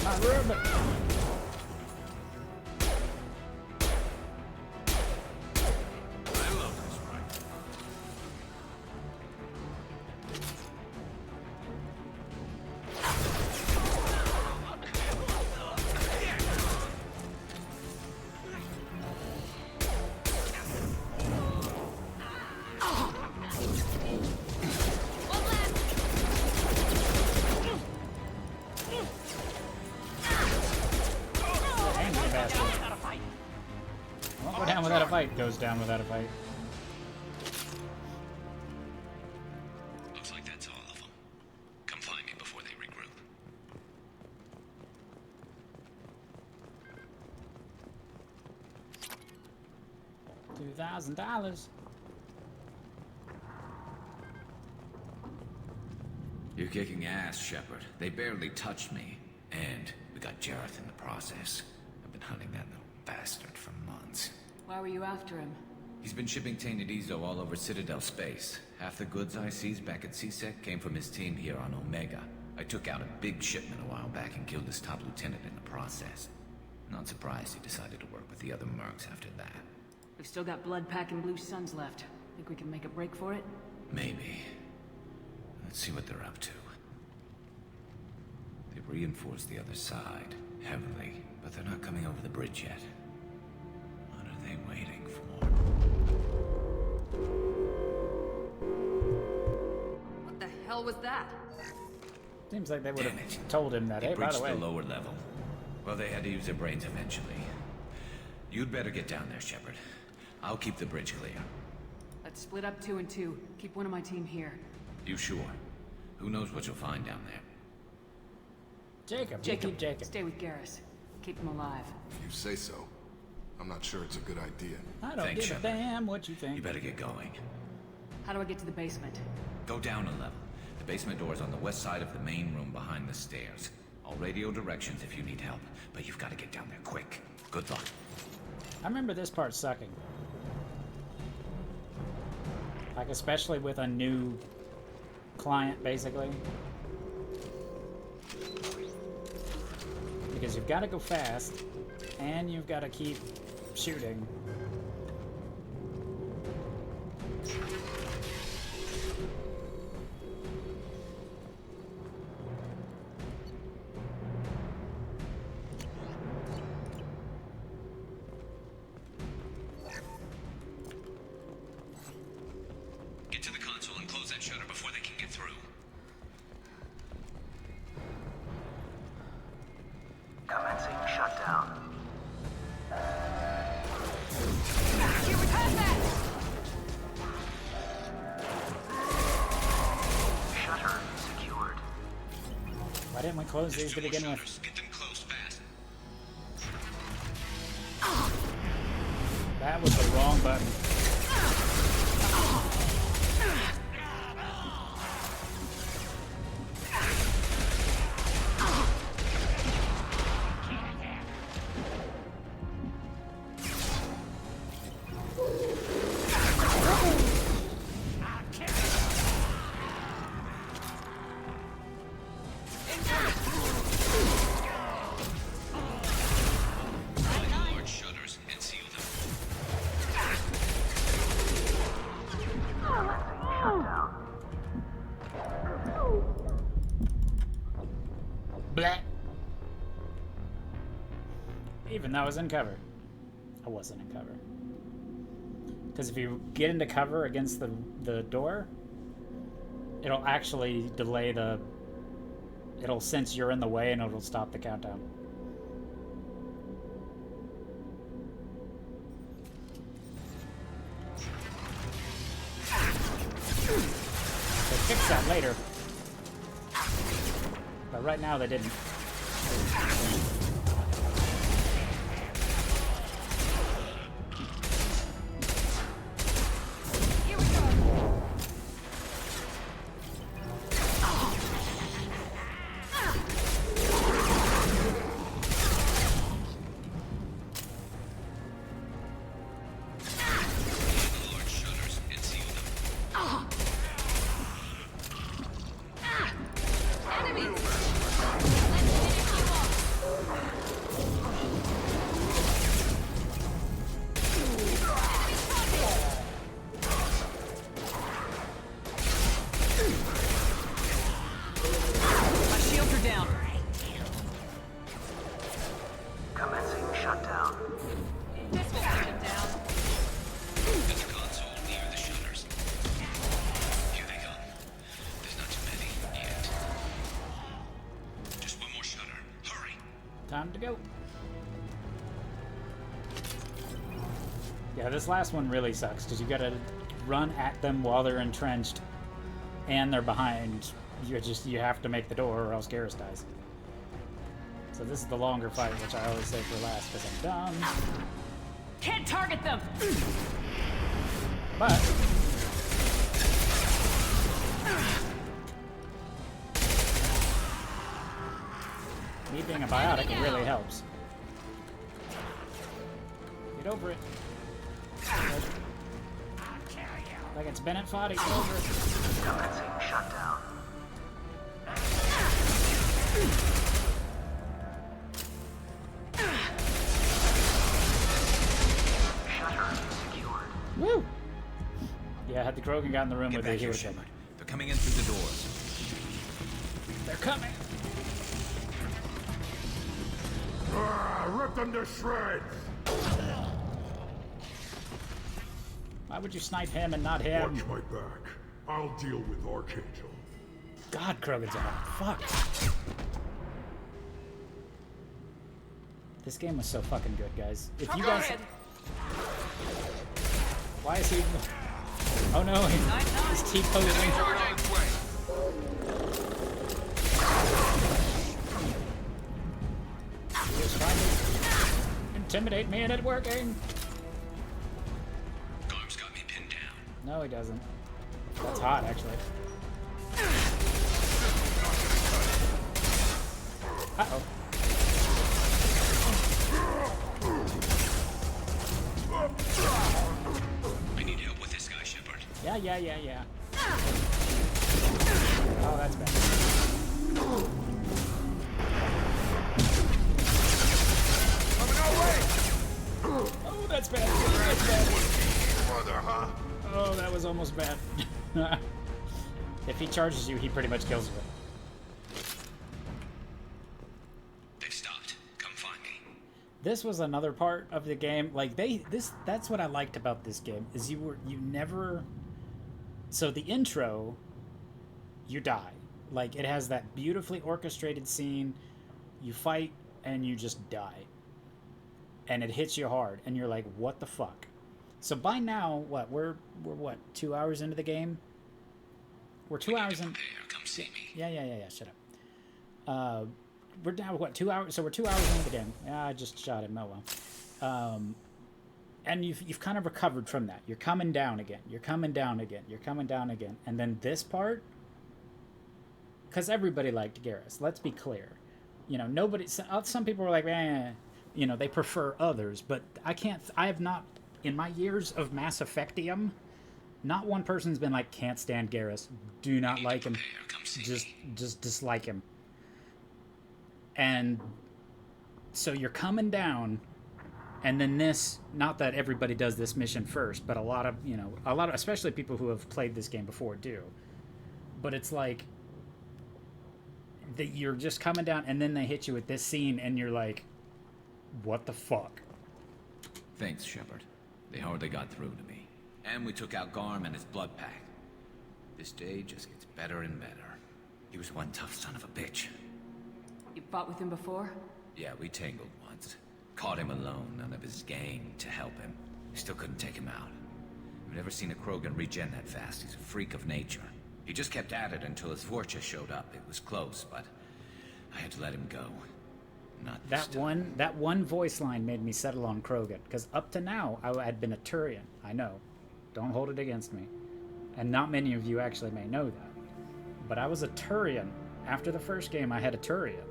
My robot. I love this rifle. Angry bastard. Won't go down without a fight. Goes down without a fight. Looks like that's all of them. Come find me before they regroup. $2,000. You're kicking ass, Shepard. They barely touched me. And we got Jareth in the process. I've been hunting that little bastard for months. Why were you after him? He's been shipping tainted Ezo all over Citadel space. Half the goods I seized back at CSEC came from his team here on Omega. I took out a big shipment a while back and killed his top lieutenant in the process. Not surprised he decided to work with the other mercs after that. We've still got blood pack and blue suns left. Think we can make a break for it? Maybe. Let's see what they're up to. They've reinforced the other side, heavily, but they're not coming over the bridge yet. What are they waiting for? What the hell was that? Seems like they would Damn have it. told him that. They Hey, by breached the way. the lower level. Well, they had to use their brains eventually. You'd better get down there, Shepard. I'll keep the bridge clear. Let's split up 2 and 2. Keep one of my team here. You sure? Who knows what you'll find down there? Jacob. Jacob, Jacob. stay with Garrus. Keep him alive. If you say so. I'm not sure it's a good idea. I don't Thanks, give a Shepard. damn what you think. You better get going. How do I get to the basement? Go down a level. The basement door is on the west side of the main room behind the stairs. I'll radio directions if you need help, but you've got to get down there quick. Good luck. I remember this part sucking. Like, especially with a new client, basically. Because you've got to go fast, and you've got to keep shooting. Get to the console and close that shutter before they Why didn't we close these to begin with? Get them closed fast. That was the wrong button. Even though I was in cover. I wasn't in cover. Because if you get into cover against the door, it'll actually delay the... It'll sense you're in the way and it'll stop the countdown. They'll fix that later. But right now they didn't. Time to go. Yeah, this last one really sucks because you gotta run at them while they're entrenched and they're behind. You have to make the door or else Garrus dies. So this is the longer fight, which I always say for last because I'm dumb. Can't target them. But me being a biotic really helps. Get over it. Like it's Bennett Foddy, get over it. Shut down. Shutter secured. Woo! Yeah, had the Krogan got in the room with me, he would have killed me. They're coming in through the doors. They're coming! Rip them to shreds! Why would you snipe him and not him? Watch my back. I'll deal with Archangel. God, Krogan's a hot. Fuck. This game was so fucking good, guys. If you guys... Why is he... Oh no, he's T-posing. He was trying to intimidate me and it working. Garm's got me pinned down. No, he doesn't. That's hot, actually. Uh-oh. I need help with this guy, Shepard. Yeah. Oh, that's bad. Oh, that's bad. That's bad. Oh, that was almost bad. If he charges you, he pretty much kills you. They've stopped. Come find me. This was another part of the game. Like that's what I liked about this game is you never. So the intro, you die. Like it has that beautifully orchestrated scene. You fight and you just die. And it hits you hard, and you're like, what the fuck? So by now, what we're what 2 hours into the game? We're 2 hours in. Come see me. Yeah. Shut We're down, what, 2 hours? So we're 2 hours into the game. Yeah, I just shot him. Oh, well. And you've kind of recovered from that. You're coming down again. You're coming down again. You're coming down again. And then this part, because everybody liked Garrus. Let's be clear. You know, nobody... Some people were like, you know, they prefer others. But I have not... In my years of Mass Effectium, not one person's been like, can't stand Garrus. Do not like him. Just dislike him. And so you're coming down... And then this, not that everybody does this mission first, but a lot of, especially people who have played this game before do. But it's like, that you're just coming down, and then they hit you with this scene, and you're like, what the fuck? Thanks, Shepard. They hardly got through to me. And we took out Garm and his blood pack. This day just gets better and better. He was one tough son of a bitch. You fought with him before? Yeah, we tangled once. Caught him alone, none of his gang to help him. We still couldn't take him out. I've never seen a Krogan regen that fast. He's a freak of nature. He just kept at it until his Vorcha showed up. It was close, but I had to let him go. Not this time. That one voice line made me settle on Krogan, because up to now I had been a Turian. I know. Don't hold it against me. And not many of you actually may know that. But I was a Turian. After the first game, I had a Turian.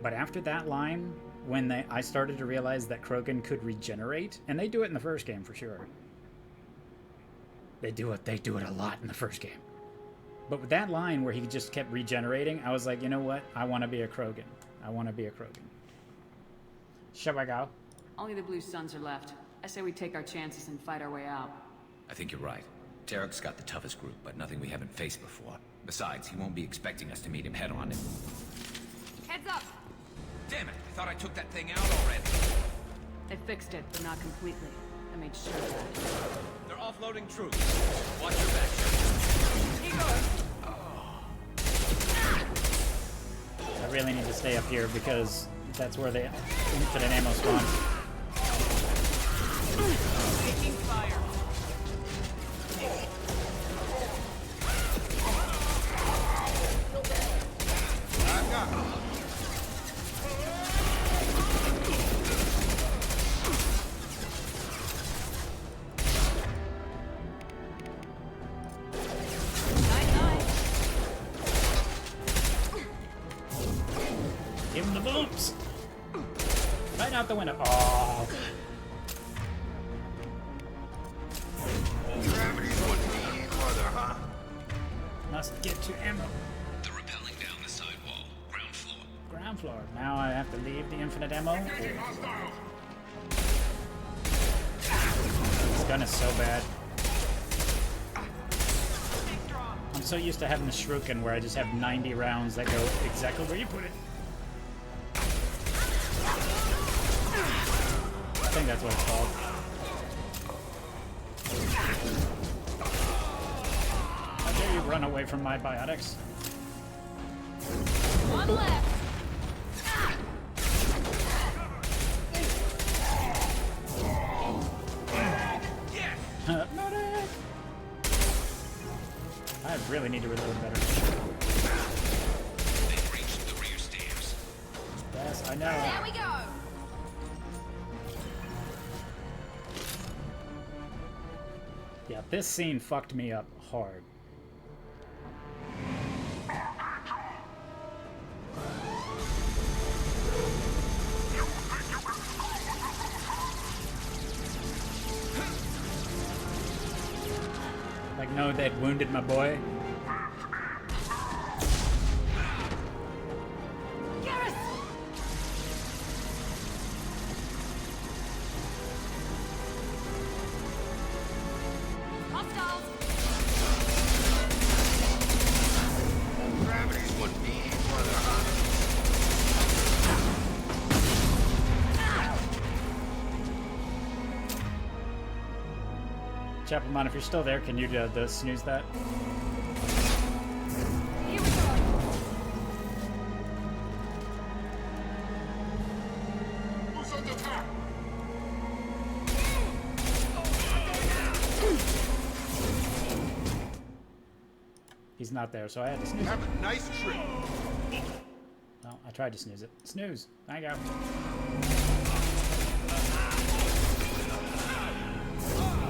But after that line, when I started to realize that Krogan could regenerate, and they do it in the first game for sure. They do it a lot in the first game. But with that line where he just kept regenerating, I was like, you know what? I want to be a Krogan. I want to be a Krogan. Shall I go? Only the Blue Suns are left. I say we take our chances and fight our way out. I think you're right. Tarek's got the toughest group, but nothing we haven't faced before. Besides, he won't be expecting us to meet him head-on. Heads up! Damn it! I thought I took that thing out already. They fixed it, but not completely. I made sure of that. They're offloading troops. Watch your back. I really need to stay up here because that's where the infinite ammo spawns. Taking fire. Give him the booms! Right out the window. Oh, God. Gravity's what we need, brother, huh? Must get to ammo. They're rappelling down the sidewall. Ground floor. Ground floor. Now I have to leave the infinite ammo. This gun is so bad. I'm so used to having the Shuriken where I just have 90 rounds that go exactly where you put it. I think that's what it's called. How dare you run away from my biotics? One left. Medic! I really need to reload better. They've reached the rear stairs. Yes, I know. There we go. Yeah, this scene fucked me up hard. Like, no, they'd wounded my boy. Gravity's what we need, brother, huh? Chapelmon, if you're still there, can you snooze that? Here we go. Who's under attack? he's not there, so I had to snooze it. Have a nice trip. Well, I tried to snooze it. Snooze. There you go.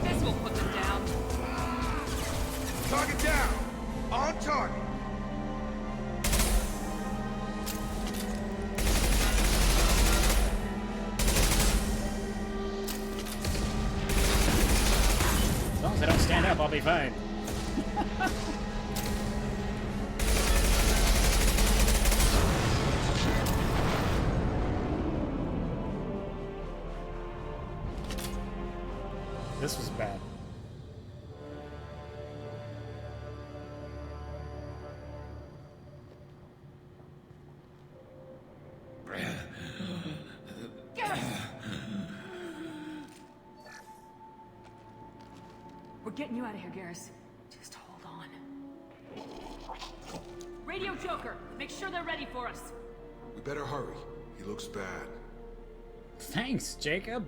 This will put them down. Target down. On target. As long as I don't stand up, I'll be fine. This was bad. We're getting you out of here, Garrus. Just hold on. Radio Joker, make sure they're ready for us. We better hurry. He looks bad. Thanks, Jacob.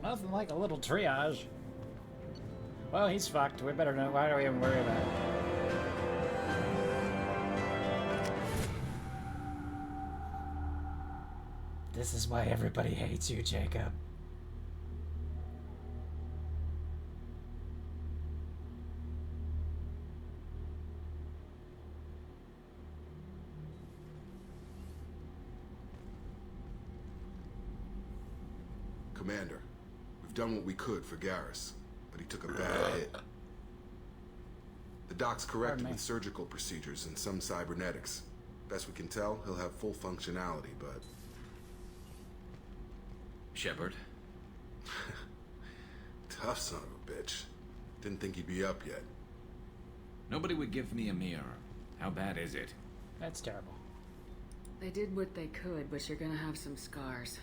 Nothing like a little triage. Well, he's fucked. We better know. Why do we even worry about it? This is why everybody hates you, Jacob. Commander, we've done what we could for Garrus, but he took a bad hit. The doc's corrected with surgical procedures and some cybernetics. Best we can tell, he'll have full functionality, but... Shepard? Tough son of a bitch. Didn't think he'd be up yet. Nobody would give me a mirror. How bad is it? That's terrible. They did what they could, but you're gonna have some scars.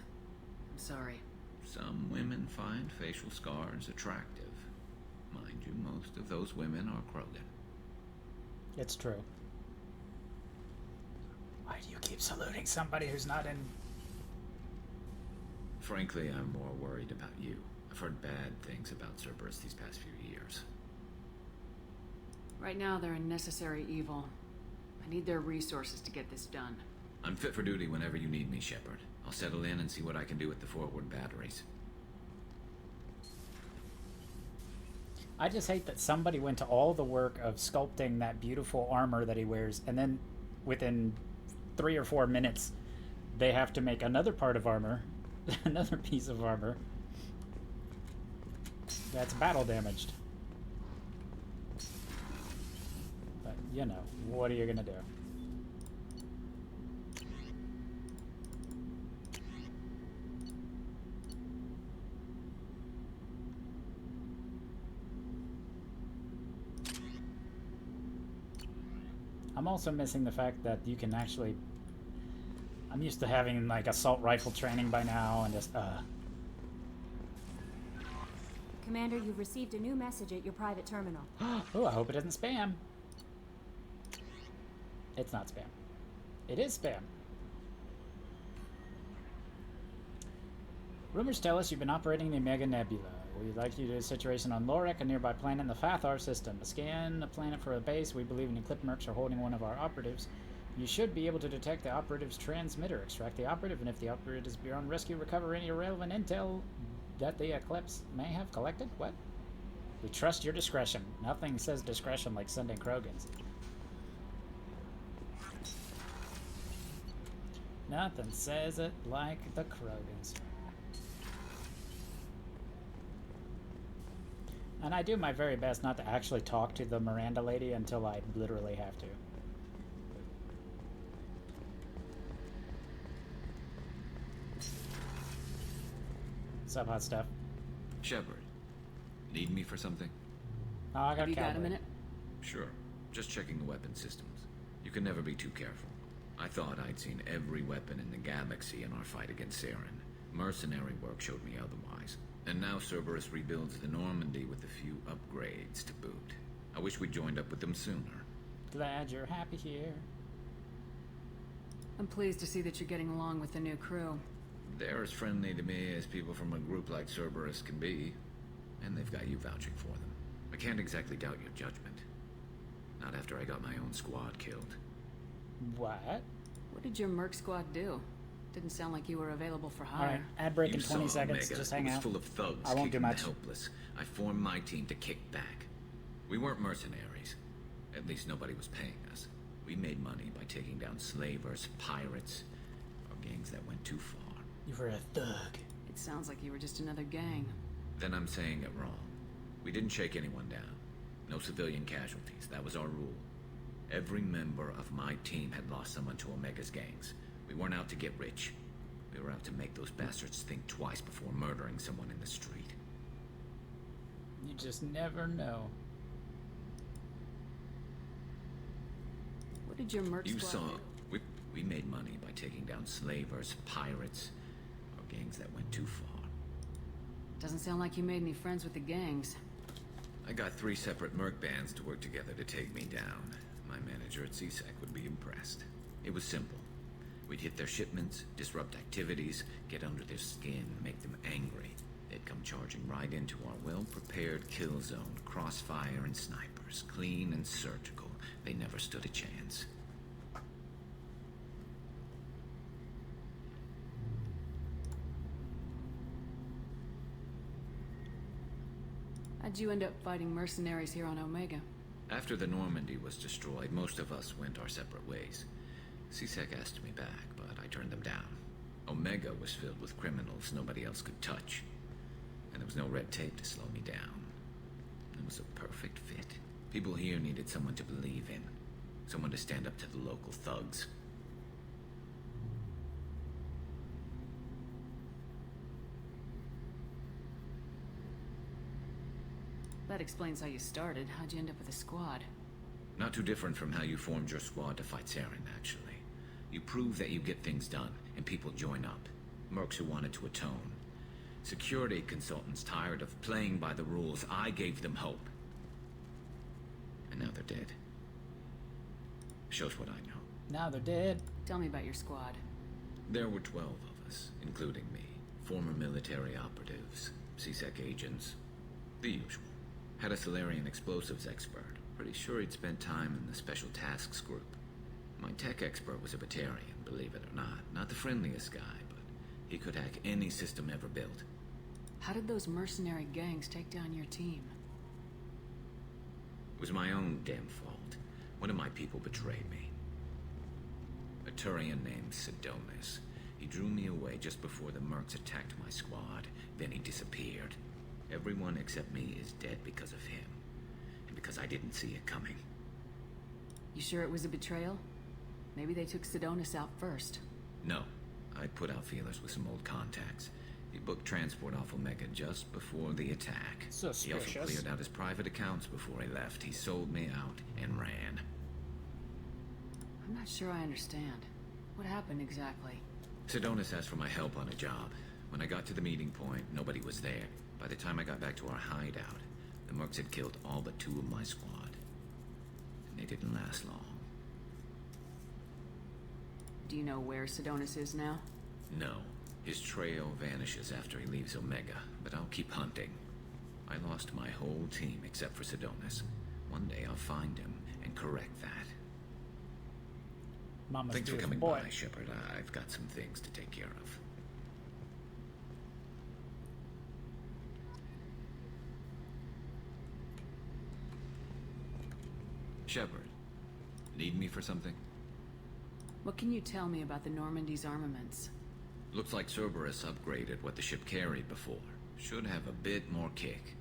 I'm sorry. Some women find facial scars attractive. Mind you, most of those women are Krogan. It's true. Why do you keep saluting somebody who's not in... Frankly, I'm more worried about you. I've heard bad things about Cerberus these past few years. Right now, they're a necessary evil. I need their resources to get this done. I'm fit for duty whenever you need me, Shepard. I'll settle in and see what I can do with the forward batteries. I just hate that somebody went to all the work of sculpting that beautiful armor that he wears, and then within 3 or 4 minutes, they have to make another part of armor, another piece of armor, that's battle damaged. But, you know, what are you gonna do? I'm also missing the fact that you can actually... I'm used to having, like, assault rifle training by now, and just, Commander, you've received a new message at your private terminal. Oh, I hope it isn't spam. It's not spam. It is spam. Rumors tell us you've been operating the Omega Nebula. We'd like you to do a situation on Lorek, a nearby planet in the Fathar system. Scan the planet for a base. We believe an Eclipse are holding one of our operatives. You should be able to detect the operative's transmitter. Extract the operative, and if the operative is beyond rescue, recover any irrelevant intel that the Eclipse may have collected. What? We trust your discretion. Nothing says discretion like sending Krogans. Nothing says it like the Krogans. And I do my very best not to actually talk to the Miranda lady until I literally have to. What's up, hot stuff? Shepard, need me for something? Oh, I got Have you got a minute? Sure. Just checking the weapon systems. You can never be too careful. I thought I'd seen every weapon in the galaxy in our fight against Saren. Mercenary work showed me otherwise. And now Cerberus rebuilds the Normandy with a few upgrades to boot. I wish we'd joined up with them sooner. Glad you're happy here. I'm pleased to see that you're getting along with the new crew. They're as friendly to me as people from a group like Cerberus can be. And they've got you vouching for them. I can't exactly doubt your judgment. Not after I got my own squad killed. What? What did your merc squad do? Didn't sound like you were available for hire. Alright, ad break You in 20 saw seconds. Omega. Just hang It was out. full of thugs, I won't do kicking the much. helpless. I formed my team to kick back. We weren't mercenaries. At least nobody was paying us. We made money by taking down slavers, pirates, or gangs that went too far. You were a thug. It sounds like you were just another gang. Then I'm saying it wrong. We didn't shake anyone down. No civilian casualties. That was our rule. Every member of my team had lost someone to Omega's gangs. We weren't out to get rich. We were out to make those bastards think twice before murdering someone in the street. You just never know. What did your merc You squad saw. do? We made money by taking down slavers, pirates, or gangs that went too far. Doesn't sound like you made any friends with the gangs. I got 3 separate merc bands to work together to take me down. My manager at CSEC would be impressed. It was simple. We'd hit their shipments, disrupt activities, get under their skin, make them angry. They'd come charging right into our well-prepared kill zone, crossfire and snipers, clean and surgical. They never stood a chance. How'd you end up fighting mercenaries here on Omega? After the Normandy was destroyed, most of us went our separate ways. CSEC asked me back, but I turned them down. Omega was filled with criminals nobody else could touch. And there was no red tape to slow me down. It was a perfect fit. People here needed someone to believe in. Someone to stand up to the local thugs. That explains how you started. How'd you end up with a squad? Not too different from how you formed your squad to fight Saren, actually. You prove that you get things done, and people join up. Mercs who wanted to atone. Security consultants tired of playing by the rules. I gave them hope. And now they're dead. Shows what I know. Now they're dead. Tell me about your squad. There were 12 of us, including me. Former military operatives, CSEC agents, the usual. Had a Solarian explosives expert. Pretty sure he'd spent time in the Special Tasks Group. My tech expert was a Batarian, believe it or not. Not the friendliest guy, but he could hack any system ever built. How did those mercenary gangs take down your team? It was my own damn fault. One of my people betrayed me. A Turian named Sidonis. He drew me away just before the mercs attacked my squad. Then he disappeared. Everyone except me is dead because of him. And because I didn't see it coming. You sure it was a betrayal? Maybe they took Sidonis out first. No. I put out feelers with some old contacts. He booked transport off Omega just before the attack. Suspicious. He also cleared out his private accounts before he left. He sold me out and ran. I'm not sure I understand. What happened exactly? Sidonis asked for my help on a job. When I got to the meeting point, nobody was there. By the time I got back to our hideout, the mercs had killed all but 2 of my squad. And they didn't last long. Do you know where Sidonis is now? No. His trail vanishes after he leaves Omega, but I'll keep hunting. I lost my whole team except for Sidonis. One day I'll find him and correct that. Mama's Thanks for beautiful coming boy. by, Shepard. I've got some things to take care of. Shepard, need me for something? What can you tell me about the Normandy's armaments? Looks like Cerberus upgraded what the ship carried before. Should have a bit more kick.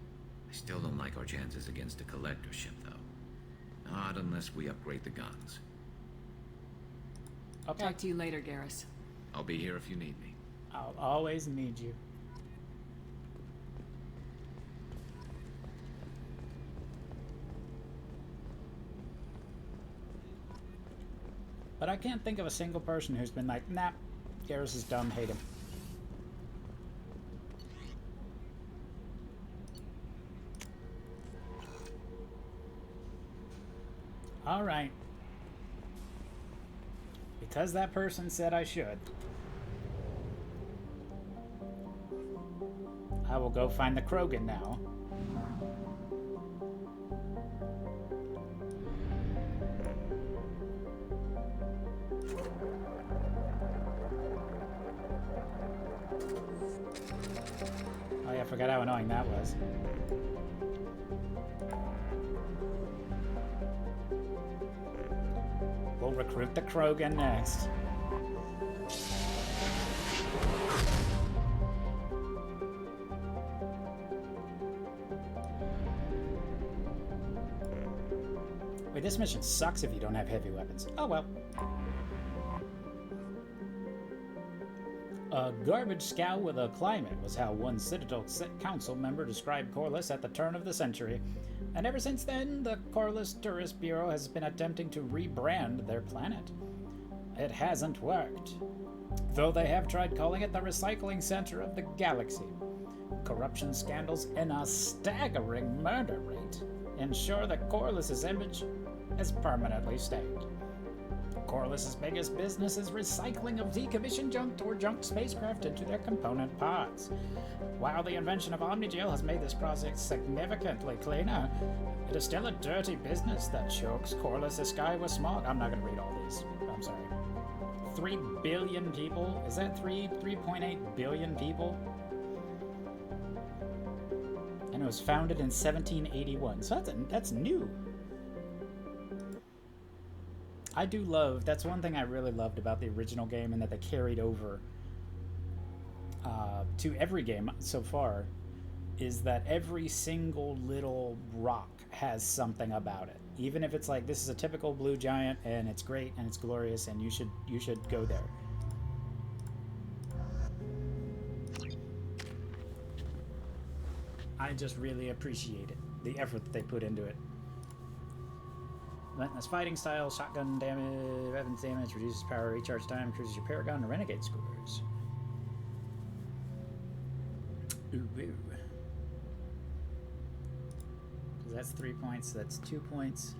I still don't like our chances against a collector ship, though. Not unless we upgrade the guns. I'll talk to you later, Garrus. I'll be here if you need me. I'll always need you. But I can't think of a single person who's been like, nah, Garrus is dumb, hate him. Alright. Because that person said I should, I will go find the Krogan now. Forgot how annoying that was. We'll recruit the Krogan next. Wait, this mission sucks if you don't have heavy weapons. Oh well. A garbage scow with a climate was how one Citadel Council member described Corliss at the turn of the century. And ever since then, the Corliss Tourist Bureau has been attempting to rebrand their planet. It hasn't worked, though they have tried calling it the recycling center of the galaxy. Corruption scandals and a staggering murder rate ensure that Corliss's image has permanently stayed. Corliss's biggest business is recycling of decommissioned junk or junked spacecraft into their component parts. While the invention of Omnigel has made this process significantly cleaner, it is still a dirty business that chokes Corliss's sky with smog. I'm not going to read all these. I'm sorry. 3 billion people? Is that 3.8 billion people? And it was founded in 1781. So that's new. I do love, that's one thing I really loved about the original game and that they carried over to every game so far, is that every single little rock has something about it. Even if it's like, this is a typical blue giant and it's great and it's glorious and you should go there. I just really appreciate it, the effort that they put into it. Relentless fighting style, shotgun damage, weapons damage, reduces power, recharge time, increases your paragon and renegade scores. Ooh, ooh. So that's 3 points, so that's 2 points.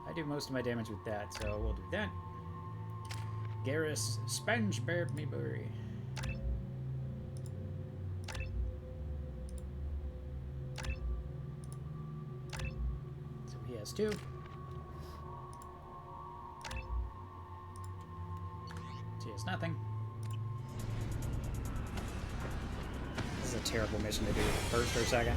I do most of my damage with that, so we'll do that. Garrus, sponge beard me bury. So he has 2. He has nothing. This is a terrible mission to do. First or second.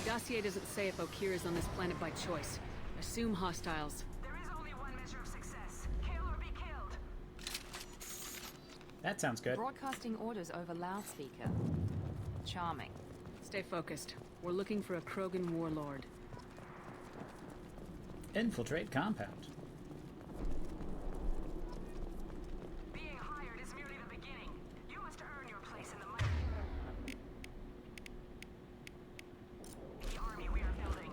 Dossier doesn't say if Okir is on this planet by choice. Assume hostiles. There is only one measure of success. Kill or be killed. That sounds good. Broadcasting orders over loudspeaker. Charming. Stay focused. We're looking for a Krogan warlord. Infiltrate compound. Being hired is merely the beginning. You must earn your place in the mighty army we are building.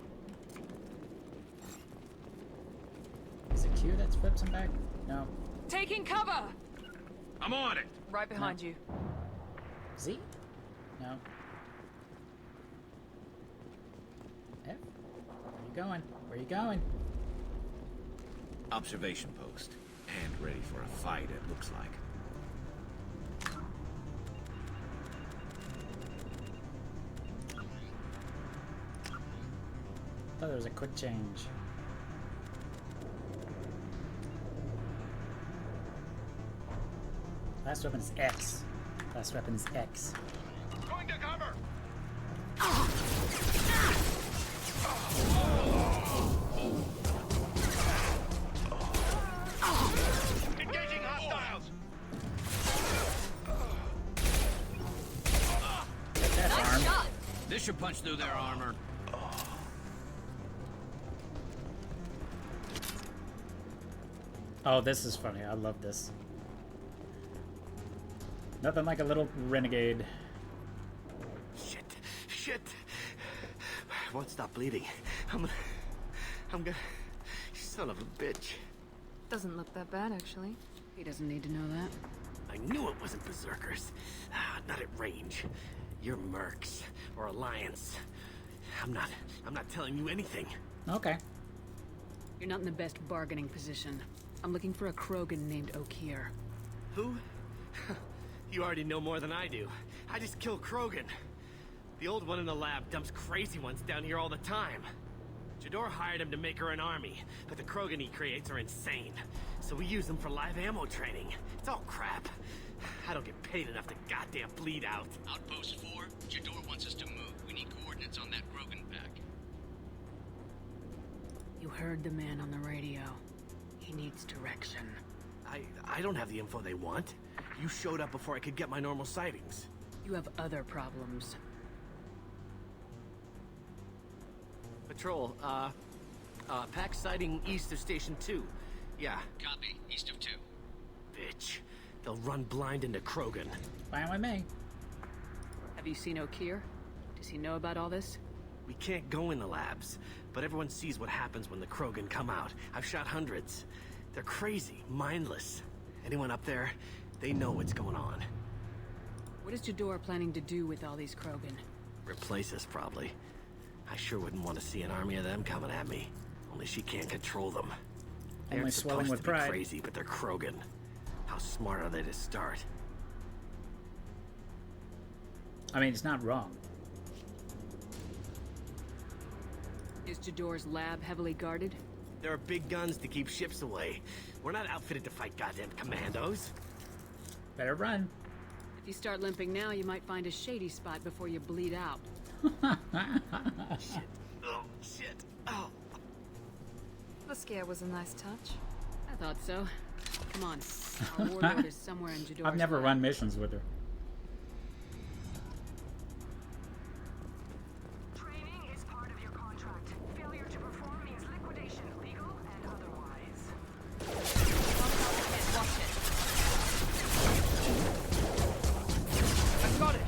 Is it Q that flips him back? No. Taking cover! I'm on it! Right behind you. Z? No. F? Where you going? Where you going? Observation post. And ready for a fight, it looks like. I thought there was a quick change. Last weapon is X. Last weapon is X. Going to cover! Engaging hostiles! Get that arm. Shot! This should punch through their armor. Oh, this is funny. I love this. Nothing like a little renegade. Shit! I won't stop bleeding. I'm gonna... Son of a bitch. Doesn't look that bad, actually. He doesn't need to know that. I knew it wasn't berserkers. Not at range. You're mercs or Alliance. I'm not telling you anything. Okay. You're not in the best bargaining position. I'm looking for a Krogan named Okir. Who? You already know more than I do. I just kill Krogan. The old one in the lab dumps crazy ones down here all the time. Jador hired him to make her an army, but the Krogan he creates are insane. So we use them for live ammo training. It's all crap. I don't get paid enough to goddamn bleed out. Outpost 4, Jador wants us to move. We need coordinates on that Krogan pack. You heard the man on the radio. He needs direction. I don't have the info they want. You showed up before I could get my normal sightings. You have other problems. Patrol, pack sighting east of Station 2. Yeah. Copy. East of 2. Bitch. They'll run blind into Krogan. Fine with me. Have you seen O'Keir? Does he know about all this? We can't go in the labs, but everyone sees what happens when the Krogan come out. I've shot hundreds. They're crazy, mindless. Anyone up there, they know what's going on. What is Jador planning to do with all these Krogan? Replace us, probably. I sure wouldn't want to see an army of them coming at me. Only she can't control them. They're Only swelling supposed with to be pride. crazy, but they're Krogan. How smart are they to start? I mean, it's not wrong. Is Jador's lab heavily guarded? There are big guns to keep ships away. We're not outfitted to fight goddamn commandos. Better run. If you start limping now, you might find a shady spot before you bleed out. Shit. Oh, shit. Oh. The scare was a nice touch. I thought so. Come on. Our warlord is somewhere in Jador's I've never lab. run missions with her. Training is part of your contract. Failure to perform means liquidation, legal and otherwise. Watch it. I've got it!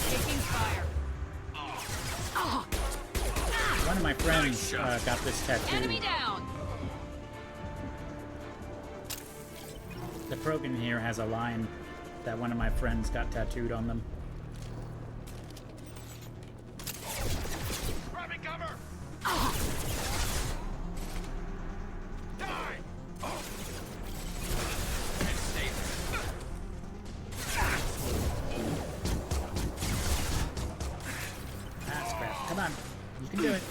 Taking fire. One of my friends got this tattoo. Enemy down. The Krogan here has a line that one of my friends got tattooed on them. Grabbing cover! Die! That's crap. Come on. You can do it.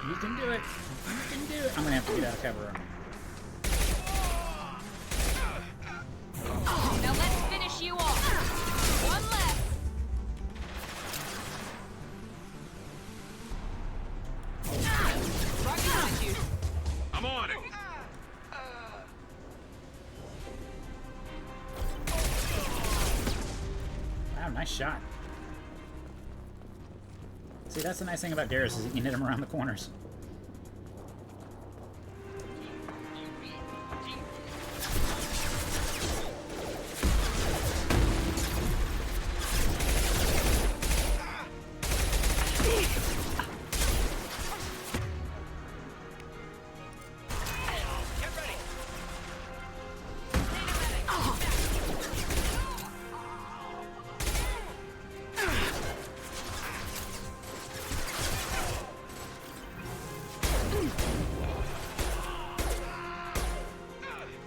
You can do it. You can do it. I'm gonna have to get out of cover. Now let's finish you off. One left. Right behind you. I'm on it! Wow, nice shot. See, that's the nice thing about Garrus is you can hit him around the corners.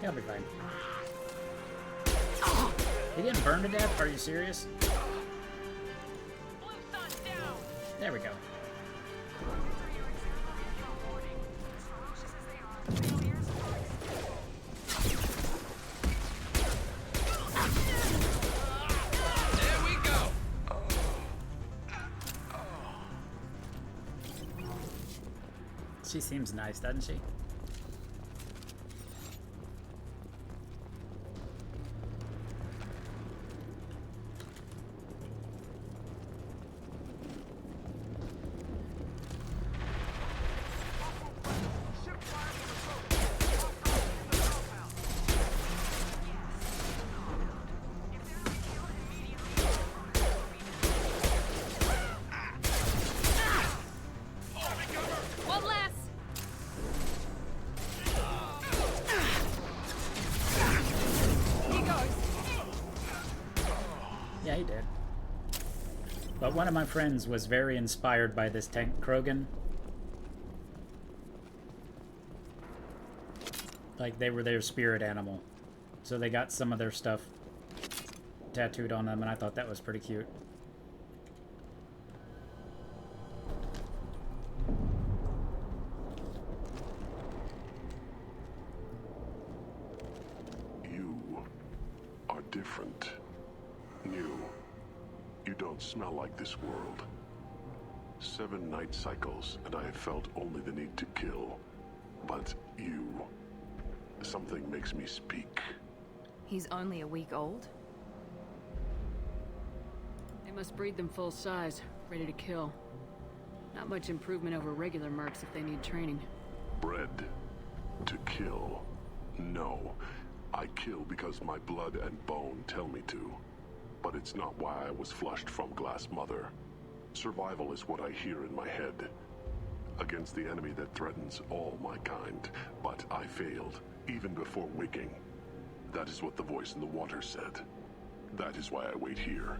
He'll be fine. He didn't burn to death? Are you serious? There we go. There we go! She seems nice, doesn't she? One less. He goes. Yeah, he did. But one of my friends was very inspired by this tank Krogan. Like, they were their spirit animal. So they got some of their stuff tattooed on them, and I thought that was pretty cute. different. New. You don't smell like this world. 7 night cycles, and I have felt only the need to kill. But you... something makes me speak. He's only a week old? They must breed them full size, ready to kill. Not much improvement over regular mercs if they need training. Bred to kill. No. I kill because my blood and bone tell me to. But it's not why I was flushed from Glass Mother. Survival is what I hear in my head. Against the enemy that threatens all my kind. But I failed, even before waking. That is what the voice in the water said. That is why I wait here.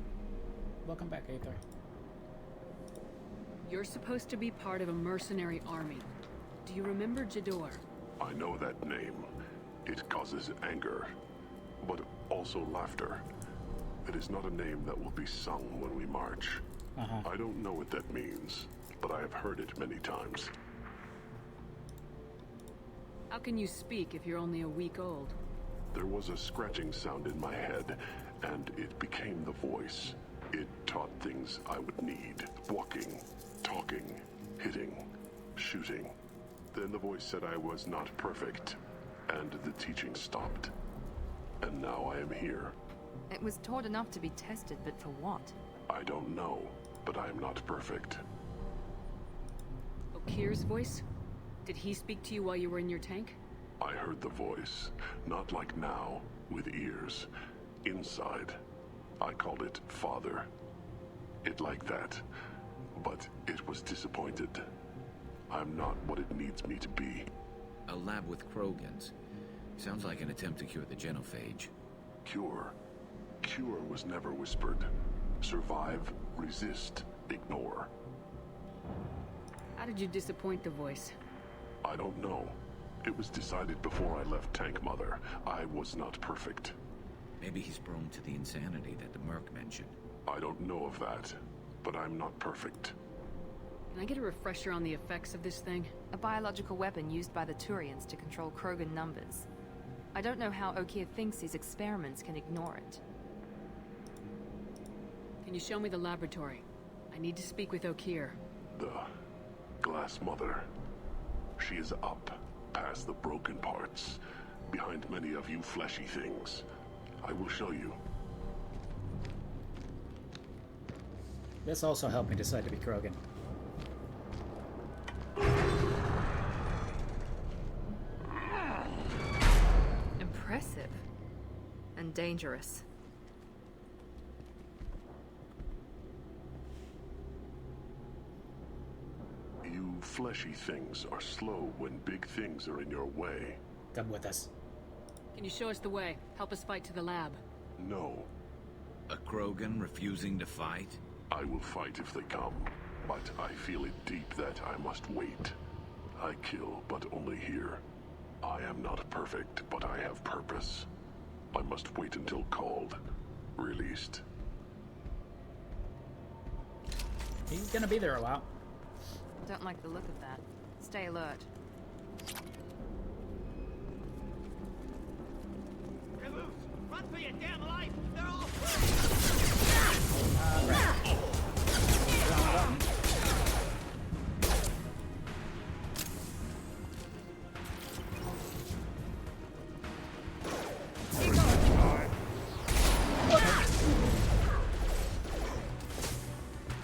Welcome back, Aether. You're supposed to be part of a mercenary army. Do you remember Jador? I know that name. It causes anger, but also laughter. It is not a name that will be sung when we march. I don't know what that means, but I have heard it many times. How can you speak if you're only a week old? There was a scratching sound in my head, and it became the voice. It taught things I would need. Walking, talking, hitting, shooting. Then the voice said I was not perfect, and the teaching stopped. And now I am here. It was taught enough to be tested, but for what? I don't know, but I am not perfect. Okir's voice? Did he speak to you while you were in your tank? I heard the voice, not like now, with ears. Inside. I called it Father. It like that, but it was disappointed. I'm not what it needs me to be. A lab with Krogans. Sounds like an attempt to cure the genophage. Cure? Cure was never whispered. Survive, resist, ignore. How did you disappoint the voice? I don't know. It was decided before I left Tank Mother. I was not perfect. Maybe he's prone to the insanity that the Merc mentioned. I don't know of that, but I'm not perfect. Can I get a refresher on the effects of this thing? A biological weapon used by the Turians to control Krogan numbers. I don't know how Okir thinks these experiments can ignore it. Can you show me the laboratory? I need to speak with Okir. The Glass Mother. She is up, past the broken parts, behind many of you fleshy things. I will show you. This also helped me decide to be Krogan. Impressive. And dangerous. You fleshy things are slow when big things are in your way. Come with us. Can you show us the way? Help us fight to the lab. No. A Krogan refusing to fight? I will fight if they come, but I feel it deep that I must wait. I kill, but only here. I am not perfect, but I have purpose. I must wait until called, released. He's gonna be there a while. I don't like the look of that. Stay alert. You're loose! Run for your damn life! They're all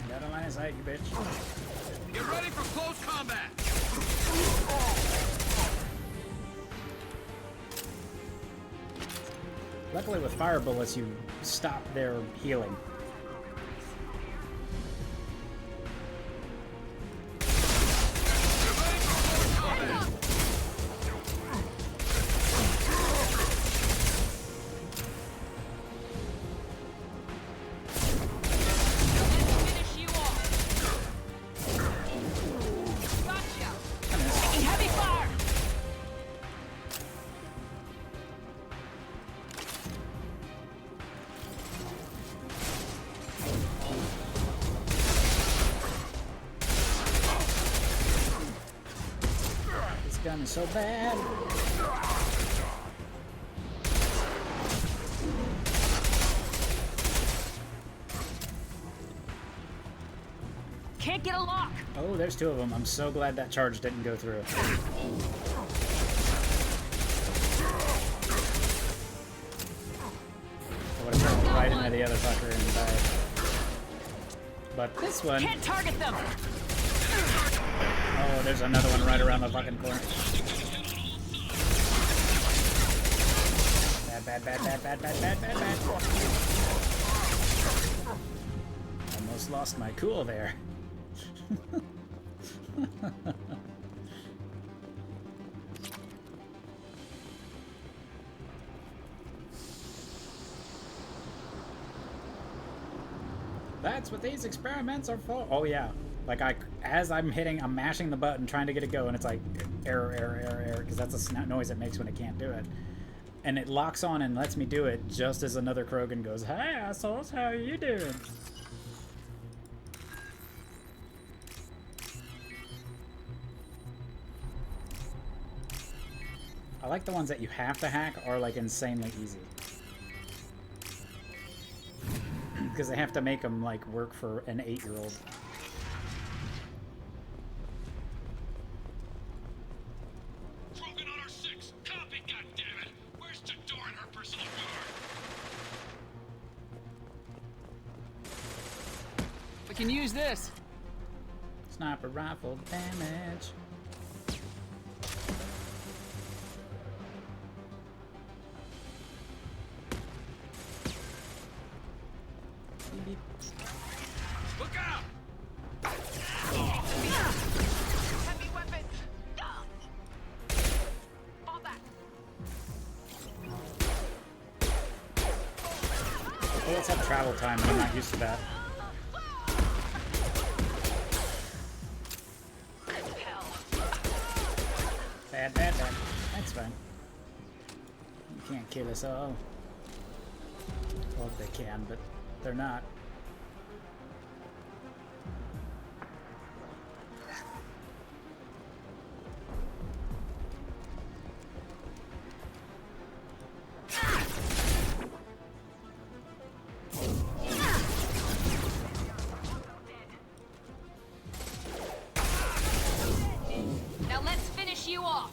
Got a line of sight, you bitch. Get ready for close combat! Luckily with fire bullets, you stop their healing. Gun is so bad. Can't get a lock. Oh, there's two of them. I'm so glad that charge didn't go through. I would have thrown right into the other fucker and died. But this one... Can't target them. Oh, there's another one right around the fucking corner. Bad. Almost lost my cool there. That's what these experiments are for. Oh yeah. Like as I'm mashing the button trying to get it going, it's like error, because that's a noise it makes when it can't do it. And it locks on and lets me do it just as another Krogan goes, "Hey assholes, how are you doing?" I like the ones that you have to hack are like insanely easy. Because they have to make them like work for an 8-year-old. Krogan on our 6. Copy, goddammit. Where's Tador and her personal guard? We can use this. Sniper rifle damage. Look out! Heavy weapons. Fall back. Oh, let's have travel time, and I'm not used to that. Bad. That's fine. You can't kill us all. Well, they can, but they're not. Now let's finish you off.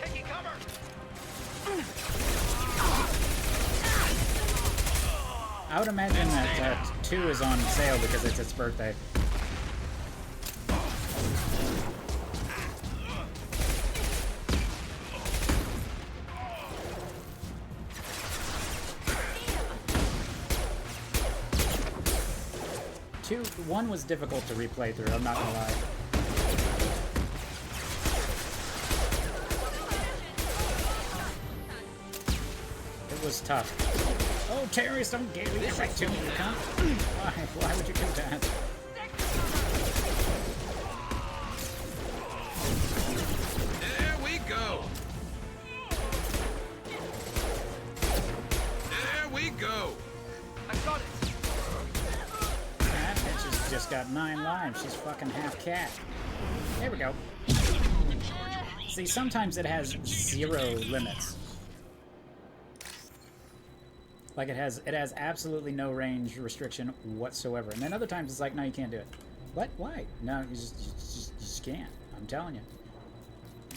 Taking cover! I would imagine that 2 is on sale because it's its birthday. One was difficult to replay through, I'm not gonna lie. It was tough. Oh, terrorists don't get me right to me, you cunt. Why would you do that? There we go. There we go. I got it! That bitch has just got 9 lives. She's fucking half cat. There we go. See, sometimes it has 0 limits. Like it has absolutely no range restriction whatsoever. And then other times it's like, no, you can't do it. What? Why? No, you just can't. I'm telling you.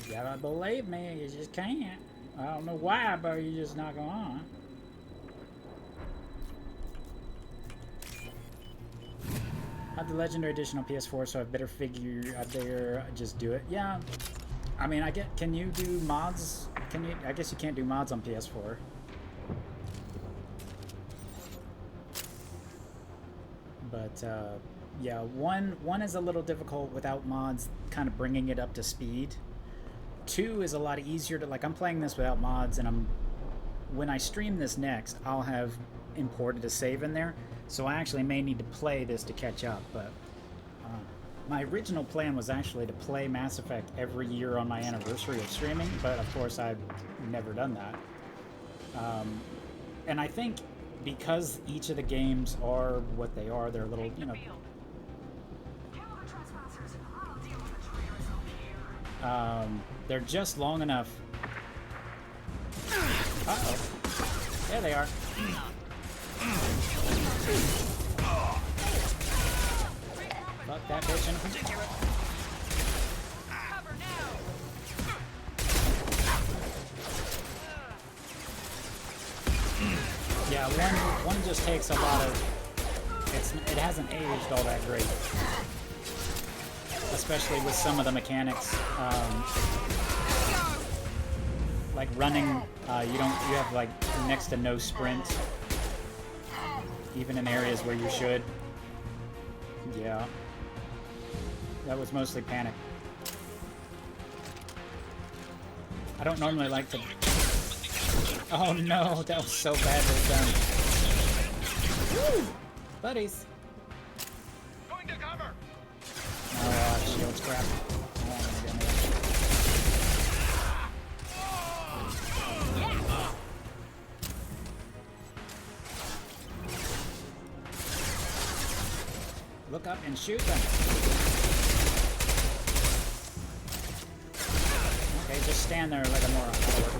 You gotta believe me, you just can't. I don't know why, but you're just not going on. I have the Legendary Edition on PS4, so I better just do it. Yeah. I mean, can you do mods? I guess you can't do mods on PS4. But, yeah, one is a little difficult without mods kind of bringing it up to speed. 2 is a lot easier to, like, I'm playing this without mods, and when I stream this next, I'll have imported a save in there, so I actually may need to play this to catch up, but my original plan was actually to play Mass Effect every year on my anniversary of streaming, but of course I've never done that. And I think because each of the games are what they are, they're a little, you know... they're just long enough. Uh-oh. There they are. Fuck that bitch in particular. Yeah, one just takes a lot of. It hasn't aged all that great, especially with some of the mechanics. Like running, you have like next to no sprint, even in areas where you should. Yeah, that was mostly panic. I don't normally like to. Oh no, that was so badly done. Woo! Buddies. Going to cover. Oh, shields crap. I don't want to get into that. Look up and shoot them. Okay, just stand there like a moron. That'll work.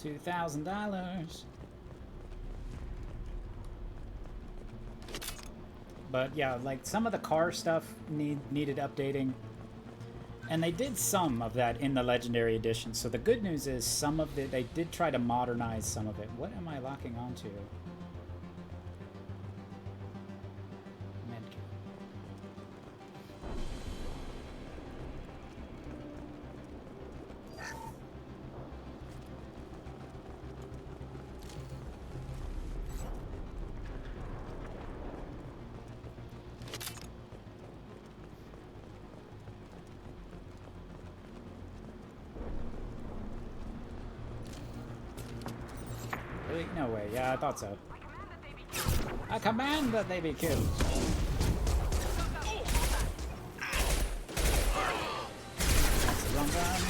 $2,000. But yeah, like some of the car stuff needed updating. And they did some of that in the Legendary Edition. So the good news is some of it, they did try to modernize some of it. What am I locking onto? Medkit. Really? No way. Yeah, I thought so. I command that they be killed. That's the wrong gun.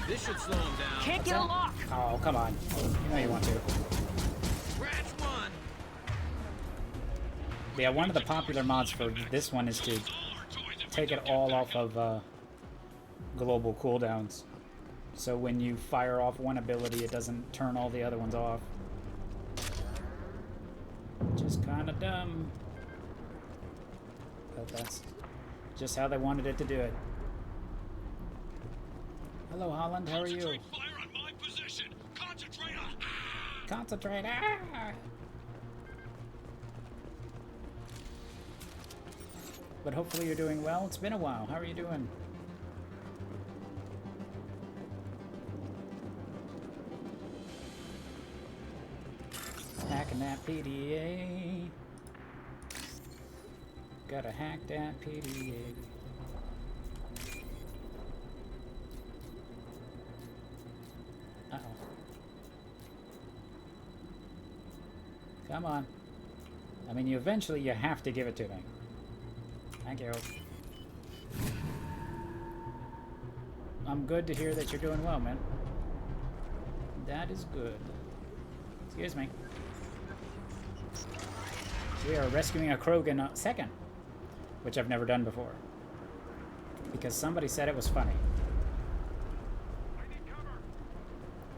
This should slow him down. Can't get a lock. Oh, come on. You know you want to. Scratch one. Yeah, one of the popular mods for this one is to take it all off of global cooldowns. So when you fire off one ability, it doesn't turn all the other ones off. Which is kind of dumb. But that's just how they wanted it to do it. Hello, Holland. How are you? Fire on my position. Concentrate on. Concentrate. Ah! But hopefully you're doing well. It's been a while. How are you doing? Hacking that PDA. Gotta hack that PDA. Uh-oh. Come on. I mean, you have to give it to me. Thank you. I'm good to hear that you're doing well, man. That is good. Excuse me. We are rescuing a Krogan second, which I've never done before. Because somebody said it was funny.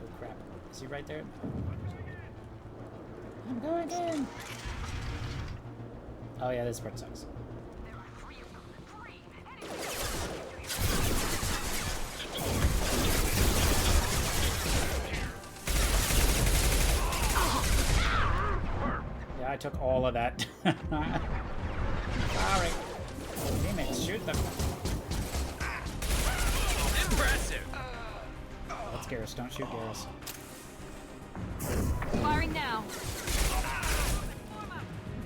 Oh crap. Is he right there? I'm going in! Oh yeah, this part sucks. Yeah, I took all of that. Sorry. Teammates, shoot them. Impressive! That's Garrus. Don't shoot Garrus. Firing now.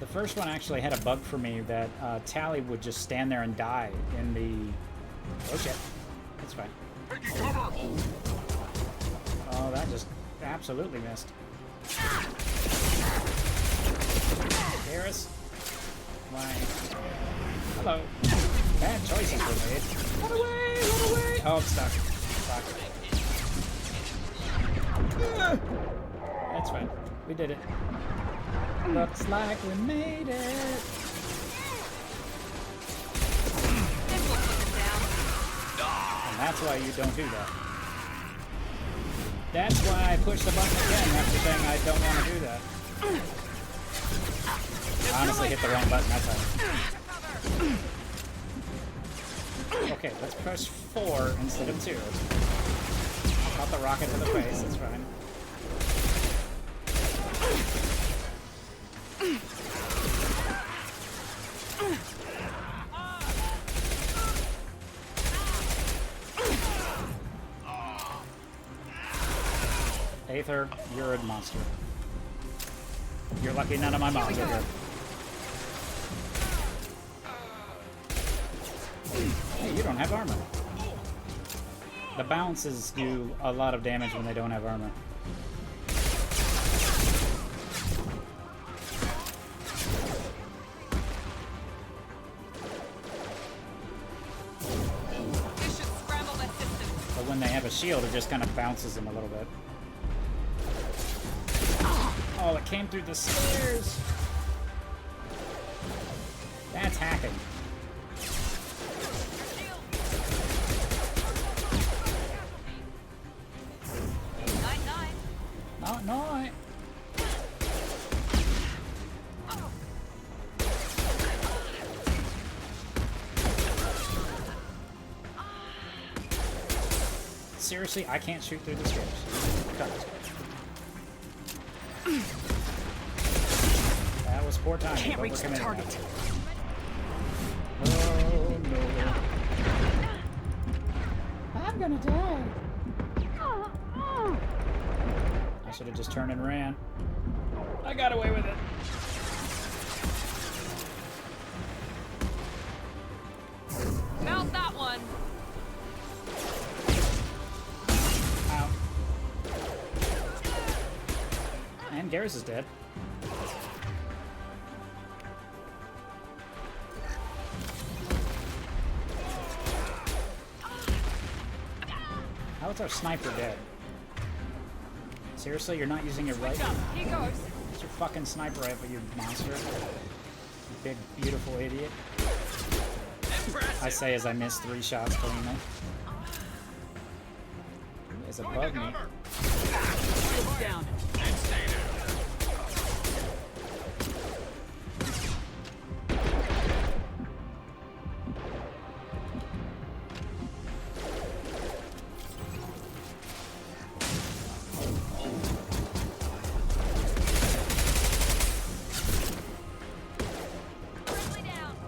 The first one actually had a bug for me that Tally would just stand there and die in the... Oh shit. That's fine. Oh, that just absolutely missed. Garrus. Why? Hello. Bad choices were made. Run away! Run away! Oh, I'm stuck. Fuck. That's fine. We did it. Looks like we made it. And that's why you don't do that. That's why I pushed the button again after saying I don't want to do that. I honestly hit the wrong button that time. Okay, let's push 4 instead of 2. Not the rocket to the face, it's fine. Aether, you're a monster. You're lucky none of my mobs are here. Hey, you don't have armor. The bounces do a lot of damage when they don't have armor. But when they have a shield, it just kind of bounces them a little bit. Oh, it came through the stairs! That's hacking. Not night. Seriously, I can't shoot through the stairs. That was poor timing. Can't reach the target. Oh no. I'm gonna die. I should have just turned and ran. I got away with it. Mount that one. Ow. And Garrus is dead. How is our sniper dead? Seriously, you're not using it right? Here goes. It's your fucking sniper rifle, you monster. You big, beautiful idiot. I say as I miss 3 shots cleanly. Is above me. Down.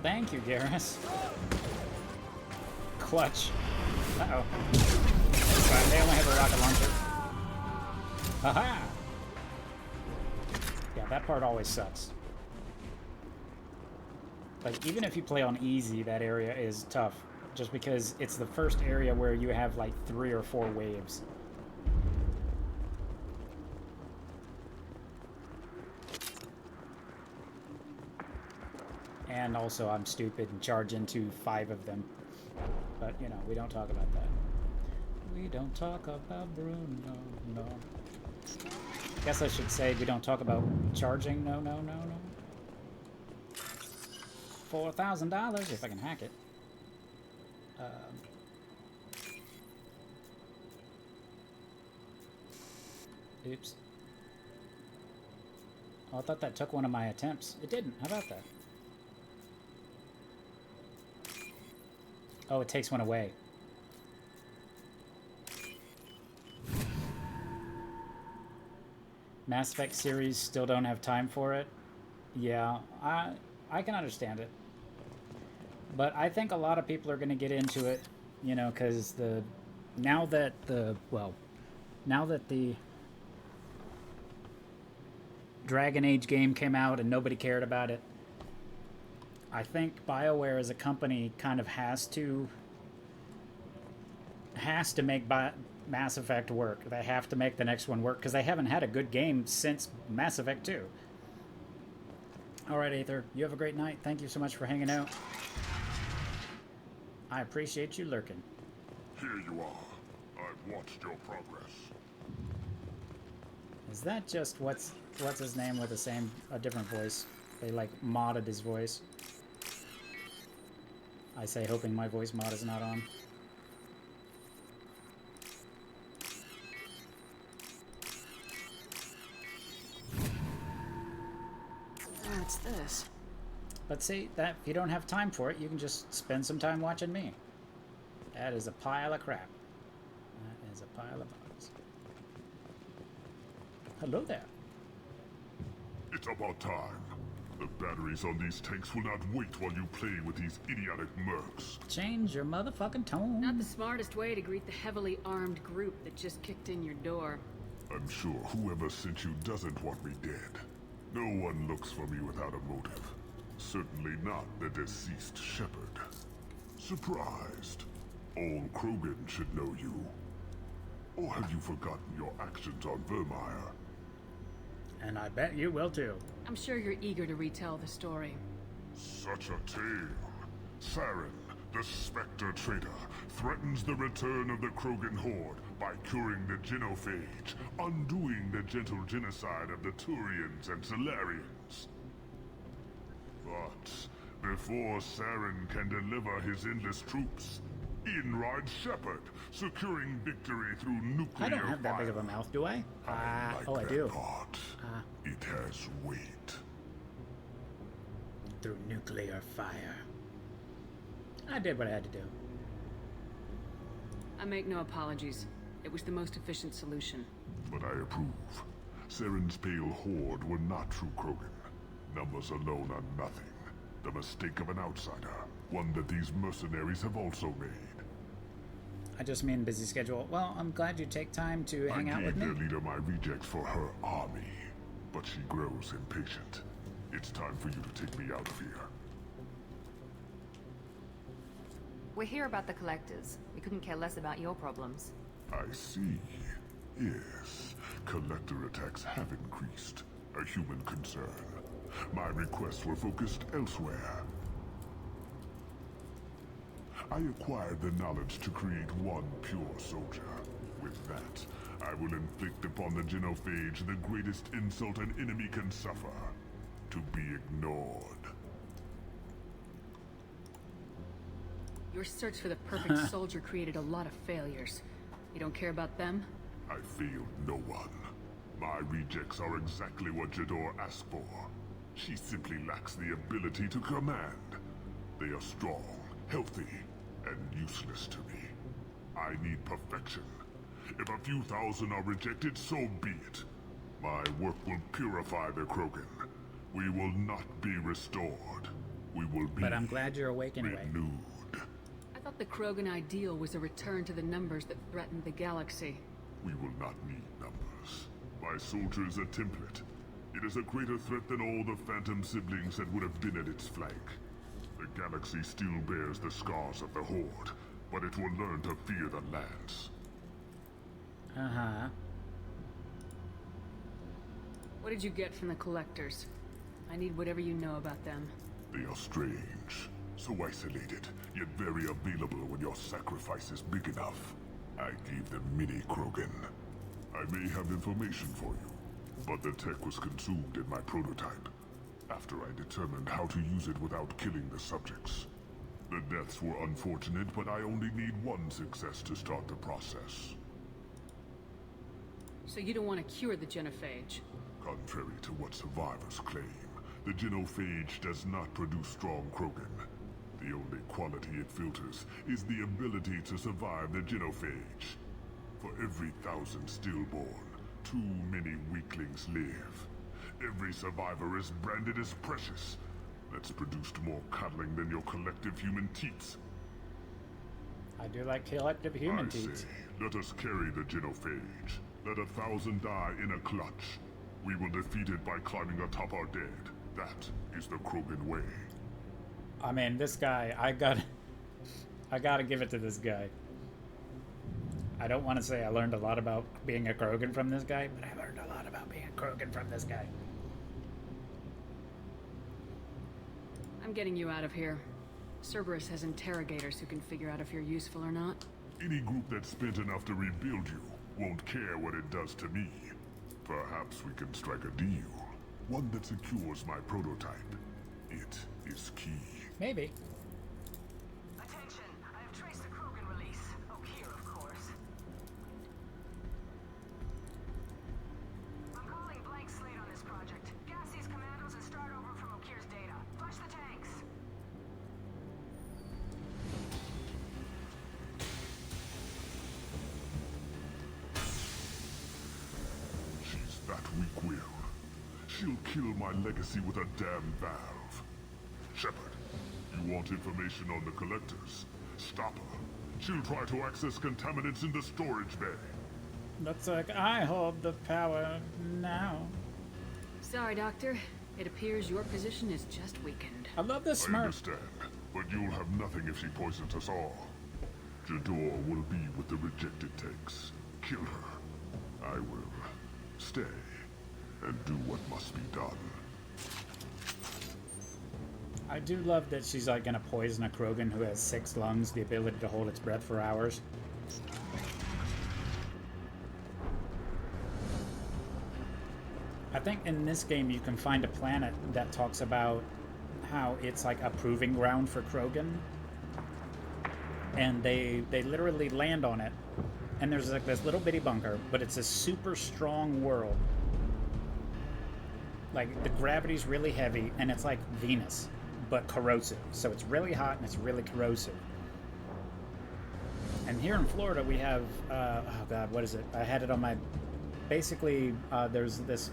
Thank you, Garrus. Clutch. Uh-oh. Fine, they only have a rocket launcher. Haha! Yeah, that part always sucks. Like, even if you play on easy, that area is tough. Just because it's the first area where you have, like, 3 or 4 waves. And also, I'm stupid and charge into 5 of them. But, you know, we don't talk about that. We don't talk about Bruno, no. Guess I should say we don't talk about charging, no. $4,000 if I can hack it. Oops. Oh, I thought that took one of my attempts. It didn't. How about that? Oh, it takes one away. Mass Effect series still don't have time for it. Yeah, I can understand it. But I think a lot of people are going to get into it, you know, because the now that the Dragon Age game came out and nobody cared about it, I think BioWare as a company kind of has to make Mass Effect work. They have to make the next one work because they haven't had a good game since Mass Effect 2. Alright, Aether, you have a great night. Thank you so much for hanging out. I appreciate you lurking. Here you are. I've watched your progress. Is that just what's his name with a different voice? They like modded his voice. I say hoping my voice mod is not on. What's this? But see, that if you don't have time for it, you can just spend some time watching me. That is a pile of crap. That is a pile of bugs. Hello there. It's about time. The batteries on these tanks will not wait while you play with these idiotic mercs. Change your motherfucking tone. Not the smartest way to greet the heavily armed group that just kicked in your door. I'm sure whoever sent you doesn't want me dead. No one looks for me without a motive. Certainly not the deceased Shepard. Surprised? All Krogan should know you. Or have you forgotten your actions on Vermeer? And I bet you will too. I'm sure you're eager to retell the story. Such a tale. Saren, the Spectre traitor, threatens the return of the Krogan horde by curing the genophage, undoing the gentle genocide of the Turians and Solarians. But before Saren can deliver his endless troops, in rides Shepard, securing victory through nuclear I don't have that big of a mouth, do I? Oh, I do. It has weight. Through nuclear fire. I did what I had to do. I make no apologies. It was the most efficient solution. But I approve. Saren's pale horde were not true Krogan. Numbers alone are nothing. The mistake of an outsider. One that these mercenaries have also made. I just mean busy schedule. Well, I'm glad you take time to hang out with me. I gave their leader my rejects for her army. But she grows impatient. It's time for you to take me out of here. We're here about the collectors. We couldn't care less about your problems. I see. Yes, collector attacks have increased. A human concern. My requests were focused elsewhere. I acquired the knowledge to create one pure soldier. With that, I will inflict upon the genophage the greatest insult an enemy can suffer. To be ignored. Your search for the perfect soldier created a lot of failures. You don't care about them? I failed no one. My rejects are exactly what Jador asked for. She simply lacks the ability to command. They are strong, healthy, and useless to me. I need perfection. If a few thousand are rejected, so be it. My work will purify the Krogan. We will not be restored. We will be But I'm glad you're awake anyway. renewed. I thought the Krogan ideal was a return to the numbers that threatened the galaxy. We will not need numbers. My soldier is a template. It is a greater threat than all the Phantom siblings that would have been at its flank. The galaxy still bears the scars of the Horde, but it will learn to fear the lands. Uh-huh. What did you get from the collectors? I need whatever you know about them. They are strange, so isolated, yet very available when your sacrifice is big enough. I gave them mini Krogan. I may have information for you, but the tech was consumed in my prototype, after I determined how to use it without killing the subjects. The deaths were unfortunate, but I only need one success to start the process. So you don't want to cure the genophage? Contrary to what survivors claim, the genophage does not produce strong Krogan. The only quality it filters is the ability to survive the genophage. For every 1,000 stillborn, too many weaklings live. Every survivor is branded as precious. That's produced more cuddling than your collective human teats. I do like collective human I teats. say, Let us carry the genophage. Let 1,000 die in a clutch. We will defeat it by climbing atop our dead. That is the Krogan way. I mean, this guy, I gotta give it to this guy. I don't want to say I learned a lot about being a Krogan from this guy, but I learned a lot about being a Krogan from this guy. I'm getting you out of here. Cerberus has interrogators who can figure out if you're useful or not. Any group that's spent enough to rebuild you won't care what it does to me. Perhaps we can strike a deal. One that secures my prototype. It is key. Maybe. Attention, I have traced the Krogan release. Okeer, of course. I'm calling blank slate on this project. Gas these commandos and start over from Okeer's data. Flush the tanks. She's that weak-willed. She'll kill my legacy with a damn valve. Shepard, you want information on the collectors? Stop her. She'll try to access contaminants in the storage bay. Looks like I hold the power now. Sorry, Doctor. It appears your position is just weakened. I love this I smirk. understand, but you'll have nothing if she poisons us all. Jador will be with the rejected tanks. Kill her. I will stay and do what must be done. I do love that she's like gonna poison a Krogan who has 6 lungs, the ability to hold its breath for hours. I think in this game you can find a planet that talks about how it's like a proving ground for Krogan. And they literally land on it. And there's like this little bitty bunker, but it's a super strong world. Like the gravity's really heavy and it's like Venus, but corrosive. So it's really hot and it's really corrosive. And here in Florida we have, oh god, what is it? I had it on my, basically there's this,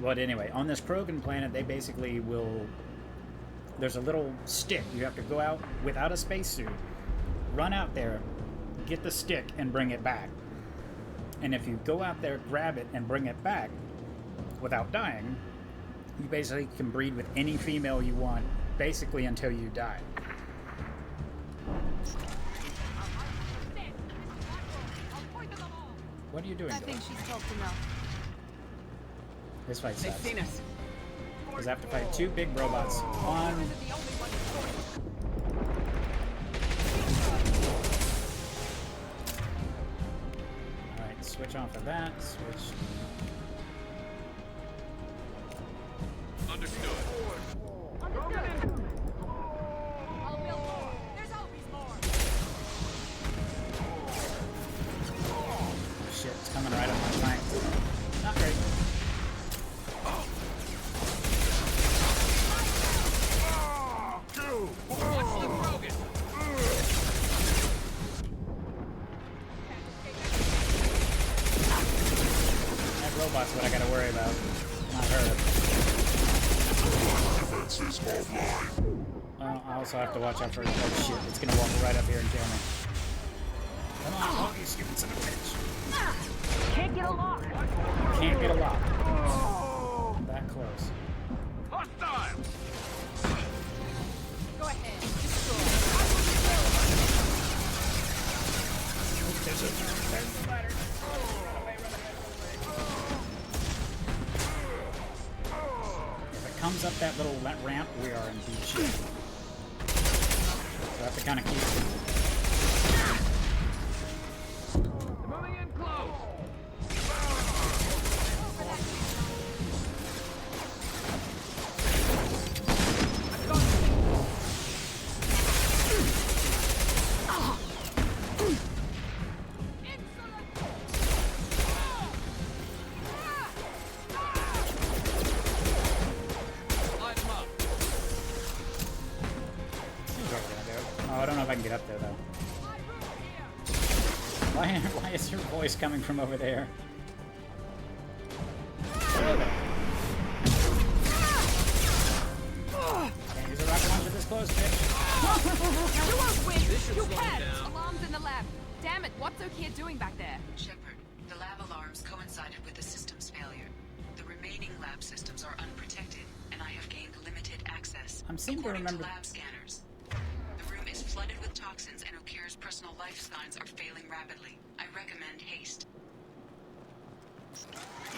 but anyway, on this Krogan planet they basically will, there's a little stick. You have to go out without a spacesuit, run out there, get the stick and bring it back. And if you go out there, grab it and bring it back without dying, you basically can breed with any female you want, basically until you die. What are you doing? I think she's talked enough. This fight They've sucks. seen us. Because I have to fight 2 big robots on... Alright, switch off of that, switch... Understood. I'll build more. There's always more. Shit, it's coming right on my flank. Not great. Watch the Krogan. That robot's what I gotta worry about. Not her. Defenses offline. Well, I also have to watch out for... Oh shit, it's gonna walk right up here and kill me. Come on, oh, you stupid son of a bitch. Can't get a lock. Can't get a lock. That close. Hostile. Go ahead. There's the ladder. If it comes up that little ramp, we are in deep shit. So I have to kind of keep... They're moving in close. Oh, I don't know if I can get up there though. Why is your voice coming from over there? Can't use a rocket launcher this close, bitch. You won't win. You can't. Alarms in the lab. Damn it, what's Okier doing back there? Shepard, the lab alarms coincided with the system's failure. The remaining lab systems are unprotected, and I have gained limited access. According to lab scanners, the room is flooded with toxins, and Okir's personal life signs are failing rapidly. I recommend haste.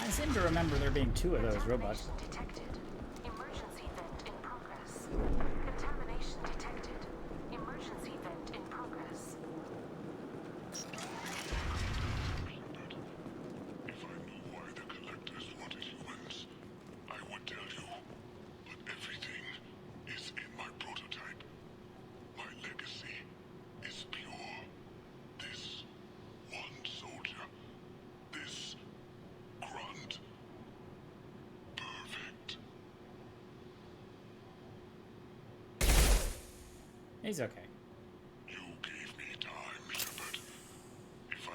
I seem to remember there being 2 of those robots. Detected. Emergency vent in progress. Contamination detected. Emergency vent in progress. If I knew why the Collectors wanted humans, I would tell you. But everything is in my prototype. My legacy is pure. This one soldier. This grunt. Perfect. He's okay. You gave me time, Shepard. If I...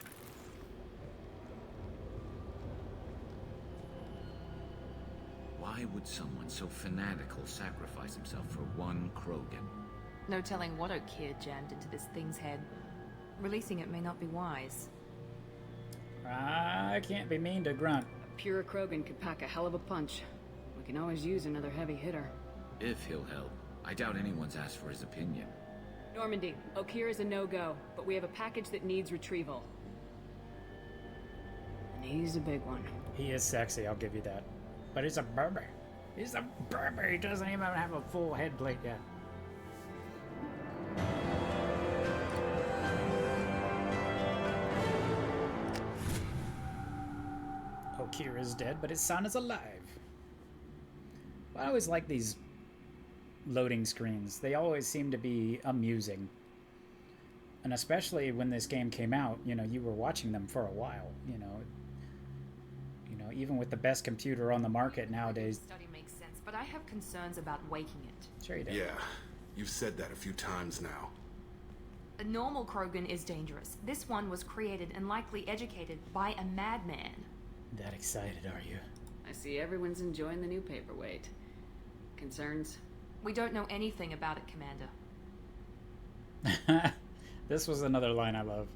Why would someone so fanatical sacrifice himself for one Krogan? No telling what Okier jammed into this thing's head. Releasing it may not be wise. I can't be mean to Grunt. A pure Krogan could pack a hell of a punch. We can always use another heavy hitter. If he'll help. I doubt anyone's asked for his opinion. Normandy, Okier is a no-go, but we have a package that needs retrieval. And he's a big one. He is sexy, I'll give you that. But he's a Berber. He's a Berber. He doesn't even have a full head plate yet. Okier is dead, but his son is alive. I always like these loading screens. They always seem to be amusing. And especially when this game came out, you know, you were watching them for a while, you know, even with the best computer on the market nowadays. Study makes sense, but I have concerns about waking it. Sure you do. Yeah, you've said that a few times now. A normal Krogan is dangerous. This one was created and likely educated by a madman. That excited, are you? I see everyone's enjoying the new paperweight. Concerns? We don't know anything about it, Commander. This was another line I love.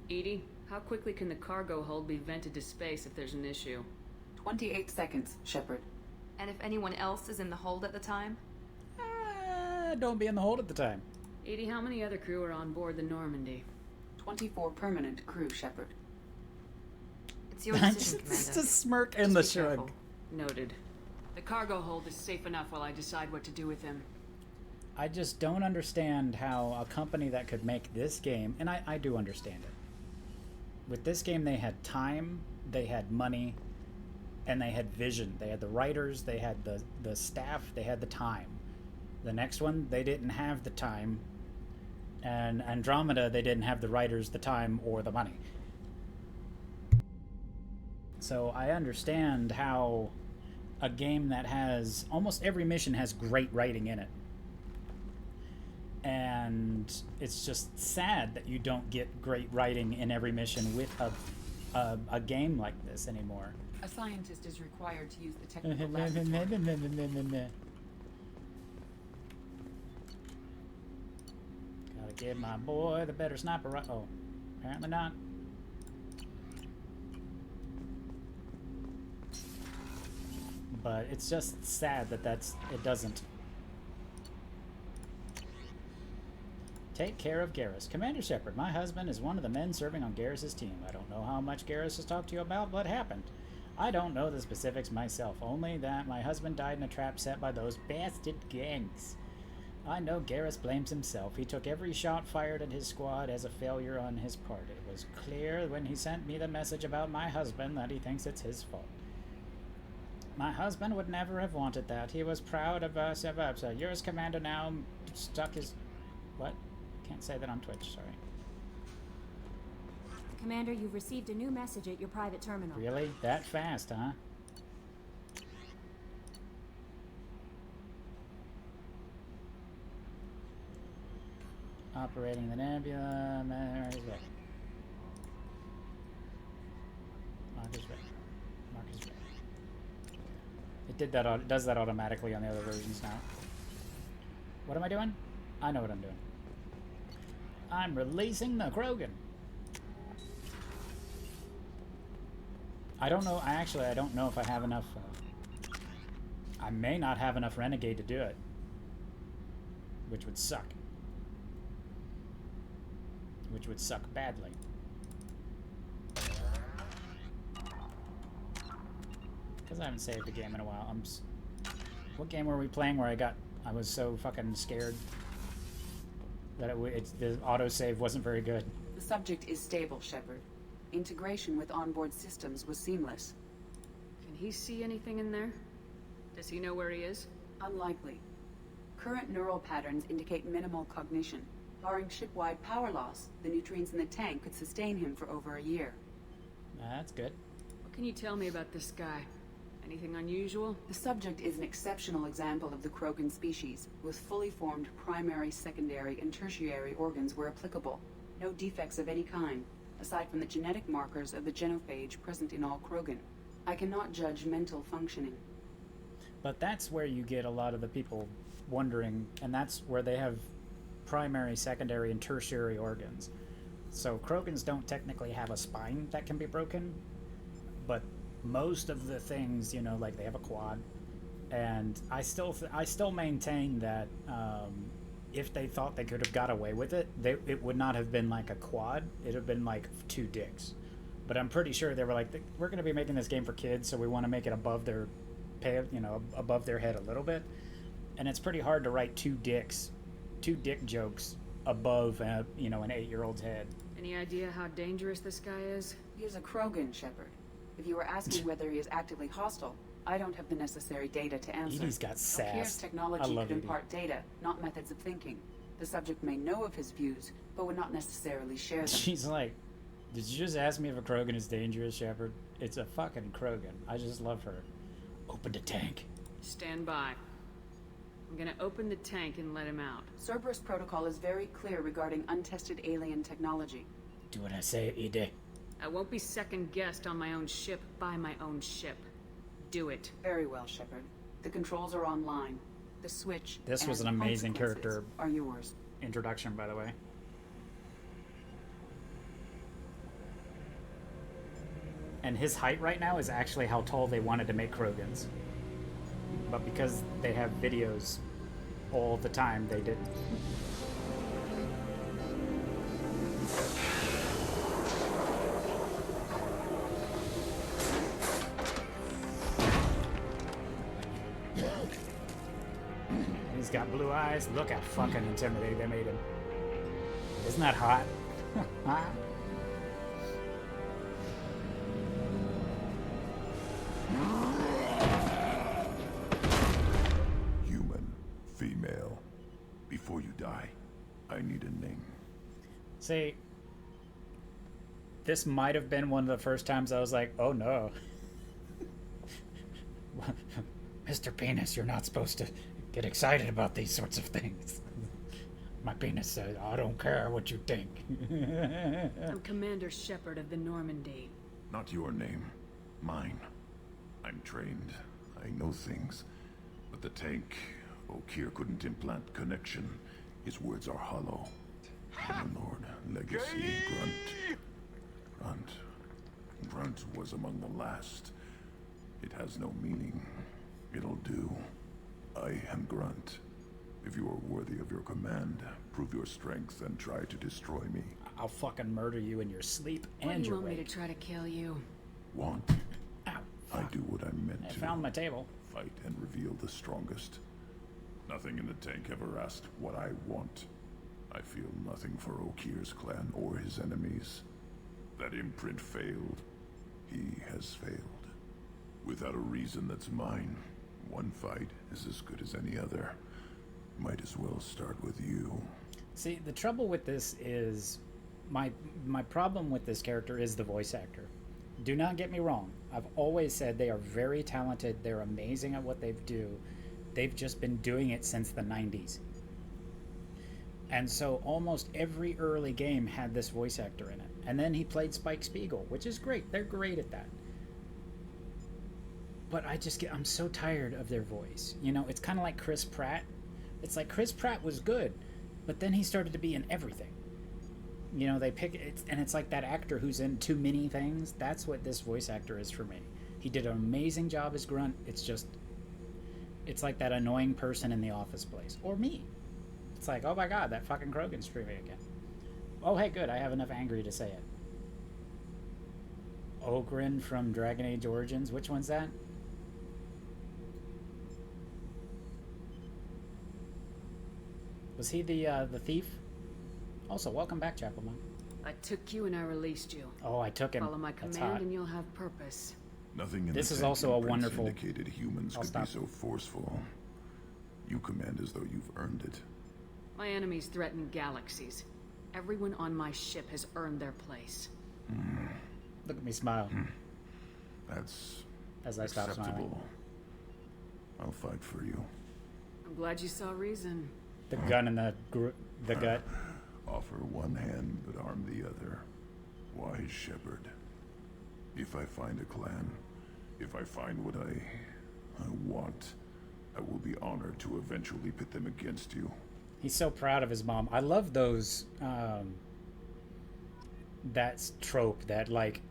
Edie, how quickly can the cargo hold be vented to space if there's an issue? 28 seconds, Shepard. And if anyone else is in the hold at the time? Don't be in the hold at the time. Edie, how many other crew are on board the Normandy? 24 permanent crew, Shepard. It's your decision, Commander. Just a smirk and the shrug. Careful. Noted. The cargo hold is safe enough while I decide what to do with him. I just don't understand how a company that could make this game, and I do understand it. With this game, they had time, they had money, and they had vision. They had the writers, they had the staff, they had the time. The next one, they didn't have the time. And Andromeda, they didn't have the writers, the time, or the money. So I understand how a game that has almost every mission has great writing in it. And it's just sad that you don't get great writing in every mission with a game like this anymore. A scientist is required to use the technical Gotta give my boy the better sniper right. Oh, apparently not. But it's just sad that it doesn't. Take care of Garrus. Commander Shepard, my husband is one of the men serving on Garrus's team. I don't know how much Garrus has talked to you about what happened. I don't know the specifics myself, only that my husband died in a trap set by those bastard gangs. I know Garrus blames himself. He took every shot fired at his squad as a failure on his part. It was clear when he sent me the message about my husband that he thinks it's his fault. My husband would never have wanted that. He was proud of us. Yours, Commander, now stuck his... What? Can't say that on Twitch, sorry. Commander, you've received a new message at your private terminal. Really? That fast, huh? Operating the nebula. Where's Rick? Mark is Rick. Mark is Rick. It did that. It does that automatically on the other versions now. What am I doing? I know what I'm doing. I'm releasing the Krogan. I don't know. I don't know if I have enough. I may not have enough Renegade to do it, which would suck. Which would suck badly. Because I haven't saved a game in a while. What game were we playing where I was so fucking scared that the autosave wasn't very good? The subject is stable, Shepard. Integration with onboard systems was seamless. Can he see anything in there? Does he know where he is? Unlikely. Current neural patterns indicate minimal cognition. Barring ship-wide power loss, the nutrients in the tank could sustain him for over a year. That's good. What can you tell me about this guy? Anything unusual? The subject is an exceptional example of the Krogan species, with fully formed primary, secondary, and tertiary organs where applicable. No defects of any kind, aside from the genetic markers of the genophage present in all Krogan. I cannot judge mental functioning. But that's where you get a lot of the people wondering, and that's where they have primary, secondary, and tertiary organs. So Krogans don't technically have a spine that can be broken, but most of the things, you know, like they have a quad, and I still maintain that if they thought they could have got away with it, it would not have been like a quad. It'd have been like 2 dicks. But I'm pretty sure they were like, we're going to be making this game for kids, so we want to make it above their pay, you know, above their head a little bit. And it's pretty hard to write 2 dick jokes above, you know, an 8-year-old's head. Any idea how dangerous this guy is? He is a Krogan, Shepard. If you were asking whether he is actively hostile, I don't have the necessary data to answer. Edie's got sass. Okeer's technology could impart data, not methods of thinking. The subject may know of his views, but would not necessarily share them. She's like, did you just ask me if a Krogan is dangerous, Shepard? It's a fucking Krogan. I just love her. Open the tank. Stand by. I'm gonna open the tank and let him out. Cerberus protocol is very clear regarding untested alien technology. Do what I say, Edie. I won't be second-guessed on my own ship by my own ship. Do it. Very well, Shepard. The controls are online. The switch This was an amazing character are yours. Introduction, by the way. And his height right now is actually how tall they wanted to make Krogans. But because they have videos all the time, they didn't. He's got blue eyes. Look how fucking intimidating they made him. Isn't that hot? Human, female. Before you die, I need a name. See, this might have been one of the first times I was like, oh no. Mr. Penis, you're not supposed to get excited about these sorts of things. My penis says, I don't care what you think. I'm Commander Shepard of the Normandy. Not your name. Mine. I'm trained. I know things. But the tank, Okeer couldn't implant connection. His words are hollow. Lord, Legacy, Grunt was among the last. It has no meaning. It'll do. I am Grunt. If you are worthy of your command, prove your strength and try to destroy me. I'll fucking murder you in your sleep Why and do you your want me wake. to try to kill you? Want? Ow, I do what I'm meant I to. found my table. Fight and reveal the strongest. Nothing in the tank ever asked what I want. I feel nothing for Okeer's clan or his enemies. That imprint failed. He has failed. Without a reason that's mine, one fight is as good as any other. Might as well start with you. See, the trouble with this is my problem with this character is the voice actor. Do not get me wrong. I've always said they are very talented. They're amazing at what they do. They've just been doing it since the 90s. And so almost every early game had this voice actor in it. And then he played Spike Spiegel, which is great. They're great at that. But I'm so tired of their voice. You know, it's kind of like Chris Pratt. It's like Chris Pratt was good, but then he started to be in everything. You know, they pick it, and it's like that actor who's in too many things. That's what this voice actor is for me. He did an amazing job as Grunt. It's just, it's like that annoying person in the office place. Or me. It's like, oh my god, that fucking Krogan's streaming again. Oh hey, good, I have enough angry to say it. Ogren from Dragon Age Origins. Which one's that? Was he the thief? Also, welcome back, Chapelman. I took you and I released you. Oh, I took him. Follow my That's command hot. and you'll have purpose. Nothing in This the is tank also a imprints wonderful- indicated humans I'll could stop. be so forceful. You command as though you've earned it. My enemies threaten galaxies. Everyone on my ship has earned their place. Look at me smile. That's as I stop smiling. acceptable. I'll fight for you. I'm glad you saw reason. The gun in the gut. Offer one hand, but arm the other. Wise shepherd. If I find a clan, if I find what I want, I will be honored to eventually pit them against you. He's so proud of his mom. I love those, that trope that, like,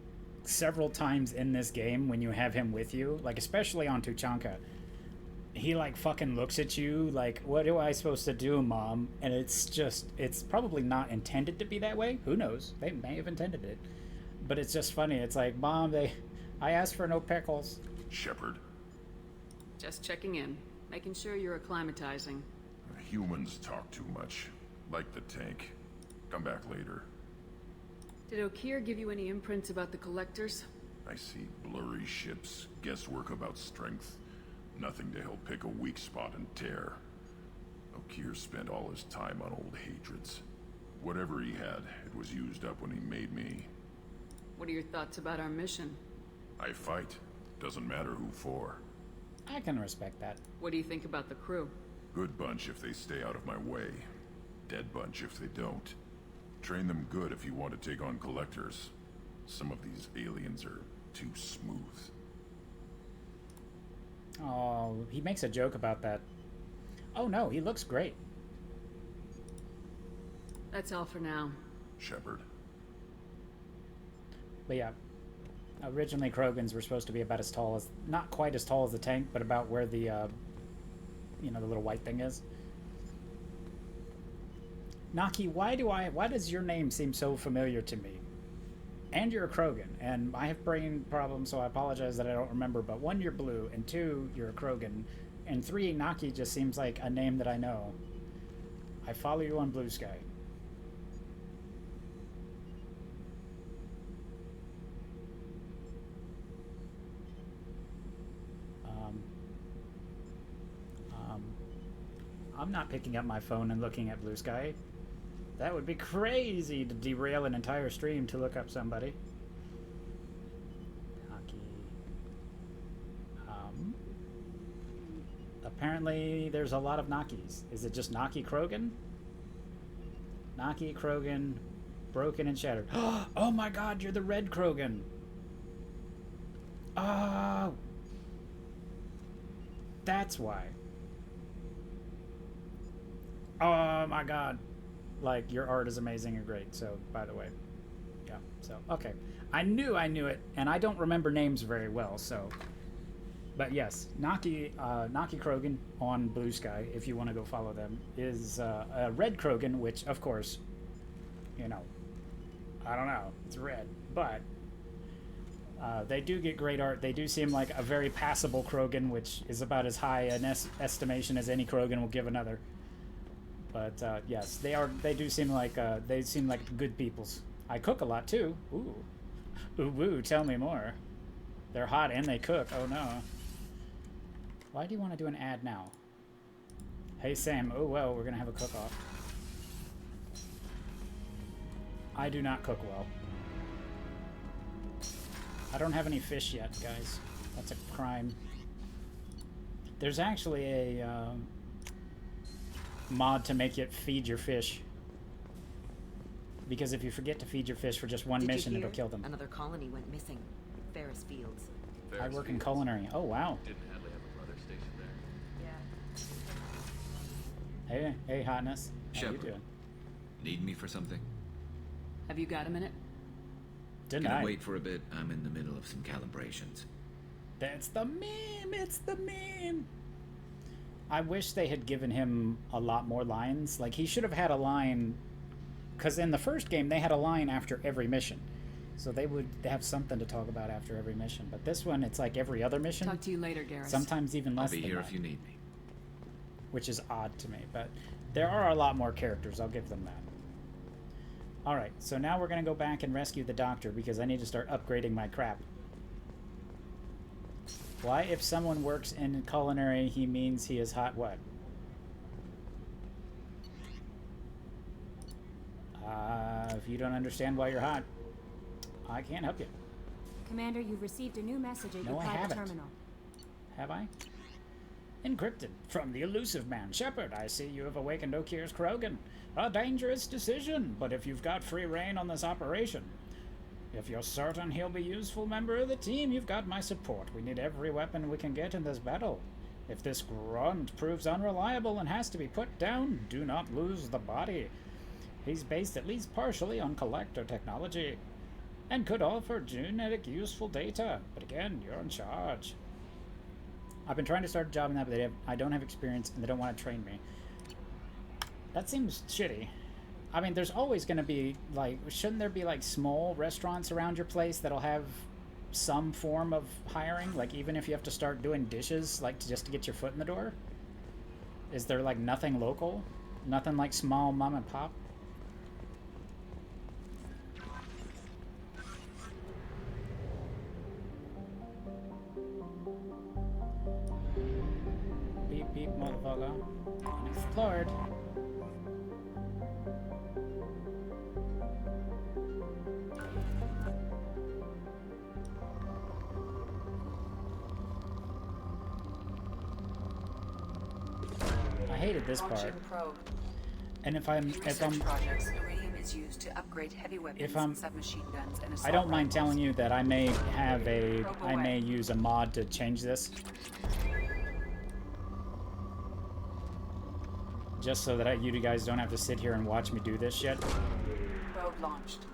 several times in this game when you have him with you, like, especially on Tuchanka, he, like, fucking looks at you like, what am I supposed to do, Mom? And it's just, it's probably not intended to be that way. Who knows? They may have intended it. But it's just funny. It's like, Mom, I asked for no pickles. Shepherd. Just checking in. Making sure you're acclimatizing. Humans talk too much. Like the tank. Come back later. Did Okeer give you any imprints about the collectors? I see blurry ships, guesswork about strength. Nothing to help pick a weak spot and tear. Okeer spent all his time on old hatreds. Whatever he had, it was used up when he made me. What are your thoughts about our mission? I fight. Doesn't matter who for. I can respect that. What do you think about the crew? Good bunch if they stay out of my way. Dead bunch if they don't. Train them good if you want to take on collectors. Some of these aliens are too smooth. Oh, he makes a joke about that. Oh no, he looks great. That's all for now. Shepherd. But yeah, originally Krogans were supposed to be about as tall as, not quite as tall as the tank, but about where the, you know, the little white thing is. Naki, why does your name seem so familiar to me? And you're a Krogan, and I have brain problems, so I apologize that I don't remember, but 1, you're blue, and 2, you're a Krogan, and 3, Naki just seems like a name that I know. I follow you on Blue Sky. I'm not picking up my phone and looking at Blue Sky. That would be crazy to derail an entire stream to look up somebody. Naki. Apparently there's a lot of Nakis. Is it just Naki Krogan? Naki Krogan, broken and shattered. Oh my god, you're the red Krogan. Oh. That's why. Oh my god. Like, your art is amazing and great, so, by the way. Yeah, so, okay. I knew it, and I don't remember names very well, so. But yes, Naki Krogan on Blue Sky, if you want to go follow them, is a red Krogan, which, of course, you know, I don't know, it's red, but they do get great art. They do seem like a very passable Krogan, which is about as high an estimation as any Krogan will give another. But yes, they do seem like good peoples. I cook a lot too. Ooh, ooh, woo! Tell me more. They're hot and they cook. Oh no. Why do you want to do an ad now? Hey Sam. Oh well, we're gonna have a cook-off. I do not cook well. I don't have any fish yet, guys. That's a crime. There's actually a mod to make it feed your fish. Because if you forget to feed your fish for just one mission, it'll kill them. Another colony went missing. Ferris Fields. I work in culinary. Oh, wow. Didn't Hadley have a brother stationed there? Yeah. Hey, hotness. How you Shepard. doing? Need me for something? Have you got a minute? Can Denied. I wait for a bit? I'm in the middle of some calibrations. That's the meme. It's the meme. I wish they had given him a lot more lines. Like, he should have had a line, because in the first game they had a line after every mission, so they would have something to talk about after every mission. But this one, it's like every other mission. Talk to you later, Garrus. Sometimes even less. I'll be than here that, if you need me. which is odd to me. But there are a lot more characters. I'll give them that. All right, so now we're gonna go back and rescue the doctor because I need to start upgrading my crap. Why, if someone works in culinary, he means he is hot? What? If you don't understand why you're hot, I can't help you. Commander, you've received a new message at No, your I private haven't. terminal. Have I? Encrypted. From the elusive man. Shepard, I see you have awakened Okir's Krogan. A dangerous decision, but if you've got free reign on this operation, if you're certain he'll be a useful member of the team, you've got my support. We need every weapon we can get in this battle. If this grunt proves unreliable and has to be put down, do not lose the body. He's based at least partially on collector technology and could offer genetic useful data. But again, you're in charge. I've been trying to start a job in that, but I don't have experience and they don't want to train me. That seems shitty. I mean, there's always going to be, like, shouldn't there be, like, small restaurants around your place that'll have some form of hiring? Like, even if you have to start doing dishes, like, just to get your foot in the door? Is there, like, nothing local? Nothing like small mom and pop? Beep, beep, motherfucker. Unexplored. I hated this part. Launching probe. And if I'm Projects, iridium is used to upgrade heavy weapons, submachine guns, and assault I don't mind rifles. telling you that I may have a Probe I may away. use a mod to change this. Just so that you guys don't have to sit here and watch me do this shit. Probe launched.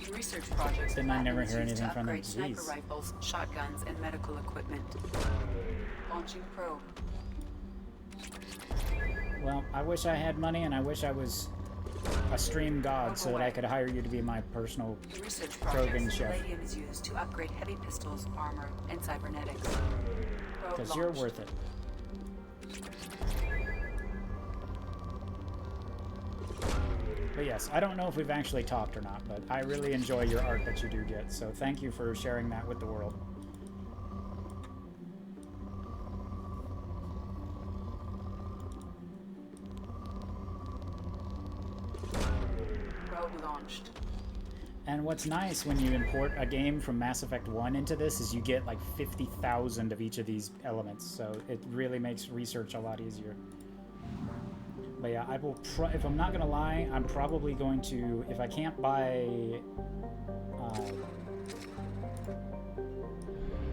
In research projects, Then I never platinum is hear used to anything from them. upgrade sniper Jeez. rifles, shotguns, and medical equipment. Launching probe. Well, I wish I had money and I wish I was a stream god so that I could hire you to be my personal In research Krogan projects, chef. palladium is used to upgrade heavy pistols, armor, and cybernetics. Probe Because you're launched. worth it. But yes, I don't know if we've actually talked or not, but I really enjoy your art that you do get, so thank you for sharing that with the world. Probe launched. And what's nice when you import a game from Mass Effect 1 into this is you get like 50,000 of each of these elements, so it really makes research a lot easier. But yeah, I will. If I'm not gonna lie, I'm probably going to. If I can't buy,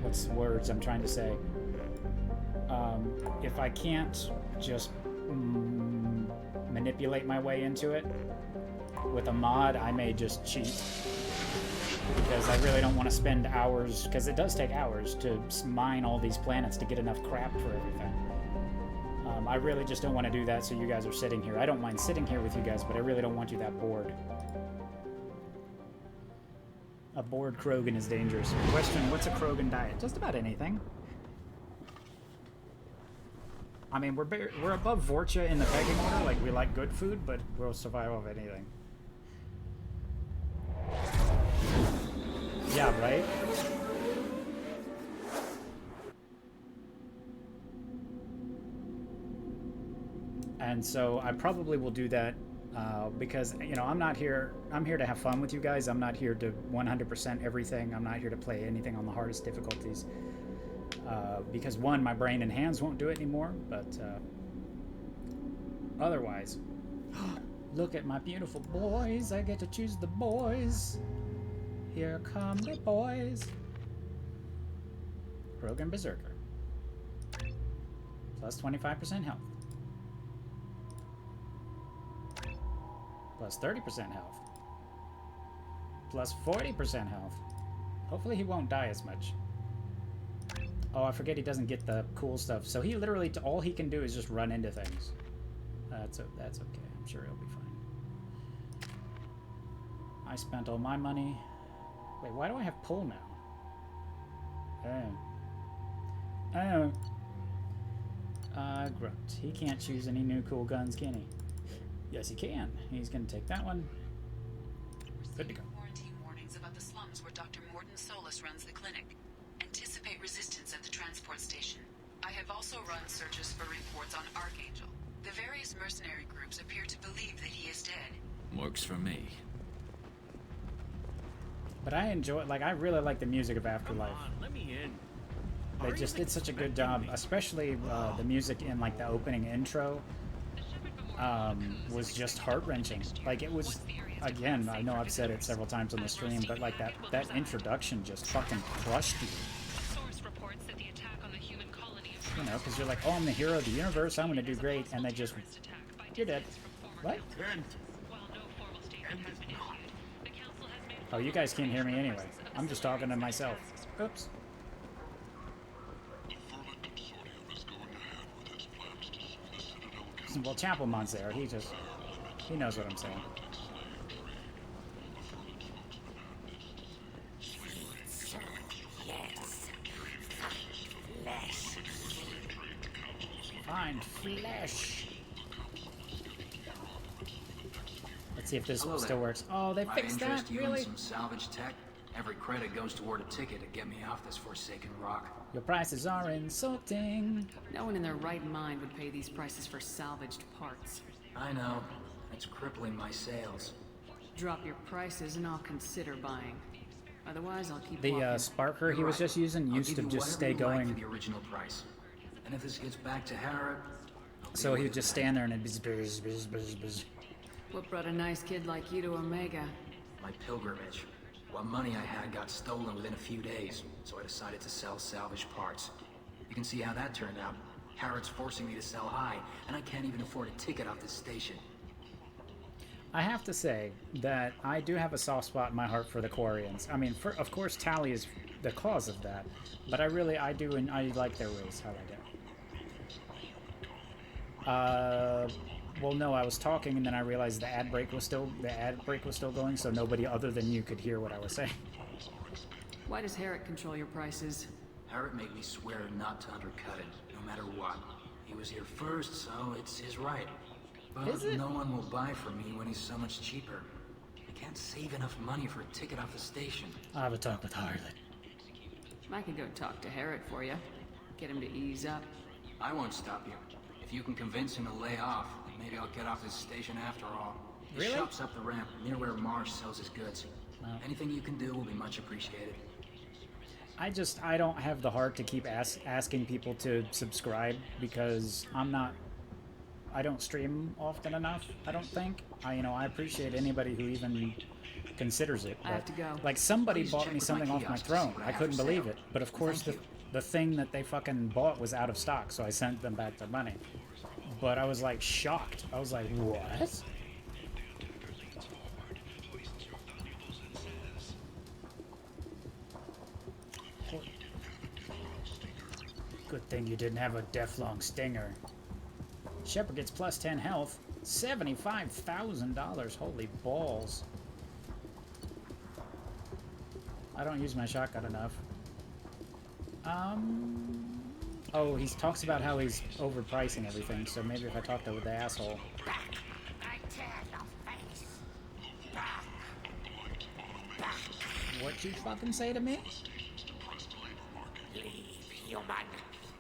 what's the words I'm trying to say? If I can't just manipulate my way into it with a mod, I may just cheat because I really don't want to spend hours. Because it does take hours to mine all these planets to get enough crap for everything. I really just don't want to do that so you guys are sitting here. I don't mind sitting here with you guys, but I really don't want you that bored. A bored Krogan is dangerous. Question, what's a Krogan diet? Just about anything. I mean, we're above Vorcha in the pecking order, like we like good food, but we'll survive off anything. Yeah, right? And so I probably will do that because, you know, I'm here to have fun with you guys. I'm not here to 100% everything. I'm not here to play anything on the hardest difficulties. Because one, my brain and hands won't do it anymore, but otherwise, look at my beautiful boys. I get to choose the boys. Here come the boys. Krogan Berserker. Plus 25% health. Plus 30% health. plus 40% health. Hopefully he won't die as much. Oh, I forget he doesn't get the cool stuff. So he literally, all he can do is just run into things. That's okay. I'm sure he'll be fine. I spent all my money. Wait, why do I have pull now? Grunt. He can't choose any new cool guns, can he? Yes, he can. He's gonna take that one. Good to go. Quarantine warnings about the slums where Dr. Morton Solus runs the clinic. Anticipate resistance at the transport station. I have also run searches for reports on Archangel. The various mercenary groups appear to believe that he is dead. Works for me. But I enjoy, like, I really like the music of Afterlife. Come on, let me in. They just did such a good job, especially the music in, like, the opening intro was just heart-wrenching. Like, it was, again, I know I've said it several times on the stream, but, like, that introduction just fucking crushed you. You know, because you're like, oh, I'm the hero of the universe, I'm gonna do great, and they just, you're dead. What? Oh, you guys can't hear me anyway. I'm just talking to myself. Oops. Well, Chapelmont's there. He knows what I'm saying. Find flesh. Let's see if this still works. Oh, they fixed that? Really? Some salvage tech. Every credit goes toward a ticket to get me off this forsaken rock. Your prices are insulting. No one in their right mind would pay these prices for salvaged parts. I know. It's crippling my sales. Drop your prices and I'll consider buying. Otherwise, I'll keep the walking. Sparker he was just using used to just stay going. For the original price. And if this gets back to Harrod, so he would just stand there and it'd be buzz, buzz, buzz, buzz. What brought a nice kid like you to Omega? My pilgrimage. What money I had got stolen within a few days, so I decided to sell salvage parts. You can see how that turned out. Harrod's forcing me to sell high, and I can't even afford a ticket off this station. I have to say that I do have a soft spot in my heart for the Quarians. I mean, of course, Tally is the cause of that, but I do, and I like their race. I like it. Well, no, I was talking, and then I realized the ad break was still going, so nobody other than you could hear what I was saying. Why does Harrod control your prices? Harrod made me swear not to undercut it, no matter what. He was here first, so it's his right. But no one will buy from me when he's so much cheaper. I can't save enough money for a ticket off the station. I'll have a talk with Harlan. I could go talk to Harrod for you. Get him to ease up. I won't stop you. If you can convince him to lay off, then maybe I'll get off this station after all. His shop's up the ramp, near where Marsh sells his goods. Anything you can do will be much appreciated. I don't have the heart to keep asking people to subscribe because I don't stream often enough, I don't think. I appreciate anybody who even considers it. But, I have to go. Like, somebody bought me something off my throne. I couldn't believe it. But of course, the thing that they fucking bought was out of stock, so I sent them back their money. But I was, like, shocked. I was like, what? Good thing you didn't have a Deathlong Stinger. Shepard gets plus 10 health. $75,000. Holy balls. I don't use my shotgun enough. Oh, he talks about how he's overpricing everything, so maybe if I talk to the asshole. What'd you fucking say to me? Leave, human.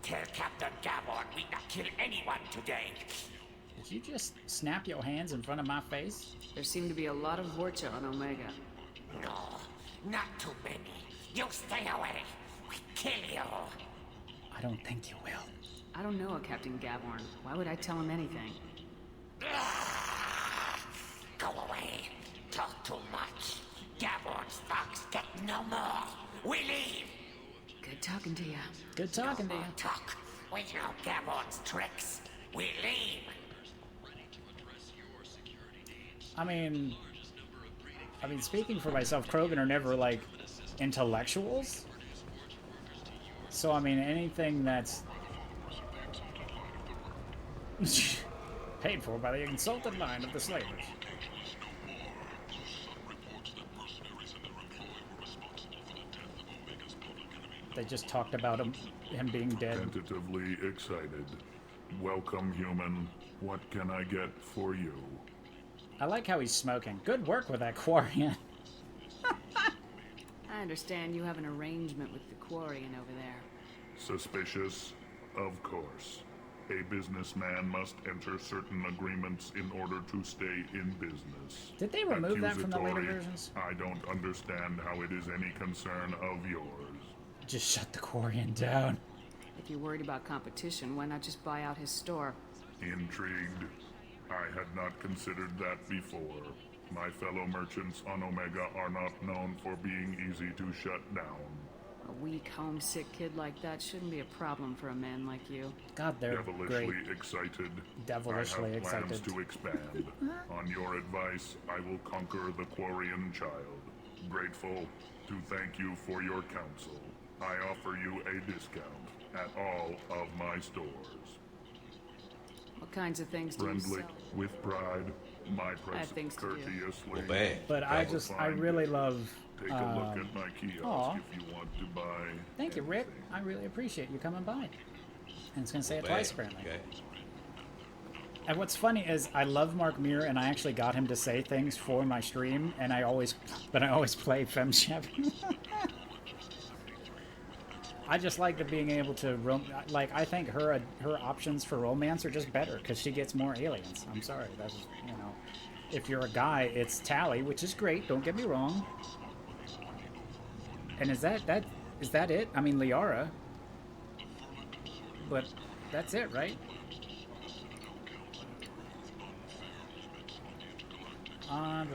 Tell Captain Gabon we not kill anyone today. Did you just snap your hands in front of my face? There seem to be a lot of Vorcha on Omega. No, not too many. You stay away. We kill you. I don't think you will. I don't know a Captain Gavorn. Why would I tell him anything? Go away. Talk too much. Gavorn's thugs get no more. We leave. Good talking to you. Good talking to you. Talk. We know Gavorn's tricks. We leave. I mean, I mean, speaking for myself, Krogan are never, like, intellectuals. So, I mean, anything that's paid for by the insulted mind of the slavers. They just talked about him being dead. Tentatively excited. Welcome, human. What can I get for you? I like how he's smoking. Good work with that Quarian. I understand you have an arrangement with the Quarian over there. Suspicious? Of course. A businessman must enter certain agreements in order to stay in business. Did they remove that from the later Accusatory, versions? I don't understand how it is any concern of yours. Just shut the Quarian down. If you're worried about competition, why not just buy out his store? Intrigued? I had not considered that before. My fellow merchants on Omega are not known for being easy to shut down. A weak, homesick kid like that shouldn't be a problem for a man like you. God, they're Devilishly great. excited. Devilishly I have plans excited. to expand. On your advice, I will conquer the Quarian child. Grateful to thank you for your counsel. I offer you a discount at all of my stores. What kinds of things do you Friendly, sell? with pride, my I price have things to do. courteously. Obey. But I really love. Take a look at my kiosk aw. if you want to buy. Thank you, Rick. I really appreciate you coming by. And it's gonna say it twice, apparently. Okay. And what's funny is I love Mark Muir, and I actually got him to say things for my stream, and I always play FemShep. I just like the being able to I think her options for romance are just better because she gets more aliens. I'm sorry, that's if you're a guy, it's Tally, which is great. Don't get me wrong. And is that it? I mean, Liara, but that's it, right? I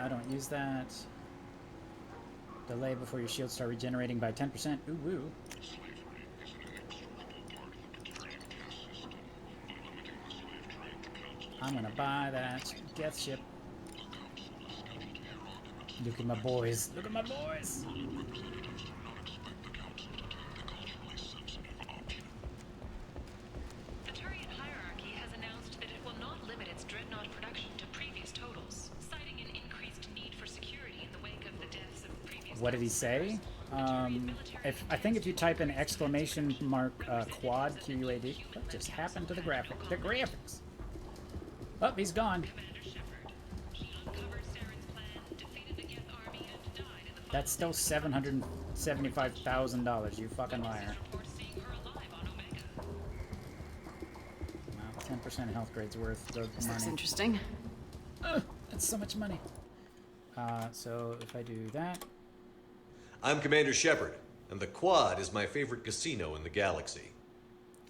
don't use that. Delay before your shields start regenerating by 10%. Ooh, woo. I'm gonna buy that Geth ship. Look at my boys. Look at my boys. The Turian hierarchy has announced that it will not limit its dreadnought production to previous totals, citing an increased need for security in the wake of the deaths of previous. What did he say? I think if you type in exclamation mark quad QUAD, what just happened to the graphic? The graphics. Oh, he's gone. That's still $775,000. You fucking liar. Wow, 10% health grade's worth the money. That's interesting. That's so much money. So if I do that. I'm Commander Shepard, and the Quad is my favorite casino in the galaxy.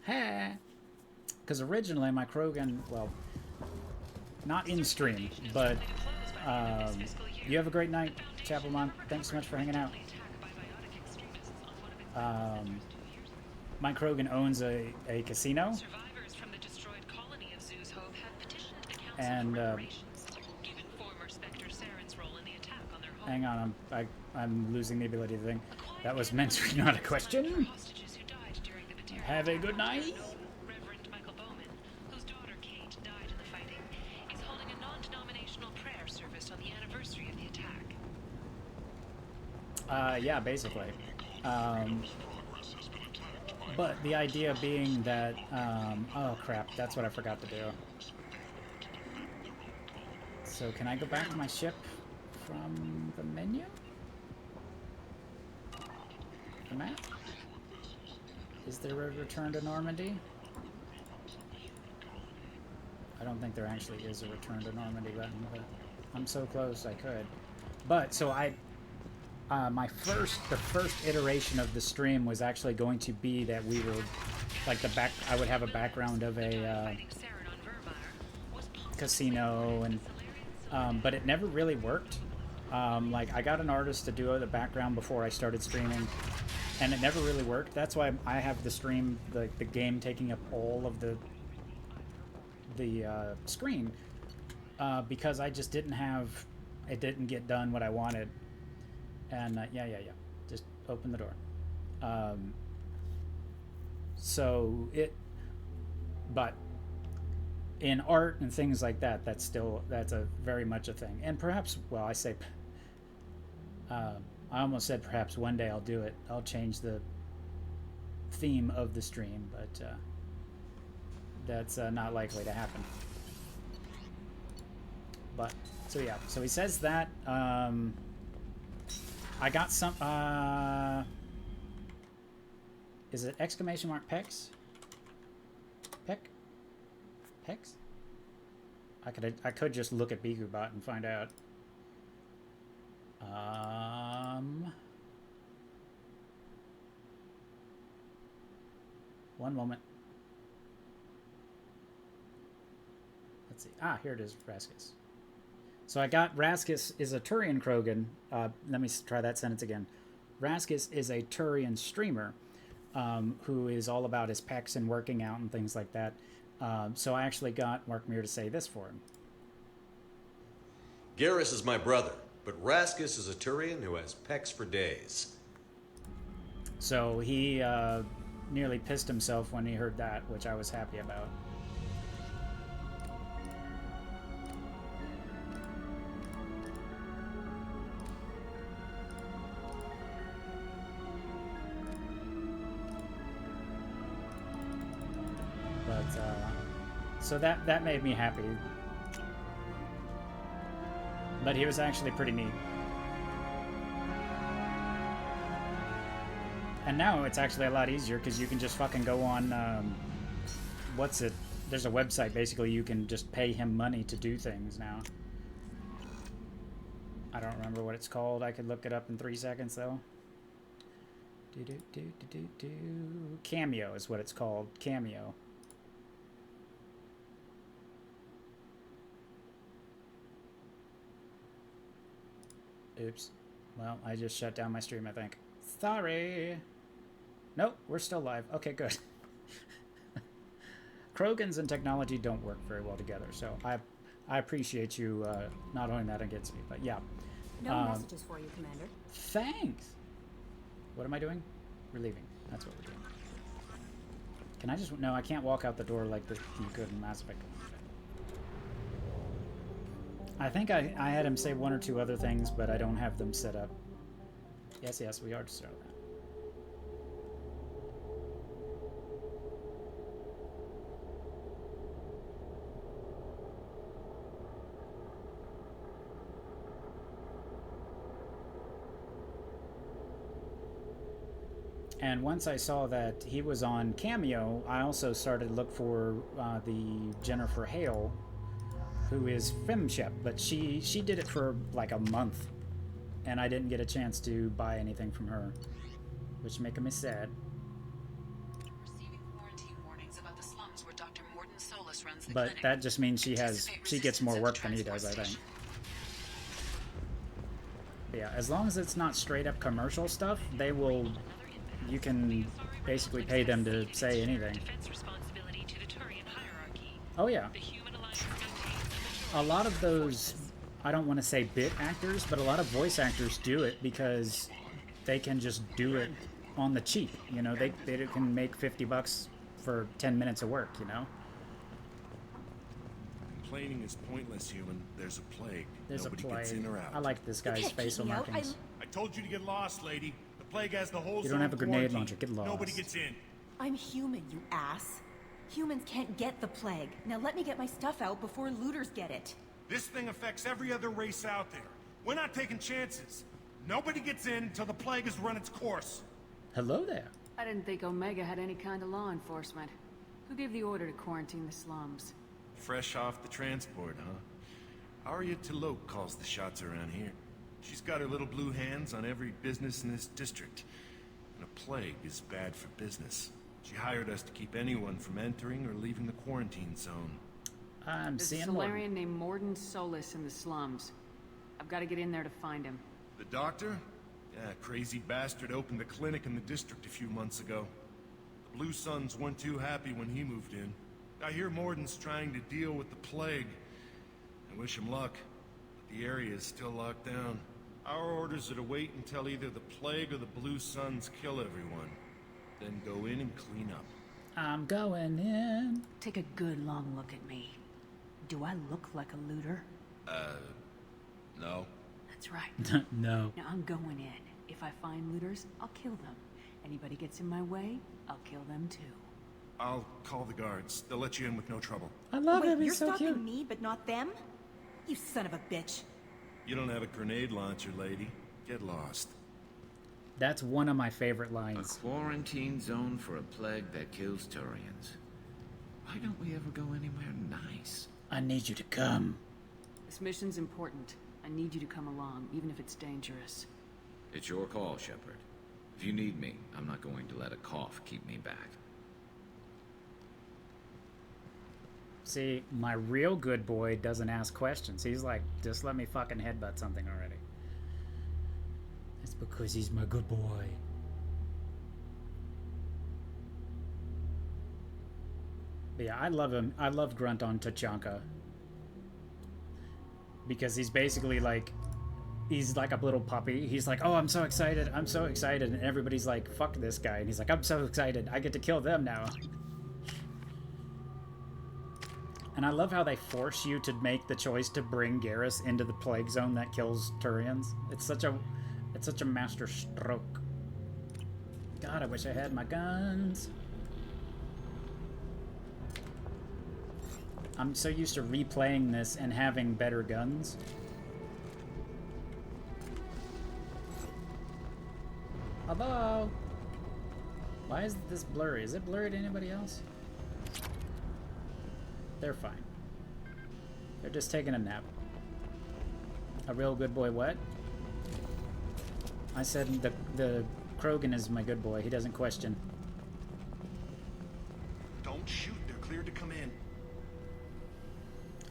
Hey! Because originally my Krogan, well, not in stream, but you have a great night, Chapelmon. Thanks so much for hanging out. My Krogan owns a casino. And hang on, I'm losing the ability to think. That was meant to be not a question. Have a good night. Yeah, basically. But the idea being that, oh crap, that's what I forgot to do. So can I go back to my ship from the menu? The map? Is there a return to Normandy? I don't think there actually is a return to Normandy button, but I'm so close I could. But, so the first iteration of the stream was actually going to be that we were, like I would have a background of a casino, and but it never really worked. Like I got an artist to do the background before I started streaming, and it never really worked. That's why I have the stream, the game taking up all of the screen. because I just didn't have, it didn't get done what I wanted. And yeah. Just open the door. But in art and things like that, that's a very much a thing. And perhaps, well, I almost said perhaps one day I'll do it. I'll change the theme of the stream, but that's not likely to happen. But so yeah, so he says that I got some is it exclamation mark Pex? Pex? I could just look at BiguBot and find out. One moment. Let's see. Ah, here it is, Raskus. So I got Raskus is a Turian Krogan. Let me try that sentence again. Raskus is a Turian streamer who is all about his pecs and working out and things like that. So I actually got Mark Muir to say this for him. Garrus is my brother, but Raskus is a Turian who has pecs for days. So he nearly pissed himself when he heard that, which I was happy about. But so that made me happy. But he was actually pretty neat. And now it's actually a lot easier because you can just fucking go on, what's it? There's a website, basically, you can just pay him money to do things now. I don't remember what it's called. I could look it up in 3 seconds, though. Cameo is what it's called. Cameo. Oops. Well, I just shut down my stream, I think. Sorry. Nope, we're still live. Okay, good. Krogans and technology don't work very well together, so I appreciate you not holding that against me. But yeah. No messages for you, Commander. Thanks. What am I doing? We're leaving. That's what we're doing. Can I just... No, I can't walk out the door like you could in Mass Effect 1. I think I had him say one or two other things, but I don't have them set up. Yes, we are just starting that. And once I saw that he was on Cameo, I also started to look for the Jennifer Hale, who is FemShep, but she did it for like a month, and I didn't get a chance to buy anything from her, which making me sad. Receiving quarantine warnings about the slums where Dr. Morden Solus runs the But clinic. that just means she gets more work than he does, I think. But yeah, as long as it's not straight up commercial stuff, they will. You can basically pay them to say anything. Oh yeah. A lot of those, I don't want to say bit actors, but a lot of voice actors do it because they can just do it on the cheap. You know, they can make $50 for 10 minutes of work, you know? Complaining is pointless, human. There's a plague. There's Nobody a plague. gets in or out. I like this guy's facial markings. I told you to get lost, lady. The plague has the whole You don't have a grenade launcher. Get lost. Nobody gets in. I'm human, you ass. Humans can't get the plague. Now let me get my stuff out before looters get it. This thing affects every other race out there. We're not taking chances. Nobody gets in until the plague has run its course. Hello there. I didn't think Omega had any kind of law enforcement. Who gave the order to quarantine the slums? Fresh off the transport, huh? Arya T'Loak calls the shots around here. She's got her little blue hands on every business in this district. And a plague is bad for business. She hired us to keep anyone from entering or leaving the quarantine zone. I'm There's a Solarian named Morden Solus in the slums. I've got to get in there to find him. The doctor? Yeah, crazy bastard opened a clinic in the district a few months ago. The Blue Suns weren't too happy when he moved in. I hear Morden's trying to deal with the plague. I wish him luck. But the area is still locked down. Our orders are to wait until either the plague or the blue suns kill everyone. Then go in and clean up. I'm going in. Take a good long look at me. Do I look like a looter? No. That's right. No. Now I'm going in. If I find looters, I'll kill them. Anybody gets in my way, I'll kill them too. I'll call the guards. They'll let you in with no trouble. I love Wait, him. He's you're so stopping cute. me, but not them? You son of a bitch. You don't have a grenade launcher, lady. Get lost. That's one of my favorite A lines. quarantine zone for a plague that kills Turians. Why don't we ever go anywhere nice? I need you to come. This mission's important. I need you to come along, even if it's dangerous. It's your call, Shepard. If you need me, I'm not going to let a cough keep me back. See, my real good boy doesn't ask questions. He's like, just let me fucking headbutt something already. It's because he's my good boy. But yeah, I love him. I love Grunt on Tachanka. Because he's basically like, he's like a little puppy. He's like, oh, I'm so excited. I'm so excited. And everybody's like, fuck this guy. And he's like, I'm so excited. I get to kill them now. And I love how they force you to make the choice to bring Garrus into the plague zone that kills Turians. It's such a master stroke. God, I wish I had my guns. I'm so used to replaying this and having better guns. Hello? Why is this blurry? Is it blurry to anybody else? They're fine. They're just taking a nap. A real good boy what? I said the Krogan is my good boy. He doesn't question. Don't shoot. They're cleared to come in.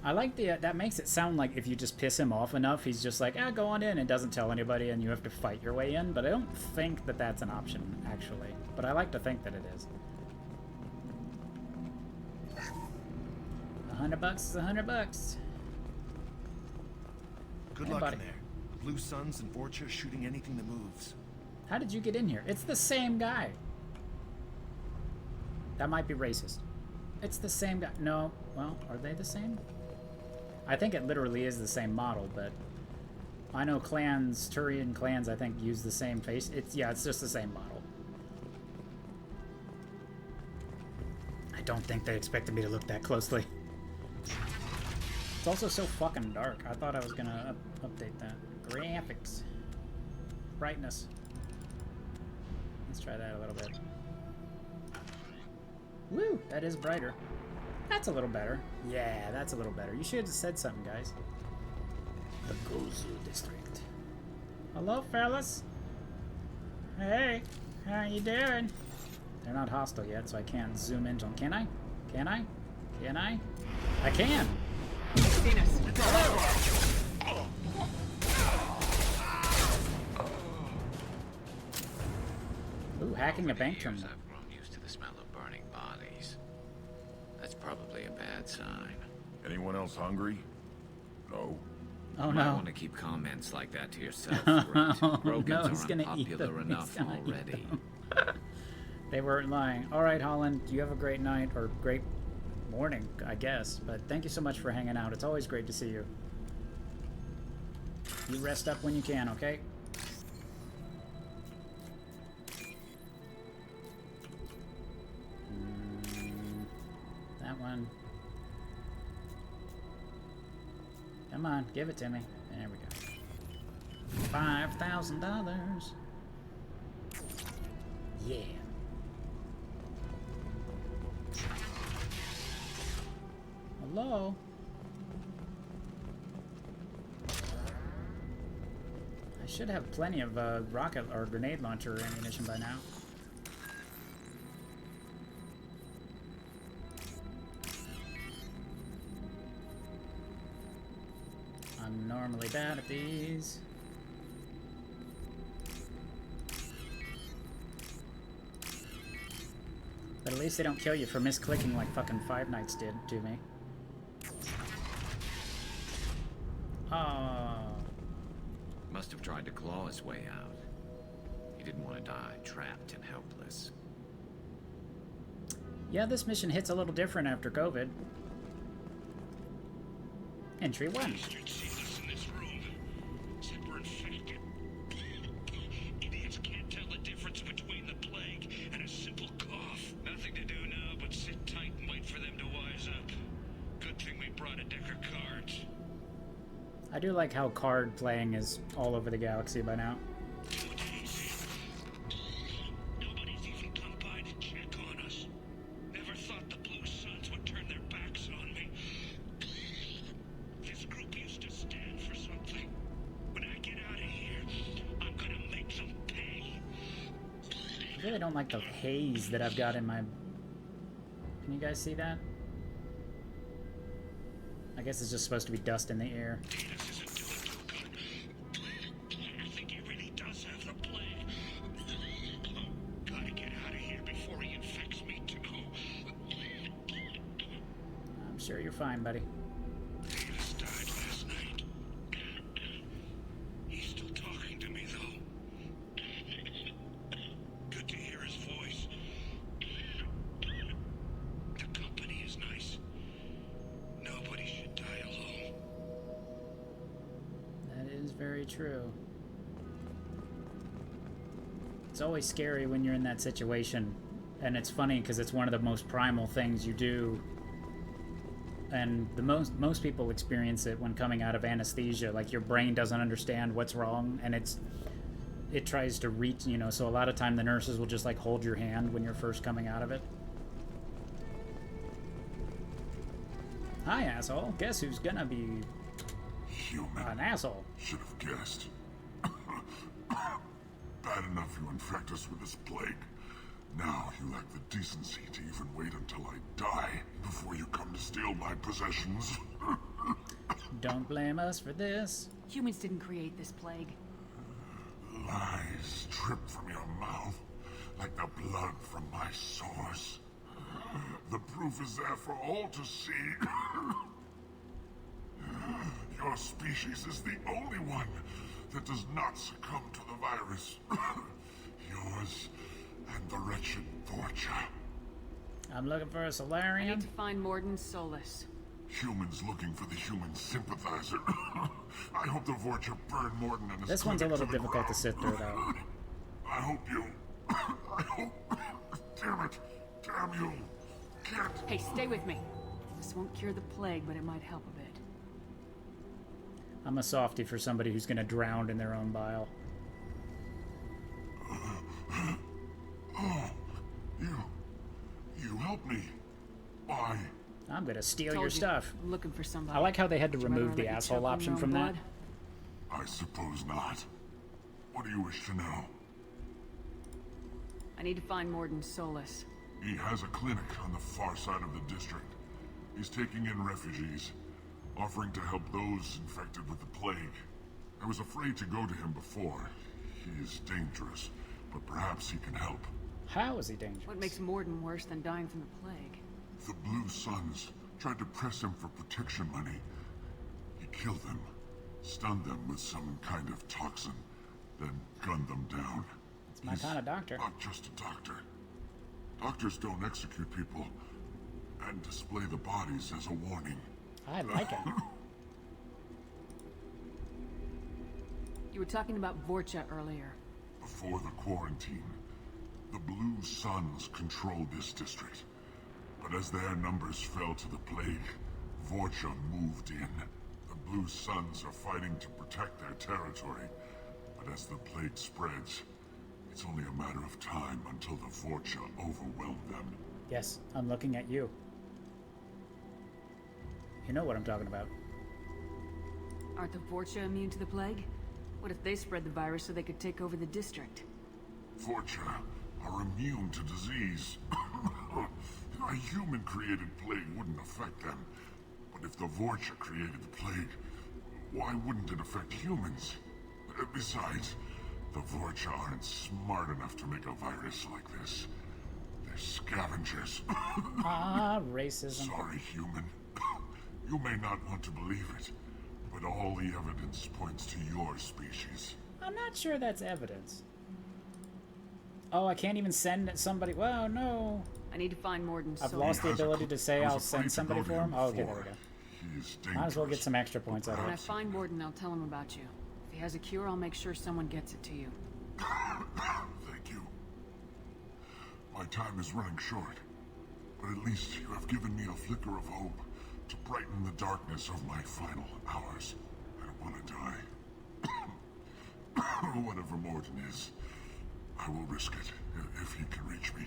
I like the that makes it sound like if you just piss him off enough, he's just like, go on in, and doesn't tell anybody, and you have to fight your way in. But I don't think that that's an option, actually. But I like to think that it is. $100 is $100. Good Hey, luck buddy. in there. Blue Suns and Vorcha shooting anything that moves. How did you get in here? It's the same guy. That might be racist. It's the same guy. No. Well, are they the same? I think it literally is the same model, but I know clans, Turian clans, I think, use the same face. It's just the same model. I don't think they expected me to look that closely. It's also so fucking dark. I thought I was gonna update that. Graphics. Brightness. Let's try that a little bit. Woo! That is brighter. That's a little better. Yeah, that's a little better. You should have said something, guys. The Gozu District. Hello, fellas. Hey, how you doing? They're not hostile yet, so I can't zoom into them. Can I? Can I? Can I? I can! Ooh, hacking a bank terminal. I've grown used to the smell of burning bodies. That's probably a bad sign. Anyone else hungry? No. Oh, You might no. want to keep comments like that to yourself, Brent. Krogans No, he's aren't gonna eat popular them. enough He's gonna eat already. They weren't lying. All right, Holland, you have a great night, or great morning, I guess. But thank you so much for hanging out. It's always great to see you. You rest up when you can, okay? That one. Come on, give it to me. There we go. $5,000. Yeah. Hello? I should have plenty of rocket or grenade launcher ammunition by now. I'm normally bad at these. But at least they don't kill you for misclicking like fucking Five Nights did to me. Oh. Must have tried to claw his way out. He didn't want to die trapped and helpless. Yeah, this mission hits a little different after COVID. Entry 1. Idiots can't tell the difference between the plague and a simple cough. Nothing to do now but sit tight and wait for them to wise up. Good thing we brought a deck of cards. I do like how card playing is all over the galaxy by now. Nobody's even come by to check on us. Never thought the Blue Suns would turn their backs on me. This group used to stand for something. When I get out of here, I'm gonna make them pay. I really don't like the haze that I've got in my... Can you guys see that? I guess it's just supposed to be dust in the air. I think he really does have the plague. Gotta get out of here before he infects me too. I'm sure you're fine, buddy. Davis died last night. He's still talking to me, though. Good to hear his voice. The company is nice. Nobody should die alone. That is very true. It's always scary when you're in that situation. And it's funny because it's one of the most primal things you do. And the most people experience it when coming out of anesthesia. Like, your brain doesn't understand what's wrong, and it tries to reach, you know, so a lot of time the nurses will just like hold your hand when you're first coming out of it. Hi, asshole. Guess who's gonna be Human. an asshole? Should have guessed. Bad enough you infect us with this plague. Now you lack the decency to even wait until I die before you come to steal my possessions. Don't blame us for this. Humans didn't create this plague. Lies drip from your mouth like the blood from my sores. The proof is there for all to see. Your species is the only one that does not succumb to the virus. Yours and the wretched Vorcha. I'm looking for a I Solarian. need to find Morden Solus. Humans looking for the human sympathizer. I hope the Vorcha burn Morden and his This one's a clinic little to the difficult to ground. sit through, though. I hope you... I hope... Damn it. Damn you. Can't... Hey, stay with me. This won't cure the plague, but it might help a bit. I'm a softie for somebody who's gonna drown in their own bile. Oh, you helped me. Why? I'm gonna steal Told your you, stuff. I'm looking for somebody. I like how they had to Would you rather remove the let me asshole choke on option your from own that. blood? I suppose not. What do you wish to know? I need to find Morden Solus. He has a clinic on the far side of the district. He's taking in refugees, offering to help those infected with the plague. I was afraid to go to him before. He is dangerous, but perhaps he can help. How is he dangerous? What makes Morden worse than dying from the plague? The Blue Suns tried to press him for protection money. He killed them, stunned them with some kind of toxin, then gunned them down. It's my kind of doctor. Not just a doctor. Doctors don't execute people and display the bodies as a warning. I like him. You were talking about Vorcha earlier. Before the quarantine, the Blue Suns controlled this district. But as their numbers fell to the plague, Vorcha moved in. The Blue Suns are fighting to protect their territory. But as the plague spreads, it's only a matter of time until the Vorcha overwhelm them. Yes, I'm looking at you. You know what I'm talking about. Aren't the Vorcha immune to the plague? What if they spread the virus so they could take over the district? Vorcha are immune to disease. A human-created plague wouldn't affect them. But if the Vorcha created the plague, why wouldn't it affect humans? Besides, the Vorcha aren't smart enough to make a virus like this. They're scavengers. Ah, racism. Sorry, human. You may not want to believe it, but all the evidence points to your species. I'm not sure that's evidence. Oh, I can't even send somebody. Well, no. I need to find Morden's I've soul. lost the ability to say I'll send somebody for him. Oh, okay, there we go. He's Might as well get some extra points out of When I it. find Morden, I'll tell him about you. If he has a cure, I'll make sure someone gets it to you. Thank you. My time is running short, but at least you have given me a flicker of hope to brighten the darkness of my final hours. I don't want to die. Whatever Morden is, I will risk it if he can reach me.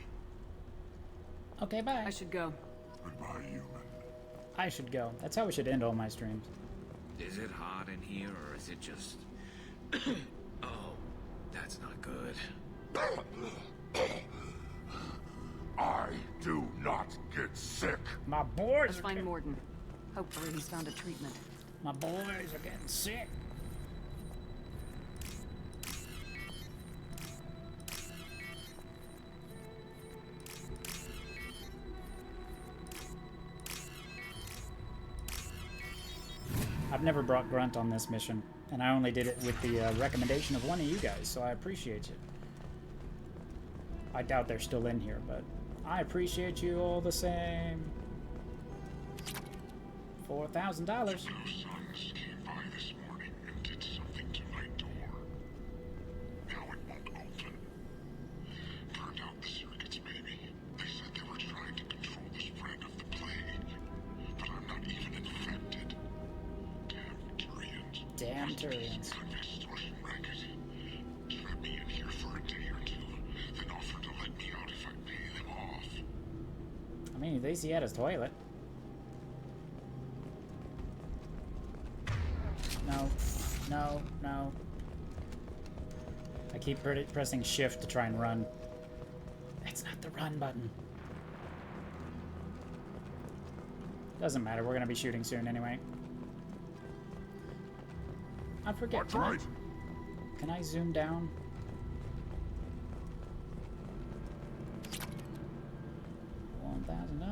Okay, bye. I should go. Goodbye, human. I should go. That's how we should end all my streams. Is it hot in here, or is it just... Oh, that's not good. I do not get sick. My boys Let's find Morden. Hopefully he's found a treatment. My boys are getting sick. I've never brought Grunt on this mission, and I only did it with the recommendation of one of you guys, so I appreciate you. I doubt they're still in here, but I appreciate you all the same. $4,000. Those sons came by this morning and did something to my door. Now it won't open. Turned out the circuits maybe. They said they were trying to control the spread of the plague, but I'm not even infected. Damn Turians. Extortion racket. Trap me in here for a day or two, then offer to let me out if I pay them off. I mean, at least he had his toilet. No, no, no. I keep pressing shift to try and run. That's not the run button. Doesn't matter, we're gonna be shooting soon anyway. I forget. Can I zoom down? $1,000. No,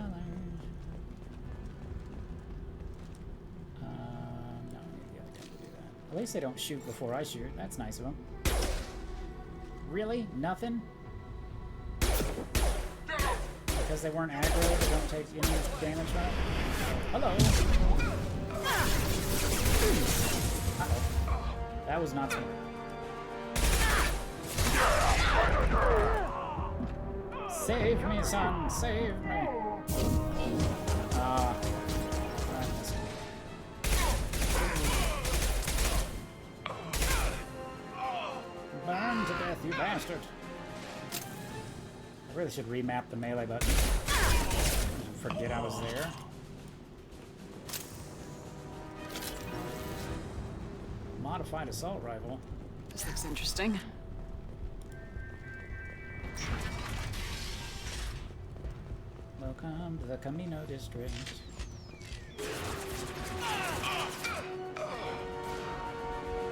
the other guy to do that. At least they don't shoot before I shoot. That's nice of them. Really? Nothing? Because they weren't aggro, they don't take any damage from it? Hello. Uh-oh. That was not smart. Save me, son! Save me! Burn to death, you bastard! I really should remap the melee button. Forget I was there. Modified assault rifle. This looks interesting. Welcome to the Camino District.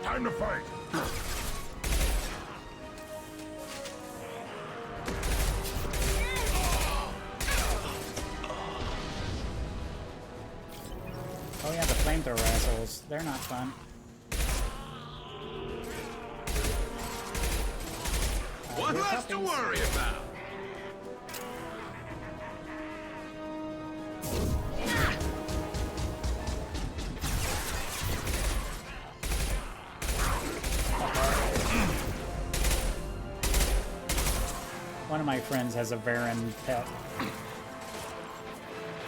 Time to fight! Oh yeah, the flamethrower assholes. They're not fun. What left to worry about? One of my friends has a Varan pet.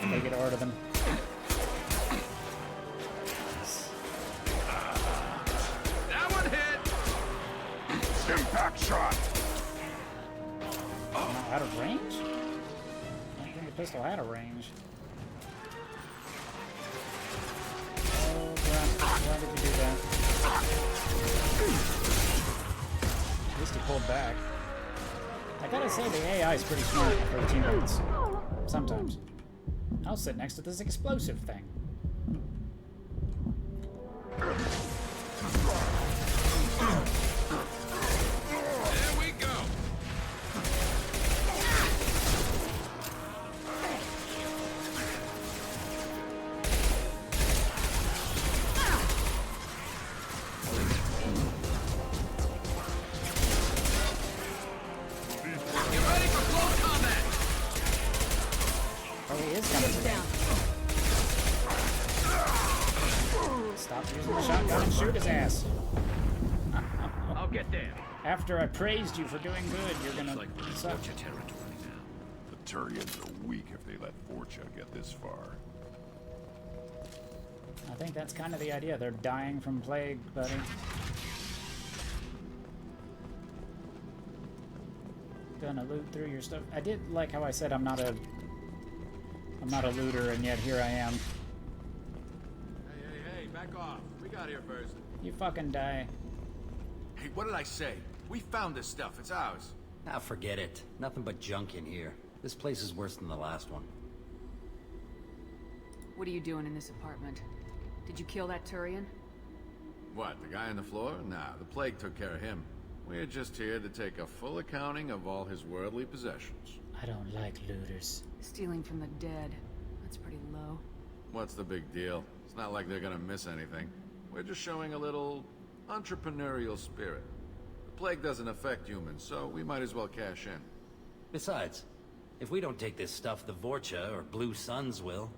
They get rid of them. That one hit! Impact shot! Out of range? I don't think the pistol had a range. Oh, crap. Why did you do that? At least he pulled back. I gotta say, the AI is pretty smart for the teammates. Sometimes. I'll sit next to this explosive thing. There we go! using the shotgun and shoot his ass. I'll get there. After I praised you for doing good, you're gonna suck. territory now. The Turians are weak if they let Vorcha get this far. I think that's kind of the idea. They're dying from plague, buddy. Gonna loot through your stuff. I did like how I said I'm not a looter, and yet here I am. Hey, back off. We got here first. You fucking die. Hey, what did I say? We found this stuff. It's ours. Ah, forget it. Nothing but junk in here. This place is worse than the last one. What are you doing in this apartment? Did you kill that Turian? What, the guy on the floor? Nah, the plague took care of him. We're just here to take a full accounting of all his worldly possessions. I don't like looters. Stealing from the dead. That's pretty low. What's the big deal? It's not like they're gonna miss anything. We're just showing a little entrepreneurial spirit. The plague doesn't affect humans, so we might as well cash in. Besides, if we don't take this stuff, the Vorcha or Blue Suns will.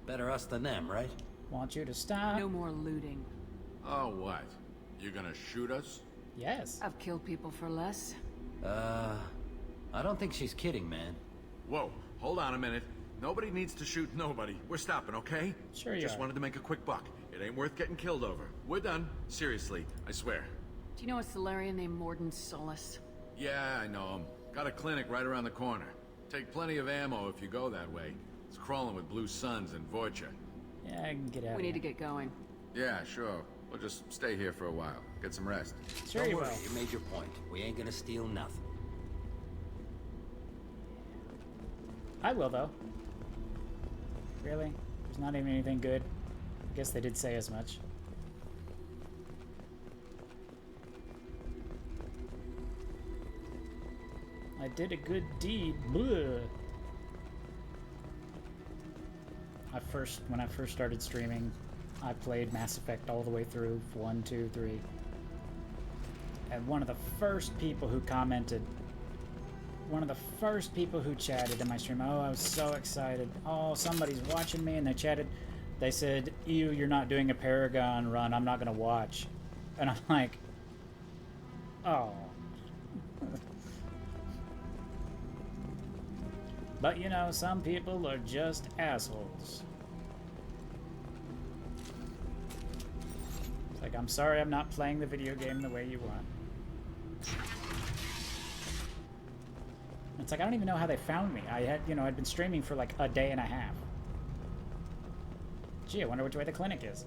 Better us than them, right? Want you to stop. No more looting. Oh, what? You gonna shoot us? Yes. I've killed people for less. I don't think she's kidding, man. Whoa, hold on a minute. Nobody needs to shoot nobody. We're stopping, okay? Sure you Just are. wanted to make a quick buck. It ain't worth getting killed over. We're done. Seriously, I swear. Do you know a Solarian named Morden Solis? Yeah, I know him. Got a clinic right around the corner. Take plenty of ammo if you go that way. It's crawling with Blue Suns and Vorcha. Yeah, I can get out. We need to get going. Yeah, sure. We'll just stay here for a while. Get some rest. Sure Don't you worry, will. you made your point. We ain't gonna steal nothing. I will, though. Really? There's not even anything good? I guess they did say as much. I did a good deed. Bleh. When I first started streaming, I played Mass Effect all the way through, 1, 2, 3. And one of the first people who commented, one of the first people who chatted in my stream, oh, I was so excited. Oh, somebody's watching me, and they chatted. They said, ew, you're not doing a Paragon run. I'm not going to watch. And I'm like, oh. But, you know, some people are just assholes. It's like, I'm sorry I'm not playing the video game the way you want. It's like, I don't even know how they found me. I had, you know, I'd been streaming for like a day and a half. Gee, I wonder which way the clinic is.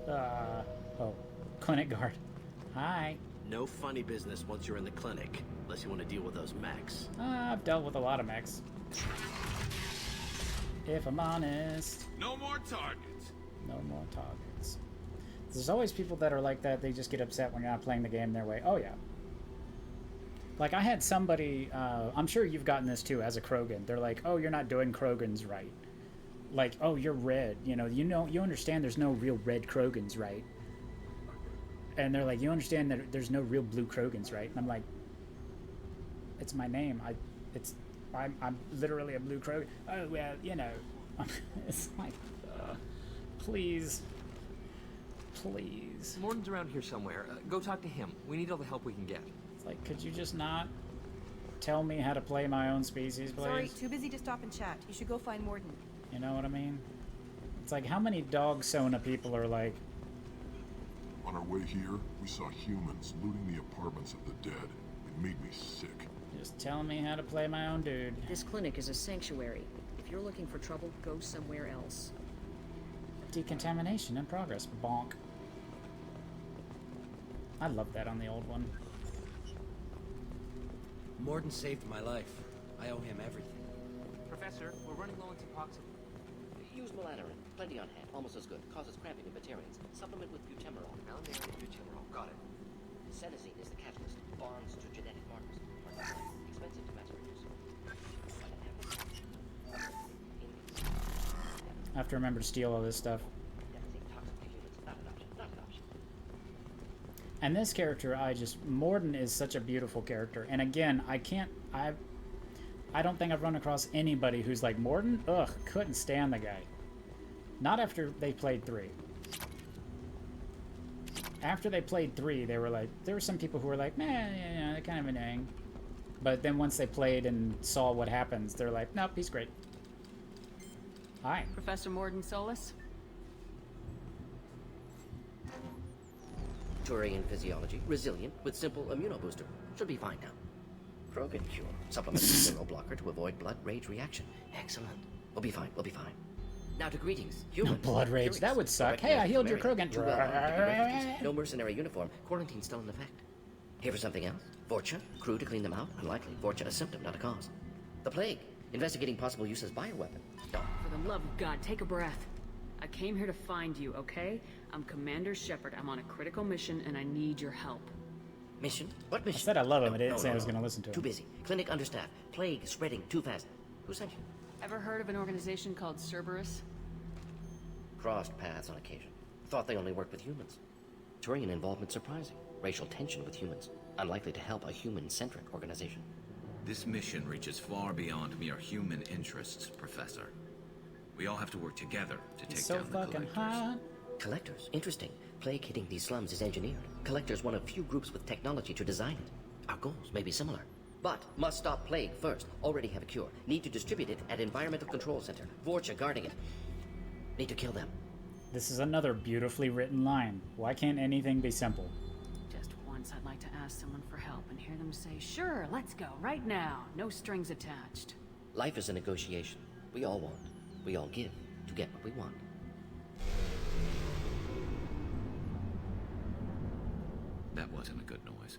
Oh, clinic guard. Hi. No funny business once you're in the clinic, unless you want to deal with those mechs. I've dealt with a lot of mechs. If I'm honest. No more targets. No more targets. There's always people that are like that. They just get upset when you're not playing the game their way. Oh, yeah. Like, I had somebody, I'm sure you've gotten this too as a Krogan. They're like, oh, you're not doing Krogans right. Like, oh, you're red. You understand there's no real red Krogans, right? And they're like, you understand that there's no real blue Krogans, right? And I'm like, it's my name. I'm literally a blue Krogan. Oh, well, you know. It's like, please. Please. Morden's around here somewhere. Go talk to him. We need all the help we can get. It's like, could you just not tell me how to play my own species, please? Sorry, too busy to stop and chat. You should go find Morden. You know what I mean? It's like, how many dog Sona people are like... On our way here, we saw humans looting the apartments of the dead. It made me sick. Just tell me how to play my own dude. This clinic is a sanctuary. If you're looking for trouble, go somewhere else. Decontamination in progress. Bonk. I love that on the old one. Morden saved my life. I owe him everything. Professor, we're running low on Topoxin. Use Melanorin. Plenty on hand. Almost as good. Causes cramping in Batarians. Supplement with butemerol. Melanorin and butemerol. Got it. Senescine is the catalyst. Bonds to genetic markers. Expensive to mass produce. I have to remember to steal all this stuff. And this character, Morden is such a beautiful character. And again, I don't think I've run across anybody who's like, Morden? Ugh, couldn't stand the guy. Not after they played 3. after they played 3, they were like, there were some people who were like, man, yeah, they're kind of annoying. But then once they played and saw what happens, they're like, nope, he's great. Hi. Professor Morden Solis? Turian physiology, resilient, with simple immunobooster. Should be fine now. Krogan cure, supplemental neural blocker to avoid blood rage reaction. Excellent. We'll be fine, we'll be fine. Now to greetings, human. Blood rage, Curious. that would suck. Hey, I healed your Krogan. Too well armed to do refugees. No mercenary uniform, quarantine still in effect. Here for something else? Vorcha, crew to clean them out? Unlikely. Vorcha a symptom, not a cause. The plague, investigating possible use as bioweapon. No. For the love of God, take a breath. I came here to find you, okay? I'm Commander Shepard. I'm on a critical mission, and I need your help. Mission? What mission? I said I love him. I didn't No, say no, I was no. going to listen to him. Too busy. Clinic understaffed. Plague spreading too fast. Who sent you? Ever heard of an organization called Cerberus? Crossed paths on occasion. Thought they only worked with humans. Turian involvement surprising. Racial tension with humans. Unlikely to help a human-centric organization. This mission reaches far beyond mere human interests, Professor. We all have to work together to take so down the fucking Collectors. hot. Collectors? Interesting. Plague hitting these slums is engineered. Collectors one of few groups with technology to design it. Our goals may be similar. But must stop plague first. Already have a cure. Need to distribute it at Environmental Control Center. Vorcha guarding it. Need to kill them. This is another beautifully written line. Why can't anything be simple? Just once I'd like to ask someone for help and hear them say, sure, let's go, right now. No strings attached. Life is a negotiation. We all want. We all give to get what we want. That wasn't a good noise.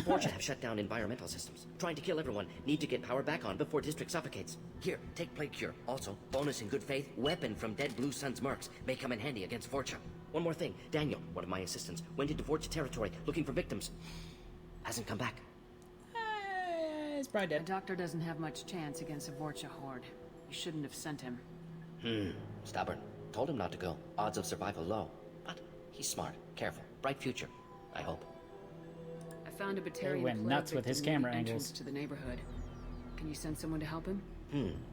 Vorcha have shut down environmental systems. Trying to kill everyone. Need to get power back on before district suffocates. Here, take plague cure. Also, bonus in good faith, weapon from dead Blue Sun's mercs. May come in handy against Vorcha. One more thing. Daniel, one of my assistants, went into Vorcha territory looking for victims. Hasn't come back. He's probably dead. The doctor doesn't have much chance against a Vorcha horde. You shouldn't have sent him. Stubborn. Told him not to go. Odds of survival low. But he's smart, careful, bright future. I hope. I found a Batarian went plague nuts with victim his near camera the entrance angles. to the neighborhood. Can you send someone to help him?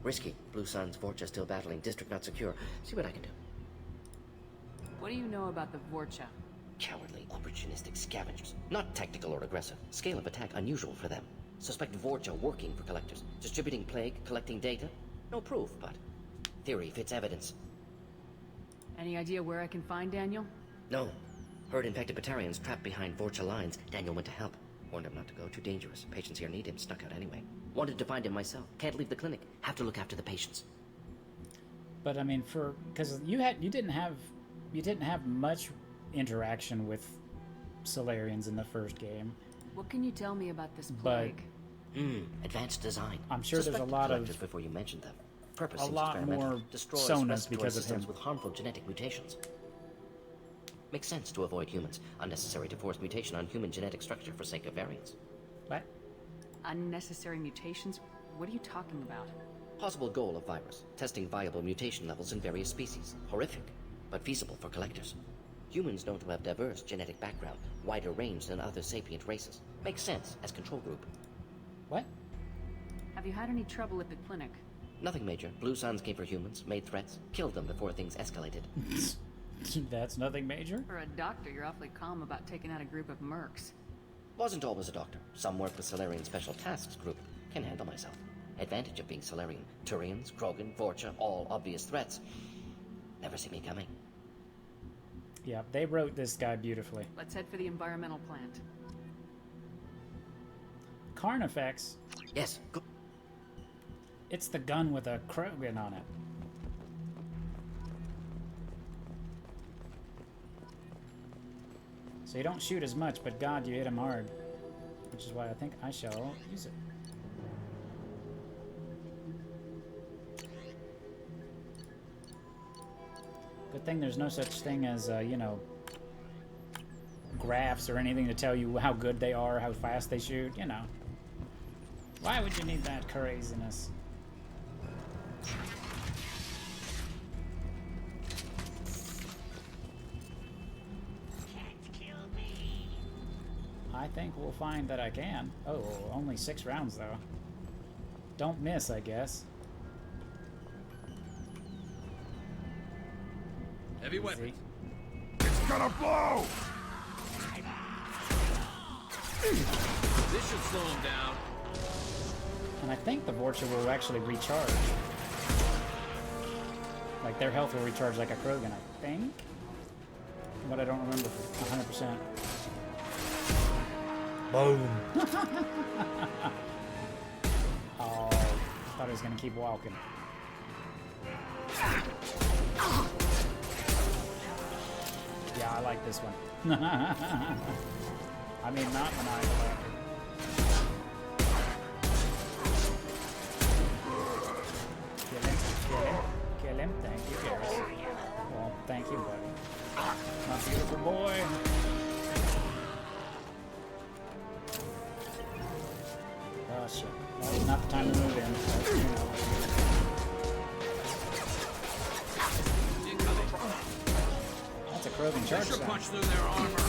Risky. Blue Sun's Vorcha still battling. District not secure. See what I can do. What do you know about the Vorcha? Cowardly, opportunistic scavengers. Not tactical or aggressive. Scale of attack unusual for them. Suspect Vorcha working for collectors. Distributing plague, collecting data. No proof, but theory fits evidence. Any idea where I can find Daniel? No. Heard infected Batarians trapped behind Vorcha lines. Daniel went to help. Warned him not to go. Too dangerous. Patients here need him. Snuck out anyway. Wanted to find him myself. Can't leave the clinic. Have to look after the patients. But I mean, because you didn't have much interaction with Solarians in the first game. What can you tell me about this But plague? Advanced design. I'm sure there's a Suspected lot collectors of before you mentioned them. Purpose a seems lot experimental. more Destroys sonas respiratory because of systems him. with harmful genetic mutations. Makes sense to avoid humans. Unnecessary to force mutation on human genetic structure for sake of variants. What? Unnecessary mutations? What are you talking about? Possible goal of virus. Testing viable mutation levels in various species. Horrific, but feasible for collectors. Humans known to have diverse genetic background, wider range than other sapient races. Makes sense as control group. What? Have you had any trouble at the clinic? Nothing major. Blue Suns came for humans, made threats, killed them before things escalated. That's nothing major? For a doctor, you're awfully calm about taking out a group of mercs. Wasn't always a doctor. Some work with Solarian Special Tasks Group. Can handle myself. Advantage of being Solarian. Turians, Krogan, Vorcha, all obvious threats. Never see me coming. Yeah, they wrote this guy beautifully. Let's head for the environmental plant. Carnifex? Yes, go. It's the gun with a Krogan on it. So you don't shoot as much, but God, you hit him hard. Which is why I think I shall use it. Good thing there's no such thing as, you know, graphs or anything to tell you how good they are, how fast they shoot, you know. Why would you need that craziness? I think we'll find that I can. Oh, only 6 rounds though. Don't miss, I guess. Heavy weapons. It's gonna blow! This should slow him down. And I think the Vorcha will actually recharge. Like, their health will recharge like a Krogan, I think? But I don't remember 100%. Boom! Oh, I thought he was gonna keep walking. Yeah, I like this one. I mean, not maniacal laughter. Kill him. Thank you, Garrus. Well, thank you, buddy. My beautiful boy. Oh, shit. Well, not the time to move in. That's a Krogan charge sound. Punch through their armor.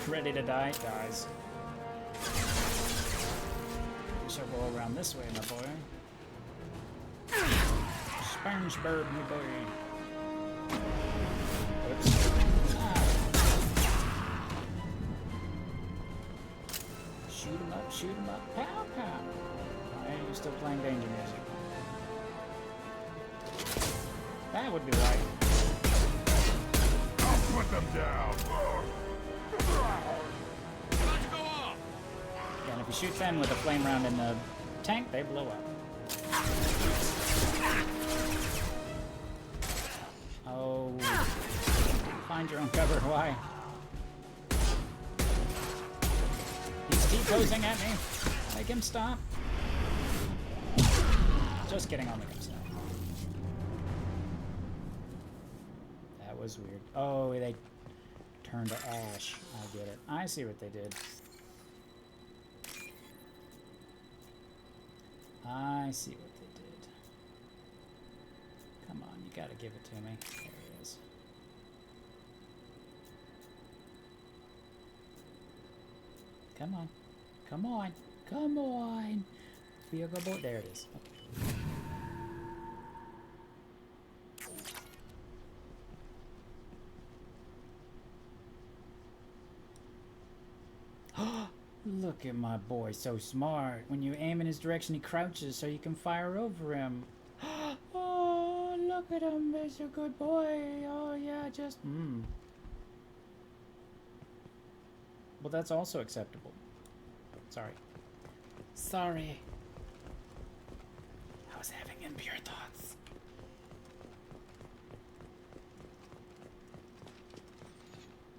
Ready to die? Dies. We shall go around this way, my boy. Spongebird, my boy. Oops. Ah. Shoot 'em up, pow, pow. Why are you still playing danger music? That would be right. I'll put them down. Let's go off. Yeah, and if you shoot them with a flame round in the tank, they blow up. Oh. Find your own cover. Why? He's T-posing at me. Make him stop. Just kidding, I'll make him stop. That was weird. Oh, they turned to ash. I get it. I see what they did. I see what they did. Come on, you gotta give it to me. There he is. Come on. Come on. Come on. Be a good boy. There it is. Okay. Look at my boy, so smart. When you aim in his direction, he crouches so you can fire over him. Oh, look at him. He's a good boy. Oh, yeah, just... Well, that's also acceptable. Sorry. Sorry. I was having impure thoughts.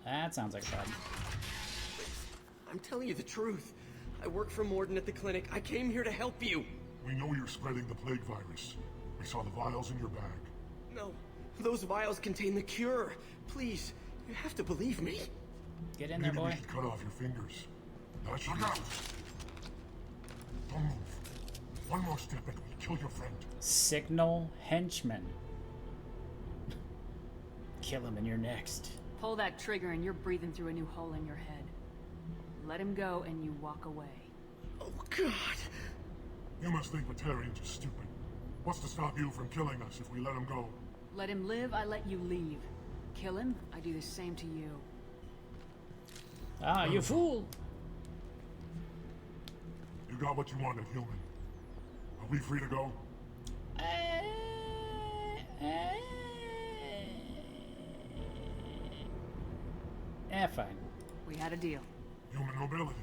That sounds like a problem. I'm telling you the truth. I work for Morden at the clinic. I came here to help you. We know you're spreading the plague virus. We saw the vials in your bag. No, those vials contain the cure. Please, you have to believe me. Get in there, boy. Maybe we should cut off your fingers. That should help. Don't move. One more step and we'll kill your friend. Signal henchman. Kill him and you're next. Pull that trigger and you're breathing through a new hole in your head. Let him go and you walk away. Oh, God. You must think Batarians are stupid. What's to stop you from killing us if we let him go? Let him live, I let you leave. Kill him, I do the same to you. Ah, you fool! You got what you wanted, human. Are we free to go? Fine. We had a deal. Human nobility.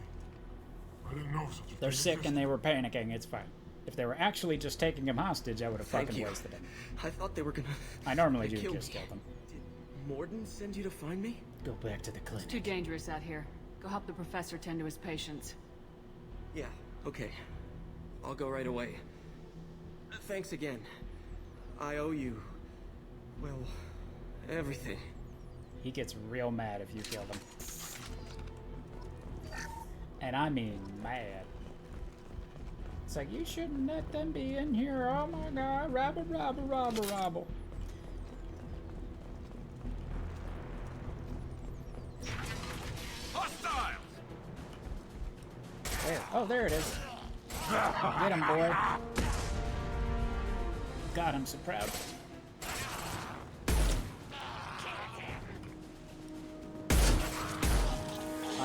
I didn't know such a thing They're sick existed. and they were panicking, it's fine. If they were actually just taking him hostage, I would have Thank fucking you. wasted him. I thought they were gonna... I normally do kill just me. kill them. Did Morden send you to find me? Go back to the It's clinic. too dangerous out here. Go help the professor tend to his patients. Yeah, okay. I'll go right away. Thanks again. I owe you... well, everything. He gets real mad if you kill him. And I mean mad. It's like, you shouldn't let them be in here. Oh my god, rabble, rabble, rabble, rabble. Hostiles! There. Oh, there it is. Get him, boy. God, I'm so proud.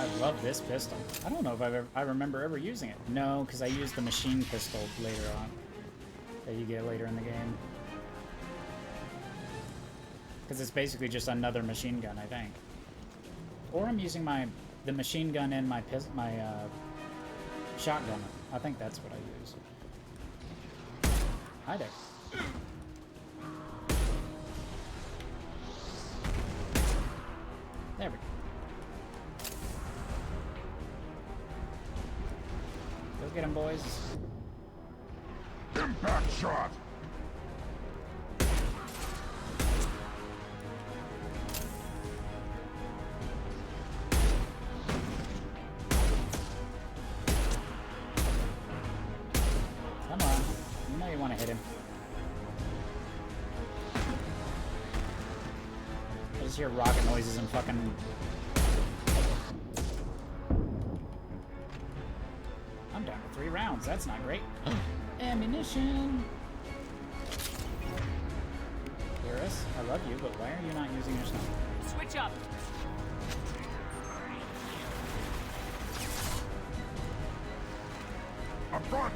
I love this pistol. I don't know if I remember ever using it. No, because I used the machine pistol later on. That you get later in the game. Because it's basically just another machine gun, I think. Or I'm using the machine gun and my shotgun. I think that's what I use. Hi there. There we go. Go get him, boys. Impact shot! Come on. You know you want to hit him. I just hear rocket noises and fucking... I'm down to 3 rounds. That's not great. Ammunition! Iris, I love you, but why are you not using your sniper? Switch up. Up front!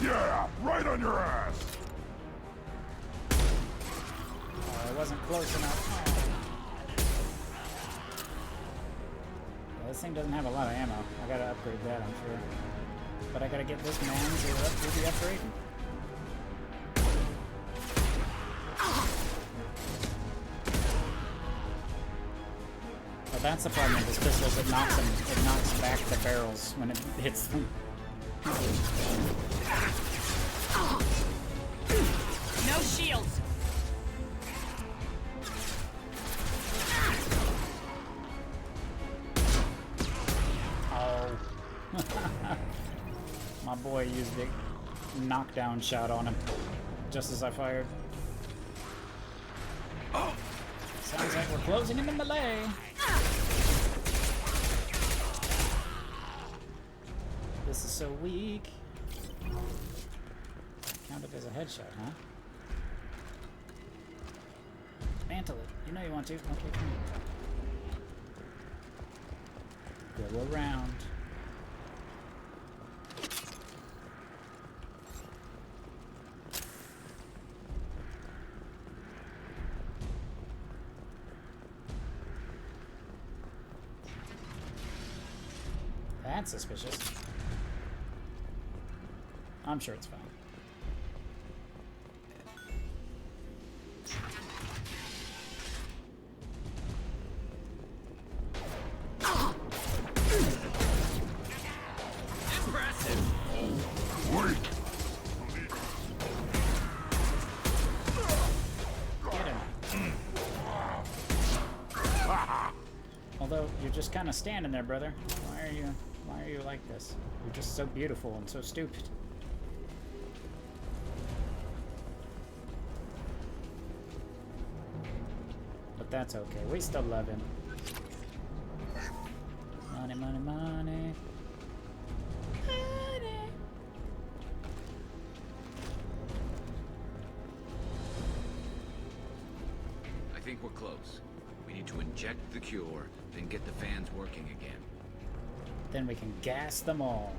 Yeah, right on your ass! Oh, I wasn't close enough. Yeah, this thing doesn't have a lot of ammo. I gotta upgrade that, I'm sure. But I gotta get this man to do the upgrade. But that's the problem with this pistol, is it knocks back the barrels when it hits them. No shields. Oh. My boy used the knockdown shot on him just as I fired. Oh. Sounds like we're closing in the melee. This is so weak. Counted as a headshot, huh? Mantle it. You know you want to. Okay, come on. Go around. That's suspicious. I'm sure it's fine. Impressive. Wait! Get him. Although you're just kind of standing there, brother. Why are you like this? You're just so beautiful and so stupid. But that's okay. We still love him. Money, money, money. Money. I think we're close. We need to inject the cure, then get the fans working again. Then we can gas them all.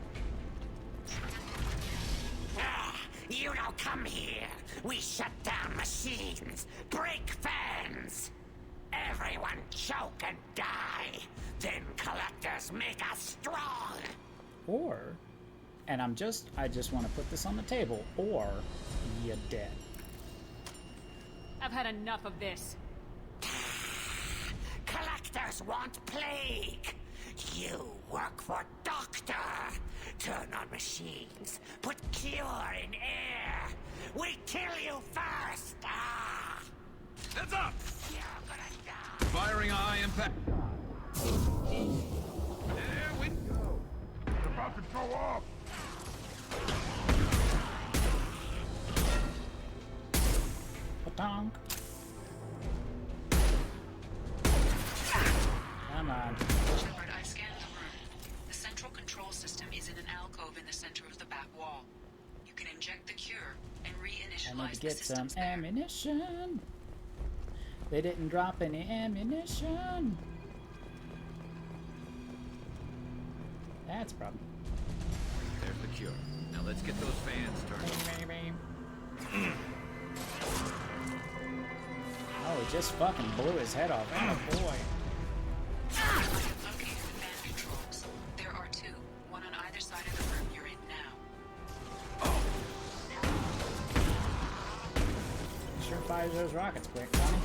You don't come here. We shut down machines, break fans. Everyone choke and die. Then collectors make us strong. Or, and I just want to put this on the table, or you're dead. I've had enough of this. Collectors want plague. You work for Doctor. Turn on machines. Put cure in air. We kill you first. Ah. Heads up! You're gonna die. Firing high impact. There we go. It's about to go off. Patong. Come on. Shepard, I scanned the room. The central control system is in an alcove in the center of the back wall. You can inject the cure and I need reinitialize to the get some systems there. ammunition. They didn't drop any ammunition. That's a problem. There's the cure. Now let's get those fans turning. Oh, he just fucking blew his head off. Oh boy. I have located the fan controls. There are two, one on either side of the room you're in now. Sure fires those rockets quick, Connie.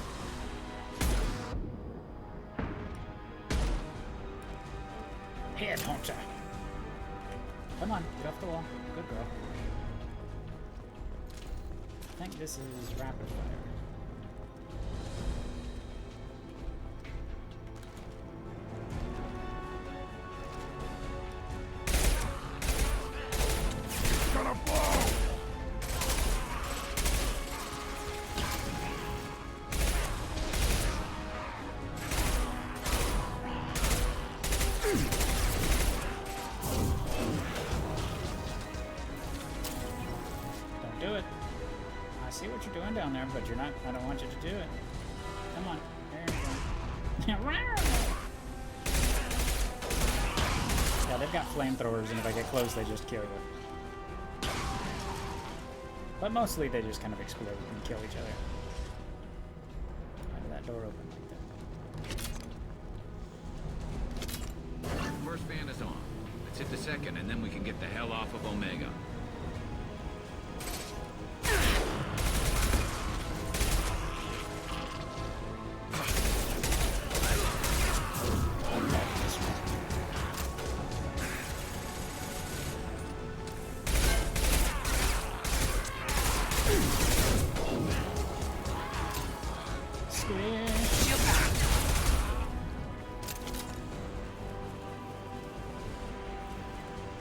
Headhunter. Come on, get off the wall. Good girl. I think this is rapid fire. Gonna blow! Don't do it. I see what you're doing down there, but you're not. I don't want you to do it. Come on. There you go. Yeah, they've got flamethrowers, and if I get close, they just kill you. But mostly they just kind of explode and kill each other. Why did that door open like that? First fan is on. Let's hit the second, and then we can get the hell off of Omega.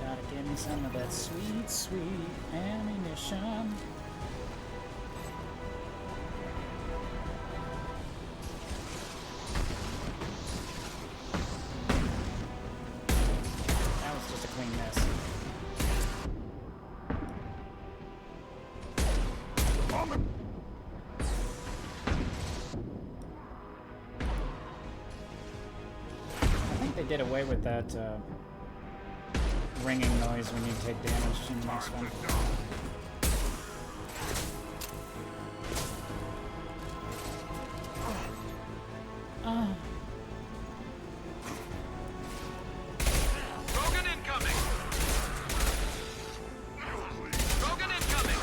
Gotta give me some of that sweet, sweet ammunition. That was just a clean mess. I think they did away with that ringing noise when you take damage in the next one. Krogan incoming! Krogan incoming!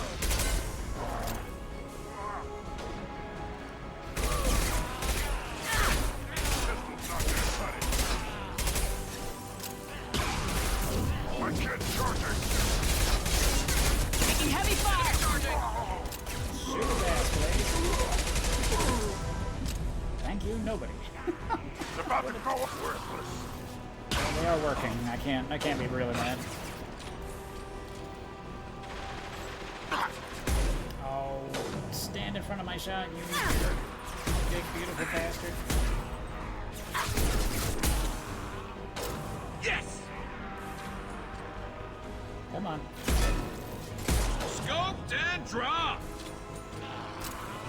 My kid's charging! Taking heavy fire! Shoot his ass, please. Thank you, nobody. It's about to go worthless! Well, they are working. I can't be really mad. Oh, stand in front of my shot, you big beautiful bastard. Yes! Come on. Scoped and dropped!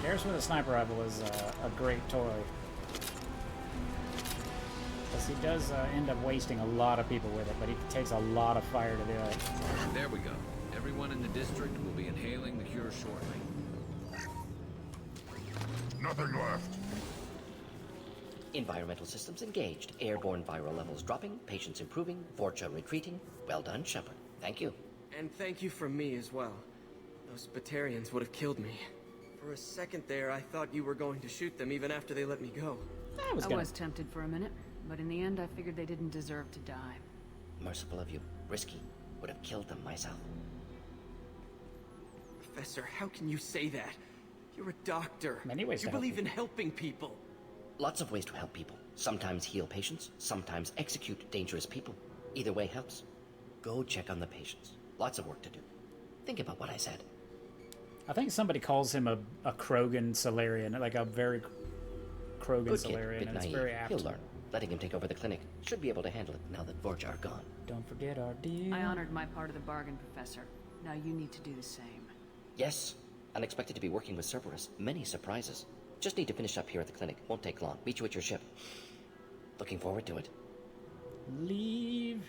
There's where the sniper rifle is a great toy. Because he does end up wasting a lot of people with it, but he takes a lot of fire to do it. There we go. Everyone in the district will be inhaling the cure shortly. Nothing left. Environmental systems engaged. Airborne viral levels dropping. Patients improving. Vorcha retreating. Well done, Shepard. Thank you. And thank you from me as well. Those Batarians would have killed me. For a second there, I thought you were going to shoot them even after they let me go. I was tempted for a minute, but in the end I figured they didn't deserve to die. Merciful of you. Risky. Would have killed them myself. Professor, how can you say that? You're a doctor. Many ways you to help believe in helping people. Lots of ways to help people. Sometimes heal patients, sometimes execute dangerous people. Either way helps. Go check on the patients. Lots of work to do. Think about what I said. I think somebody calls him a Krogan Solarian, like a very Krogan Good Solarian, kid, and bit it's naive. very apt. He'll learn. Letting him take over the clinic. Should be able to handle it now that Vorcha are gone. Don't forget our deal. I honored my part of the bargain, Professor. Now you need to do the same. Yes. Unexpected to be working with Cerberus. Many surprises. Just need to finish up here at the clinic. Won't take long. Meet you at your ship. Looking forward to it. Leave.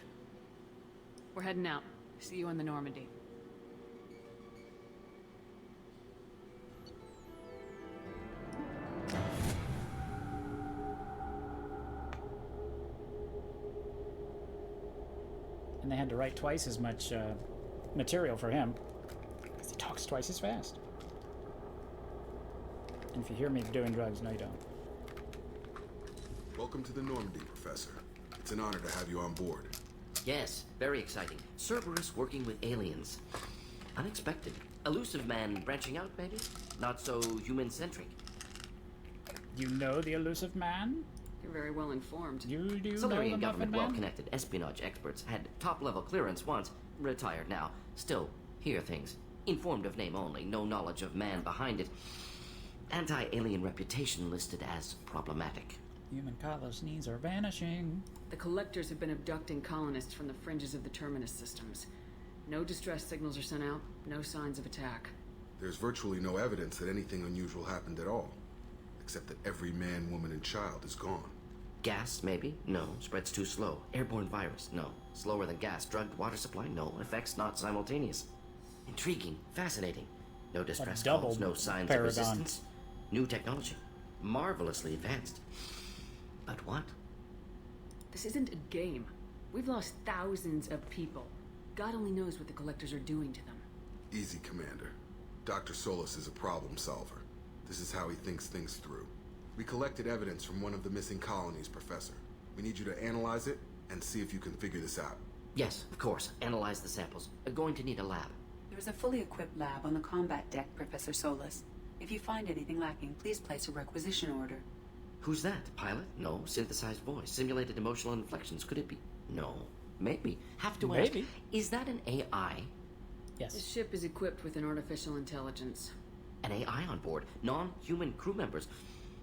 We're heading out. See you on the Normandy. And they had to write twice as much material for him, because he talks twice as fast. And if you hear me doing drugs, no you don't. Welcome to the Normandy, Professor. It's an honor to have you on board. Yes, very exciting. Cerberus working with aliens. Unexpected. Elusive man branching out, maybe? Not so human-centric. You know the elusive man? You're very well informed. You do Solarian know the government, Muffin Man? well-connected espionage experts, had top-level clearance once, retired now, still hear things. Informed of name only, no knowledge of man behind it. Anti-alien reputation listed as problematic. Human colonies are vanishing. The Collectors have been abducting colonists from the fringes of the Terminus systems. No distress signals are sent out, no signs of attack. There's virtually no evidence that anything unusual happened at all, except that every man, woman, and child is gone. Gas, maybe? No. Spreads too slow. Airborne virus? No. Slower than gas. Drugged water supply? No. Effects not simultaneous. Intriguing. Fascinating. No distress calls. No signs of resistance. New technology. Marvelously advanced. But what? This isn't a game. We've lost thousands of people. God only knows what the Collectors are doing to them. Easy, Commander. Dr. Solis is a problem solver. This is how he thinks things through. We collected evidence from one of the missing colonies, Professor. We need you to analyze it and see if you can figure this out. Yes, of course. Analyze the samples. Going to need a lab. There's a fully equipped lab on the combat deck, Professor Solis. If you find anything lacking, please place a requisition order. Who's that? Pilot? No. Synthesized voice. Simulated emotional inflections. Could it be? No. Maybe. Have to ask. Maybe. Is that an AI? Yes. The ship is equipped with an artificial intelligence. An AI on board. Non-human crew members.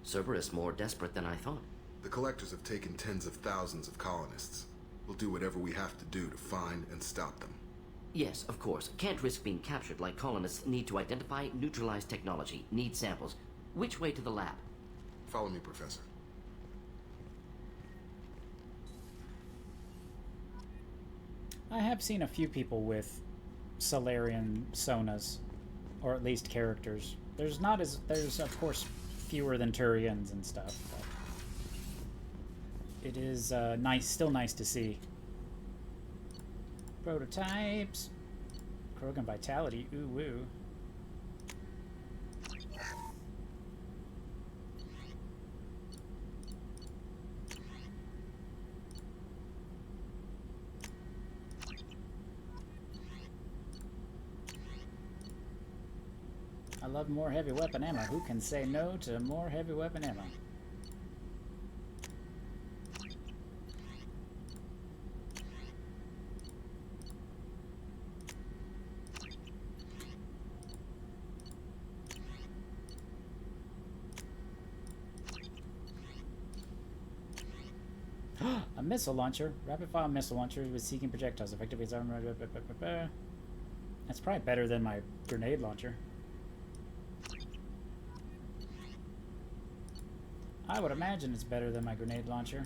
Cerberus more desperate than I thought. The Collectors have taken tens of thousands of colonists. We'll do whatever we have to do to find and stop them. Yes, of course. Can't risk being captured like colonists. Need to identify, neutralize technology. Need samples. Which way to the lab? Follow me, Professor. I have seen a few people with Solarian sonas, or at least characters. There's of course fewer than Turians and stuff, but it is still nice to see. Prototypes. Krogan vitality, ooh woo. I love more heavy weapon ammo. Who can say no to more heavy weapon ammo? A missile launcher. Rapid-fire missile launcher with seeking projectiles. Effectively, it's that's probably better than my grenade launcher. I would imagine it's better than my grenade launcher.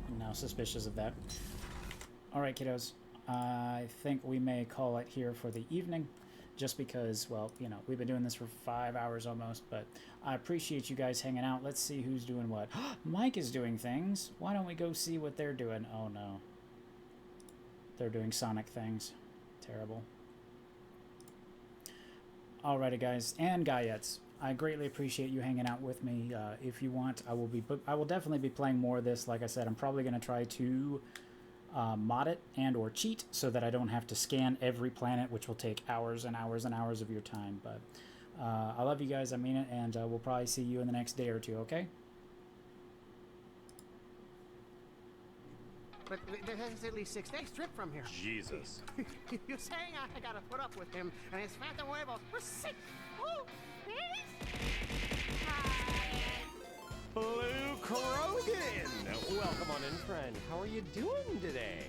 I'm now suspicious of that. Alright, kiddos. I think we may call it here for the evening. Just because, well, you know, we've been doing this for 5 hours almost, but I appreciate you guys hanging out. Let's see who's doing what. Mike is doing things. Why don't we go see what they're doing? Oh, no. They're doing Sonic things. Terrible. Alrighty, guys. And Gaiettes, I greatly appreciate you hanging out with me. If you want, I will definitely be playing more of this. Like I said, I'm probably going to try to mod it and or cheat so that I don't have to scan every planet, which will take hours and hours and hours of your time. But I love you guys, I mean it, and we'll probably see you in the next day or two, okay? but there's at least 6 days trip from here. Jesus. You're saying I gotta put up with him and his phantom huevos for 6 whole days? Blue Krogan! Welcome on in, friend. How are you doing today?